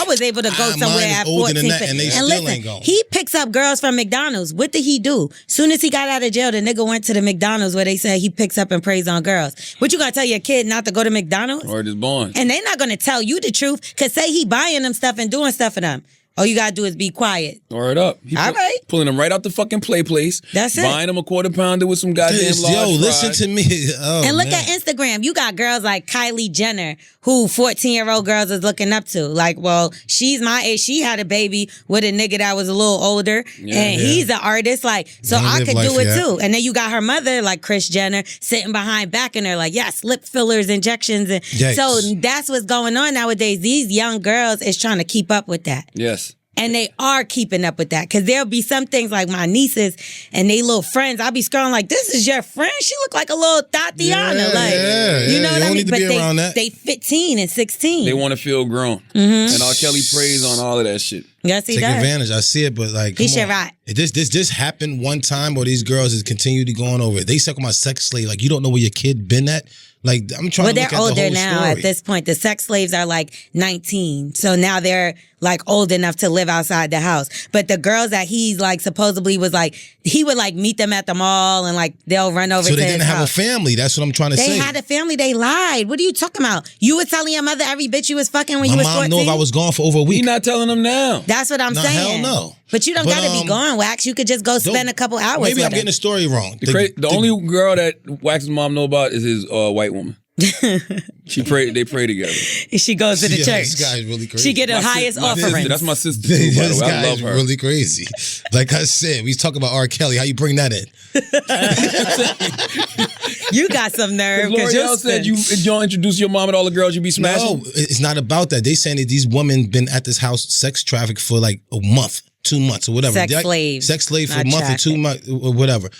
was able to go somewhere at 14. And listen, ain't going. He picks up girls from McDonald's. What did he do? Soon as he got out of jail, the nigga went to the McDonald's where they said he picks up and preys on girls. What you gonna tell your kid not to go to McDonald's? Or just born. And they not gonna tell you the truth, cause say he buying them stuff and doing stuff for them. All you gotta do is be quiet. Word up. All right. Pulling them right out the fucking play place. That's it. Buying them a quarter pounder with some goddamn large fries. Listen to me. And look at Instagram. You got girls like Kylie Jenner who 14-year-old girls is looking up to. Like, well, she's my age. She had a baby with a nigga that was a little older, and he's an artist. Like, so I could do it too. And then you got her mother, like Kris Jenner, sitting behind backing her, like, yes, lip fillers, injections. And so that's what's going on nowadays. These young girls is trying to keep up with that. Yes. And they are keeping up with that. Because there'll be some things like my nieces and they little friends. I'll be scrolling like, this is your friend? She look like a little Tatiana. You know what I mean? But they 15 and 16. They want to feel grown. And R. Kelly preys on all of that shit. Yes, he does. Take advantage. I see it, but like, he should right. This happened one time, or these girls is continually going over it. They talking about sex slave. Like, you don't know where your kid been at. Like, I'm trying to look at the whole story. Well, they're older now at this point. The sex slaves are like 19. So now they're like old enough to live outside the house. But the girls that he's like supposedly was like, he would like meet them at the mall and like they'll run over to his house. So they didn't have a family. That's what I'm trying to say. They had a family. They lied. What are you talking about? You were telling your mother every bitch you was fucking when you was 14? My mom knew if I was gone for over a week. You're not telling them now. That's what I'm saying. Hell no. But you don't gotta be gone, Wax. You could just go spend a couple hours with Maybe I'm getting the story wrong. The only girl that Wax's mom know about is his white woman. They pray together. She goes to the church. This guy's really crazy. She get the highest offering. That's my sister too, by the way. This I love guy's her. really crazy. Like I said, we talk about R. Kelly. How you bring that in? You got some nerve. L'Oreal said you don't introduce your mom and all the girls you be smashing. No, it's not about that. They saying that these women been at this house sex trafficked for like a month, 2 months or whatever. Sex slave for a month or 2 months or whatever.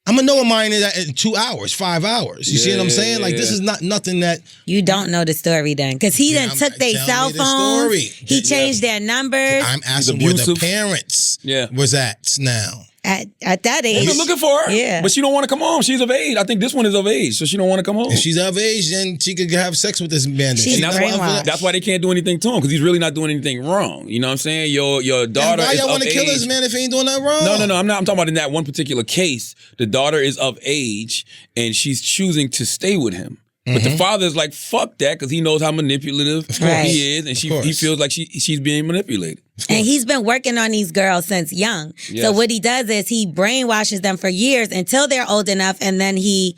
I'm gonna know a mine in 2 hours, 5 hours. You see what I'm saying? Like, this is not nothing that... You don't know the story then. Because he then took their cell phones. He changed their numbers. I'm asking where the parents was at now. At that age. They've been looking for her. Yeah. But she don't want to come home. She's of age. I think this one is of age, so she don't want to come home. If she's of age, then she could have sex with this man. That's why they can't do anything to him, because he's really not doing anything wrong. You know what I'm saying? Your daughter is of age. Why y'all want to kill this man if he ain't doing nothing wrong? No. I'm talking about in that one particular case. The daughter is of age, and she's choosing to stay with him. But the father is like, fuck that, because he knows how manipulative he is, and he feels like she's being manipulated. And he's been working on these girls since young. Yes. So what he does is he brainwashes them for years until they're old enough, and then he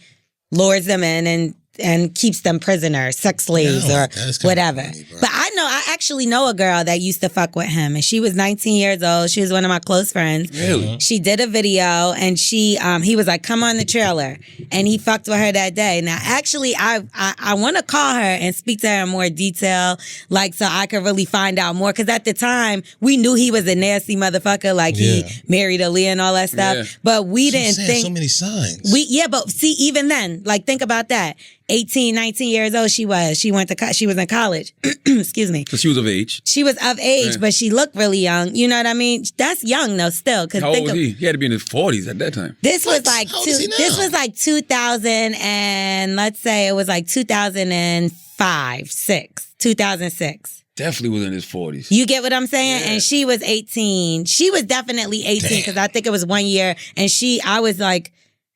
lures them in and keeps them prisoners, sex slaves or whatever. Funny, but I actually know a girl that used to fuck with him, and she was 19 years old. She was one of my close friends. Really? She did a video, and he was like, come on the trailer, and he fucked with her that day. Now, actually, I want to call her and speak to her in more detail, like, so I could really find out more, because at the time, we knew he was a nasty motherfucker, like he married Aaliyah and all that stuff, but we didn't think... so many signs. But see, even then, like, think about that. 18, 19 years old she was. She was in college. Excuse me. So she was of age. She was of age, but she looked really young. You know what I mean? That's young though, still. How old was he? He had to be in his 40s at that time. This was like 2000 and let's say it was like 2006. Definitely was in his 40s. You get what I'm saying? Yeah. And she was 18. She was definitely 18 because I think it was 1 year. And I was like,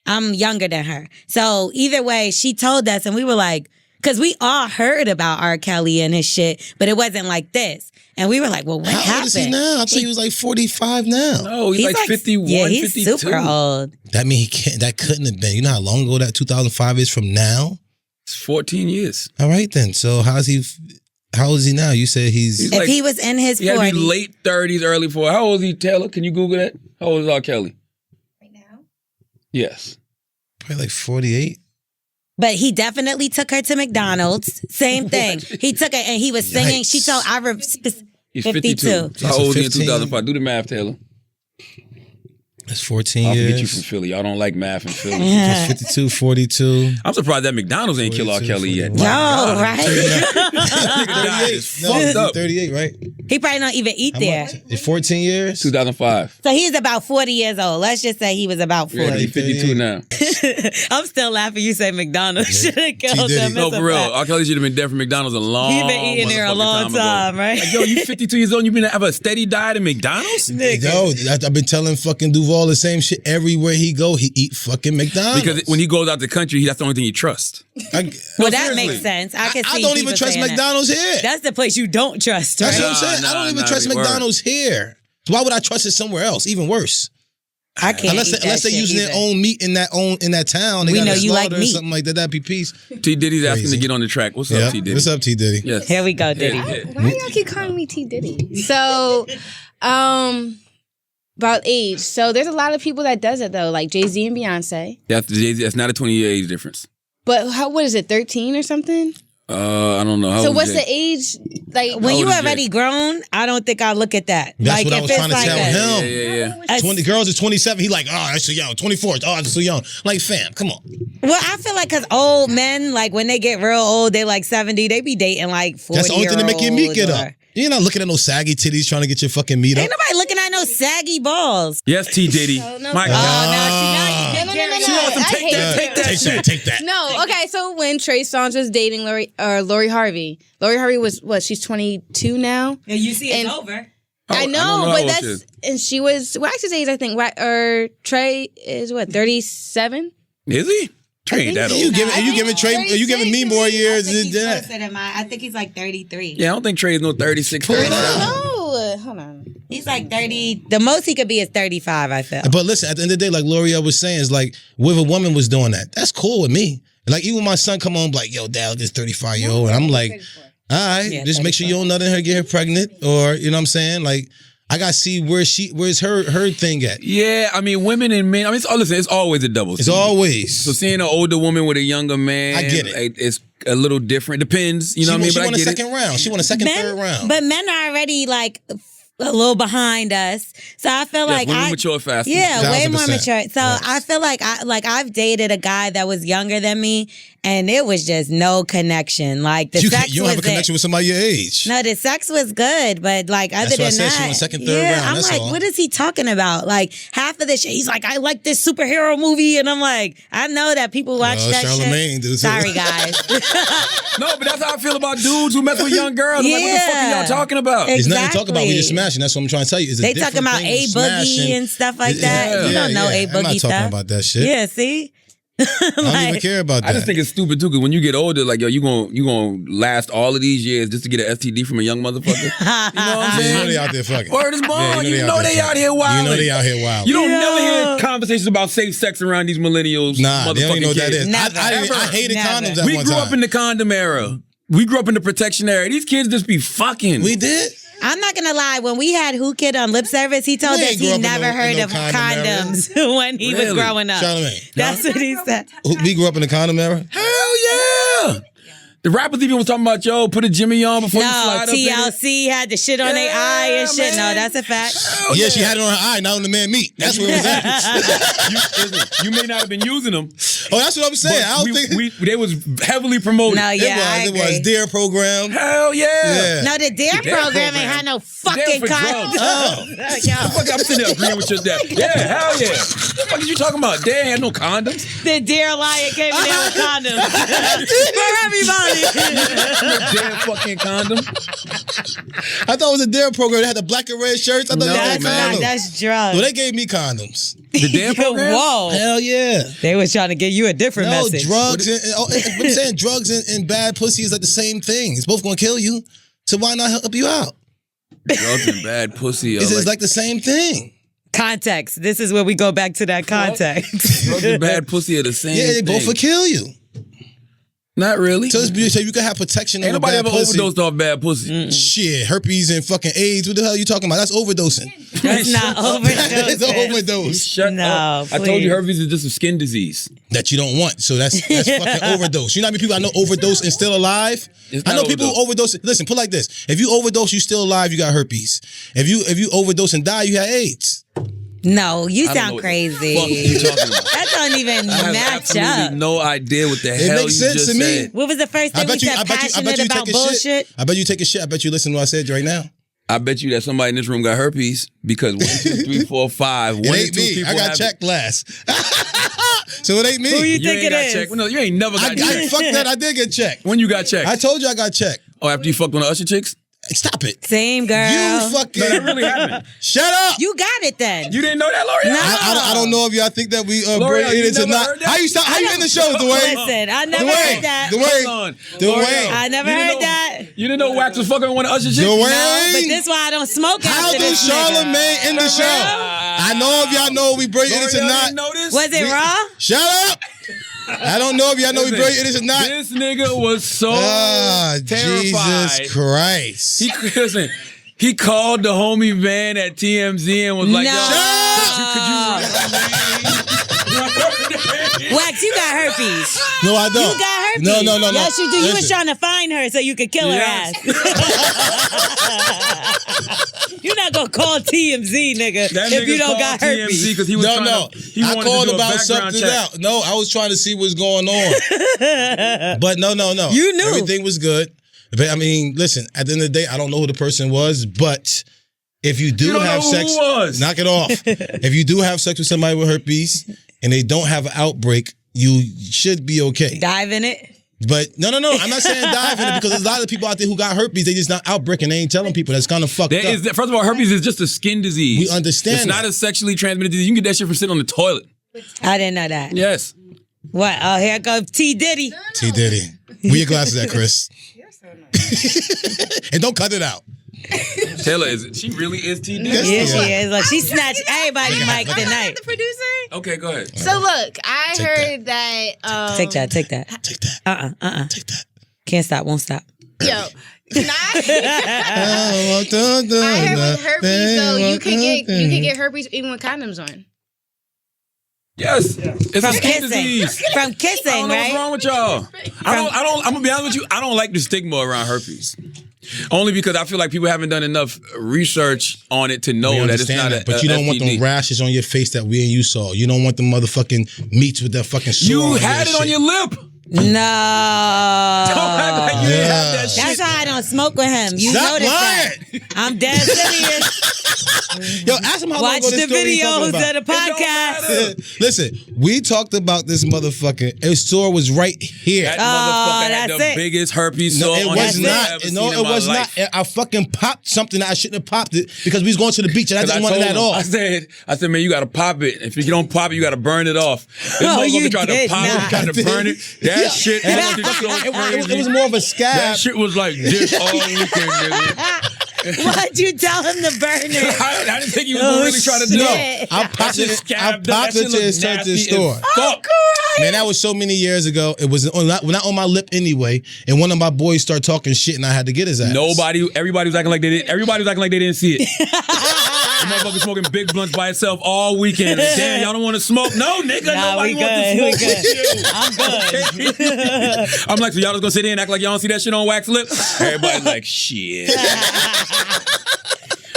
I'm younger than her. So either way, she told us and we were like, because we all heard about R. Kelly and his shit, but it wasn't like this. And we were like, well, what happened? How old is he now? I thought he was like 45 now. No, he's like 51, yeah, he's 52. super old. That means that couldn't have been. You know how long ago that 2005 is from now? It's 14 years. All right then. So how old is he now? You said he's if he was in his 40s. He had to be late 30s, early 40s. How old is he, Taylor? Can you Google that? How old is R. Kelly? Yes. Probably like 48. But he definitely took her to McDonald's. Same thing. He took her and he was singing. She told Ira... He's 52. So how old was he in 2005? Do the math, Taylor. That's 14 I'll years. I'll forget you from Philly. Y'all don't like math in Philly. That's 52, 42. I'm surprised that McDonald's ain't kill R. Kelly yet. No, right? 38, right? He probably don't even eat there. In 14 years? 2005. So he's about 40 years old. Let's just say he was about 40. Yeah, he's 52 now. I'm still laughing. You say McDonald's should have killed him. No, for real. R. Kelly should have been dead from McDonald's a long time. He's been eating there a long time, right? Like, yo, you 52 years old and you been have a steady diet at McDonald's? Yo, I've been telling fucking Duval the same shit. Everywhere he go, he eat fucking McDonald's. Because when he goes out the country, that's the only thing he trusts. Well, that makes sense. I can see. I don't even trust McDonald's here. That's the place you don't trust, right? That's what I'm saying. I don't even trust McDonald's here. So why would I trust it somewhere else? Even worse. I can't. Unless they're using their own meat in that town. They We got know a you like slaughter or meat. something like that. That'd be peace. T Diddy's asking to get on the track. What's up, T Diddy? What's up, T Diddy? Yes. Here we go, Diddy. Why y'all keep calling me T Diddy? So, about age. So there's a lot of people that does it though, like Jay-Z and Beyonce. That's not a 20-year age difference. But what is it, 13 or something? I don't know. So what's the age? Like When you old is already grown, I don't think I look at that. That's like what I if was it's trying to like tell him. Yeah. 20 girls is 27. He like, oh, that's too young. 24. Oh, that's too young. Like, fam, come on. Well, I feel like because old men, like when they get real old, they like 70, they be dating like 40. That's the only thing to make your meat get up. You're not looking at no saggy titties trying to get your fucking meat up. Ain't nobody looking at no saggy balls. Yes, T Diddy. No. My Oh, God. now No. She wants to I take hate that. Take that. Take that. No, okay. So when Trey Songz was dating Lori Harvey was what? She's 22 now. And you see it's over. I don't know, know how but old she that's is. and she was Wax's age, I think. Or Trey is what 37. Is he? Trey ain't that old. You giving Trey? Are you giving me more years than that? I think he's like 33. Yeah, I don't think Trey's no 36, 37. No, hold on. He's like 30. The most he could be is 35, I feel. But listen, at the end of the day, like L'Oreal was saying, is like, if a woman was doing that, that's cool with me. Like, even my son come on, like, yo, dad, this 35-year-old. And I'm like, all right, Yeah, just make sure you don't nut in her, get her pregnant. Or, you know what I'm saying? Like, I got to see where's her thing at. Yeah, I mean, women and men. I mean, it's always a double. It's always. So seeing an older woman with a younger man, I get it. It's a little different. Depends, you know what I mean? She But won I a get second round. She won a second, third round. But men are already like a little behind us. So I feel like women mature faster. Yeah, way more 1000%. mature. So I feel like I've dated a guy that was younger than me, and it was just no connection. Like the sex you don't have a was connection with somebody your age. No, the sex was good, but like other That's what I than said. that, She won second, third round. I'm That's like, all. what is he talking about? Like half of the shit, he's like, I like this superhero movie, and I'm like, I know that people watch that Charlamagne, shit. dude. Sorry, guys. No, but that's how I feel about dudes who mess with young girls. I'm like, what the fuck are y'all talking about? There's nothing to talk about. We Exactly. just smashing. That's what I'm trying to tell you. It's a They different talking about thing A than smashing. Boogie and stuff like that. You don't know A Boogie I'm not talking stuff. about that shit. Yeah, see. I don't even care about that. I just think it's stupid too, because when you get older, like, yo, you gonna last all of these years just to get an STD from a young motherfucker. You know what I'm you saying? know they out there fucking. Word is born. You know they out here You wilding. know they out here wild. You don't never hear conversations about safe sex around these millennials. Nah, they don't even know what that kids. is. Never. I hated Never. condoms at We one grew time. up in the condom era. We grew up in the protection era. These kids just be fucking. We did. I'm not gonna lie. When we had Who Kid on lip service, he told We us ain't grew he up in never no heard of condom era. condoms when he was Really? growing up. Charlamagne. That's what he said. We grew up in the condom era. Hell yeah. The rappers even was talking about, yo, put a Jimmy on before you No, slide up in it. TLC had the shit on their eye and shit. man. No, that's a fact. Hell Yeah, she had it on her eye, not on the man meat. That's where it was at. You may not have been using them. Oh, that's what I'm saying. I don't think they was heavily promoted. No, yeah, it was DARE program. Hell yeah. Yeah. No, the DARE program ain't had no fucking for drugs. condoms. Fuck, I'm sitting there agreeing with your dad. Yeah, hell yeah. What the fuck are you talking about? Dad had no condoms. The DARE lion came in there with condoms for everybody. Dad fucking condom. I thought it was a DARE program. They had the black and red shirts. I thought That's they had not. condoms. That's drugs. Well, they gave me condoms. The Dare program? Whoa. Hell yeah. They was trying to give you a different No, message. drugs. I'm saying drugs and bad pussy is like the same thing. It's both going to kill you. So why not help you out? Drugs and bad pussy. It's like the same thing. Context. This is where we go back to that context. drugs and bad pussy are the same Yeah, they thing. both will kill you. Not really. So you can have protection Ain't over nobody bad ever pussy. overdosed off bad pussy. Shit, herpes and fucking AIDS. What the hell are you talking about? That's overdosing. That's not It's an overdose. overdose Shut No, up. I told please. you herpes is just a skin disease. that you don't want. So that's fucking overdose. You know how many people I know overdose and still alive? It's I not know people who overdose. Listen, put it like this: if you overdose, you still alive. You got herpes. If you overdose and die, you had AIDS. No, you I don't know sound what the crazy. fuck you talking about. That don't even I have match absolutely up. no idea what the hell makes you sense just to me. said. What was the first thing we said? Passionate you about take a bullshit? shit. I bet you take a shit. I bet you listen to what I said right now. I bet you that somebody in this room got herpes because 1, 2, 3, 4, 5. It ain't me. I got checked last. So it ain't me. Who you You think ain't it got is? checked. No, you ain't never got checked. Fuck that. I did get checked. When you got checked? I told you I got checked. Oh, after you fucked one of the Usher chicks? Stop it. Same girl. You fucking. No, that really happened. Shut up. You got it then. You didn't know that, L'Oreal? No. I don't know if y'all think that we L'Oreal, bring you it into never not. heard that? How you in the show, Dwayne? Listen, I never heard that. Hold on. Dwayne. I never You didn't heard know- that. You didn't know Wax was fucking one of Usher's chicks? No, but Dwayne. this why I don't smoke How after do this nigga. Charlamagne in the show? I know if y'all know we bring it into L'Oreal not. didn't know this? Was it raw? Shut up. I don't know if y'all know we bring it into not. This nigga was so terrified. Jesus Christ. He called the homie Van at TMZ and was like, No. yo, Wax, you got herpes. No, I don't. You got herpes. No. Yes, you do. You was Listen. trying to find her so you could kill her Yes. ass. You're not gonna call TMZ, nigga, that if you nigga don't got called herpes. TMZ because he was No. he I wanted called to do a about background something check. out. No, I was trying to see what's going on. But no. You knew. Everything was good. But I mean, listen, at the end of the day, I don't know who the person was, but if you do You don't have know who sex, it was. knock it off. If you do have sex with somebody with herpes and they don't have an outbreak, you should be okay. Dive in it. But no. I'm not saying dive in it because there's a lot of people out there who got herpes. They just not outbreaking. They ain't telling people. That's kind of fucked up. First of all, herpes is just a skin disease. We understand It's not that. a sexually transmitted disease. You can get that shit from sitting on the toilet. I didn't know that. Yes. What? Oh, here goes T. Diddy. T. Diddy. Where your glasses at, Chris? You're so nice. And don't cut it out. Taylor, she really is T. Diddy? Yeah, she is. Look, she snatched everybody mic tonight. The producer. Okay, go ahead. So look, I heard that. Take that. Take that. Take that. Can't stop, won't stop. Yo, I heard with herpes though, you can get herpes even with condoms on. Yes. It's From a skin kissing. disease. From I kissing, don't know what's right? wrong with y'all. I'm gonna be honest with you. I don't like the stigma around herpes. Only because I feel like people haven't done enough research on it to know We that it's understand not that, but you don't want them rashes on your face that we and you saw. You don't want the motherfucking meats with that fucking sore. You had it on your lip. No. Don't act like you didn't have that shit. That's why I don't smoke with him. You Stop noticed lying. that. I'm dead serious. Yo, ask him how long Watch ago this the story he talking videos about. of the podcast. Listen, we talked about this motherfucker. His sore was right here. That motherfucker had that's the it. biggest herpes No, sore it on was his not. ever No, seen it in my was life. not. I fucking popped something that I shouldn't have popped it because we was going to the beach and I didn't want it at all. I said, man, you gotta pop it. If you don't pop it, you gotta burn it off. This you motherfucker tried to did pop not. it, tried to burn it. That shit And looked so crazy. it was more of a scab. That shit was like this all weekend, nigga. Why'd you tell him to burn it? I didn't think he was gonna really try to do No, it. I popped it. I Scabbed up. popped That it shit to his looked turn to the nasty store. as fuck. Man, that was so many years ago. It was not on my lip anyway. And one of my boys started talking shit, and I had to get his ass. Everybody was acting like they didn't. Everybody was acting like they didn't see it. The motherfucker smoking big blunts by itself all weekend. Like, damn, y'all don't want to smoke? No, nigga, nobody wants to smoke with you. I'm good. I'm like, so y'all just gonna sit there and act like y'all don't see that shit on Wax Lip? Everybody like, shit.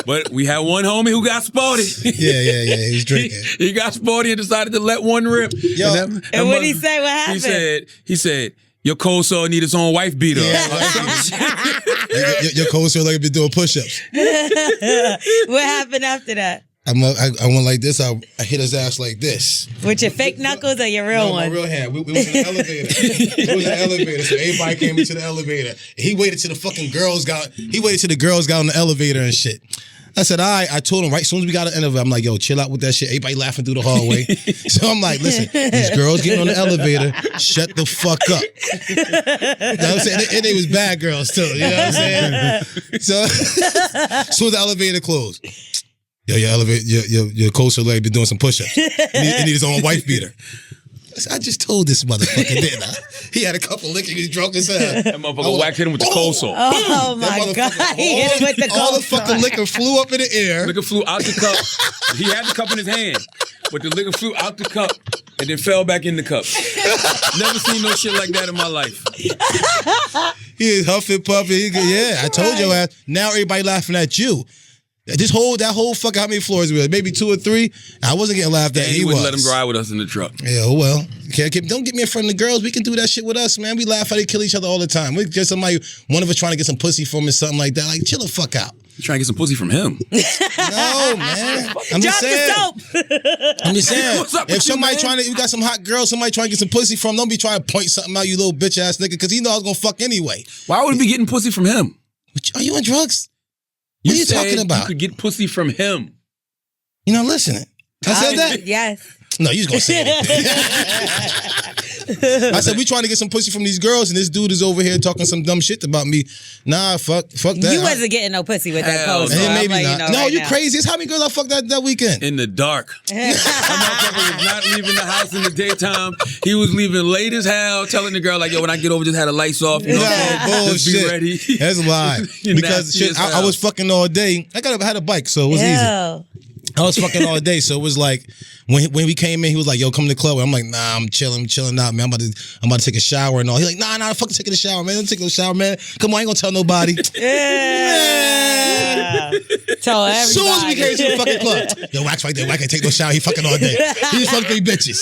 But we had one homie who got sporty. Yeah. He was drinking. He got sporty and decided to let one rip. Yo, And what'd he say? What happened? He said, your cold sore need its own wife beater. Your cold sore like been doing push-ups. What happened after that? I went like this. I hit his ass like this. With your fake knuckles or your real No, my one? real hand. We was in the elevator. We was in the elevator. So everybody came into the elevator. He waited till the fucking girls got. He waited till the girls got on the elevator and shit. I said, all right. I told him right as soon as we got on the elevator, I'm like, yo, chill out with that shit. Everybody laughing through the hallway. So I'm like, listen, these girls getting on the elevator, shut the fuck up. You know what I'm saying? And they was bad girls too. You know what I'm saying? So as soon as the elevator closed, yo, your elevator, your coastal leg been doing some push-ups. He need his own wife beater. I just told this motherfucker, didn't I? He had a couple licks. He was drunk as hell. That motherfucker whacked him with the cold sore. Oh my God. He hit him with the all cold the fucking liquor flew up in the air. Liquor flew out the cup. He had the cup in his hand, but the liquor flew out the cup and then fell back in the cup. Never seen no shit like that in my life. He is huffing puffing. Yeah, I told your ass. Now everybody laughing at you. That whole fucking how many floors we had? Maybe 2 or 3. I wasn't getting laughed at. And he wouldn't let him ride with us in the truck. Yeah, oh well. Don't get me in front of the girls. We can do that shit with us, man. We laugh how they kill each other all the time. We just somebody, one of us trying to get some pussy from or something like that. Like, chill the fuck out. You trying to get some pussy from him? No, man. I'm just saying. I'm just saying. If somebody you got some hot girls, somebody trying to get some pussy from, don't be trying to point something out, you little bitch ass nigga, because he know I was gonna fuck anyway. Why would he be getting pussy from him? Are you on drugs? What are you talking about? You could get pussy from him. You're not listening. I said that? Yes. No, you just gonna say it. I said, we trying to get some pussy from these girls, and this dude is over here talking some dumb shit about me. Nah, fuck that. You wasn't getting no pussy with that post. So maybe not. You know no, right you now. crazy. It's how many girls I fucked that weekend? In the dark. That motherfucker was not leaving the house in the daytime. He was leaving late as hell, telling the girl, like, yo, when I get over, just had the lights off. You know what I'm saying? Just be ready. That's a lie. Because shit, I was fucking all day. I had a bike, so it was easy. I was fucking all day, so it was like when we came in, he was like, "Yo, come to the club." I'm like, "Nah, I'm chilling out, man. I'm about to take a shower and all." He's like, "Nah, fucking taking a shower, man. Don't take no shower, man. Come on, I ain't gonna tell nobody." Yeah. Tell everybody. As soon as we came to the fucking club, yo, Wax right there. Wax can't take no shower. He fucking all day. He just fucked 3 bitches.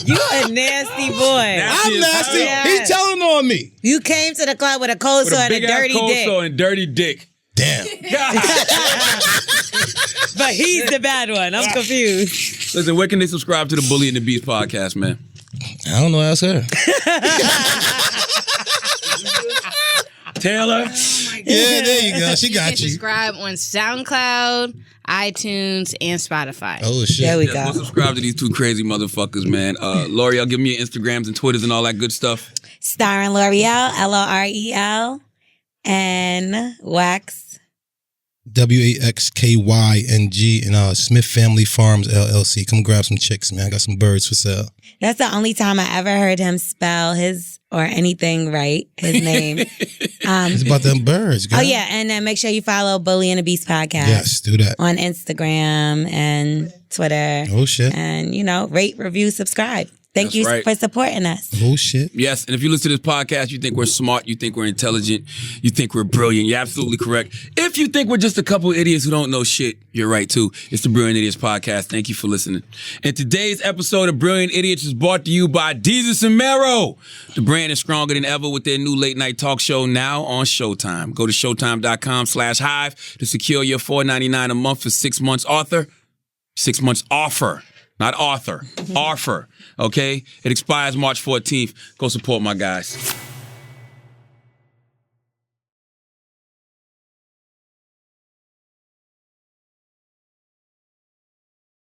You a nasty boy. I'm nasty. He's telling on me. You came to the club with a cold sore and a dirty dick. And dirty dick. Damn. But he's the bad one. I'm confused. Listen, where can they subscribe to the Bully and the Beast podcast, man? I don't know. Ask her. Taylor. Yeah, there you go. She got you. Subscribe on SoundCloud, iTunes, and Spotify. Oh, shit. There we go. Go subscribe to these 2 crazy motherfuckers, man. L'Oreal, give me your Instagrams and Twitters and all that good stuff. Starring L'Oreal, Lorel, and Wax. WAXKYNG and Smith Family Farms LLC. Come grab some chicks, man. I got some birds for sale. That's the only time I ever heard him spell his or anything right, his name. It's about them birds, girl. Oh, yeah. And then make sure you follow Bully and the Beast podcast. Yes, do that. On Instagram and Twitter. Oh, shit. And, rate, review, subscribe. Thank you for supporting us. Oh, shit. Yes, and if you listen to this podcast, you think we're smart, you think we're intelligent, you think we're brilliant, you're absolutely correct. If you think we're just a couple idiots who don't know shit, you're right, too. It's the Brilliant Idiots podcast. Thank you for listening. And today's episode of Brilliant Idiots is brought to you by Jesus and Mero. The brand is stronger than ever with their new late-night talk show now on Showtime. Go to showtime.com/hive to secure your $4.99 a month for 6 months 6 months offer. Not author, offer, okay? It expires March 14th. Go support my guys.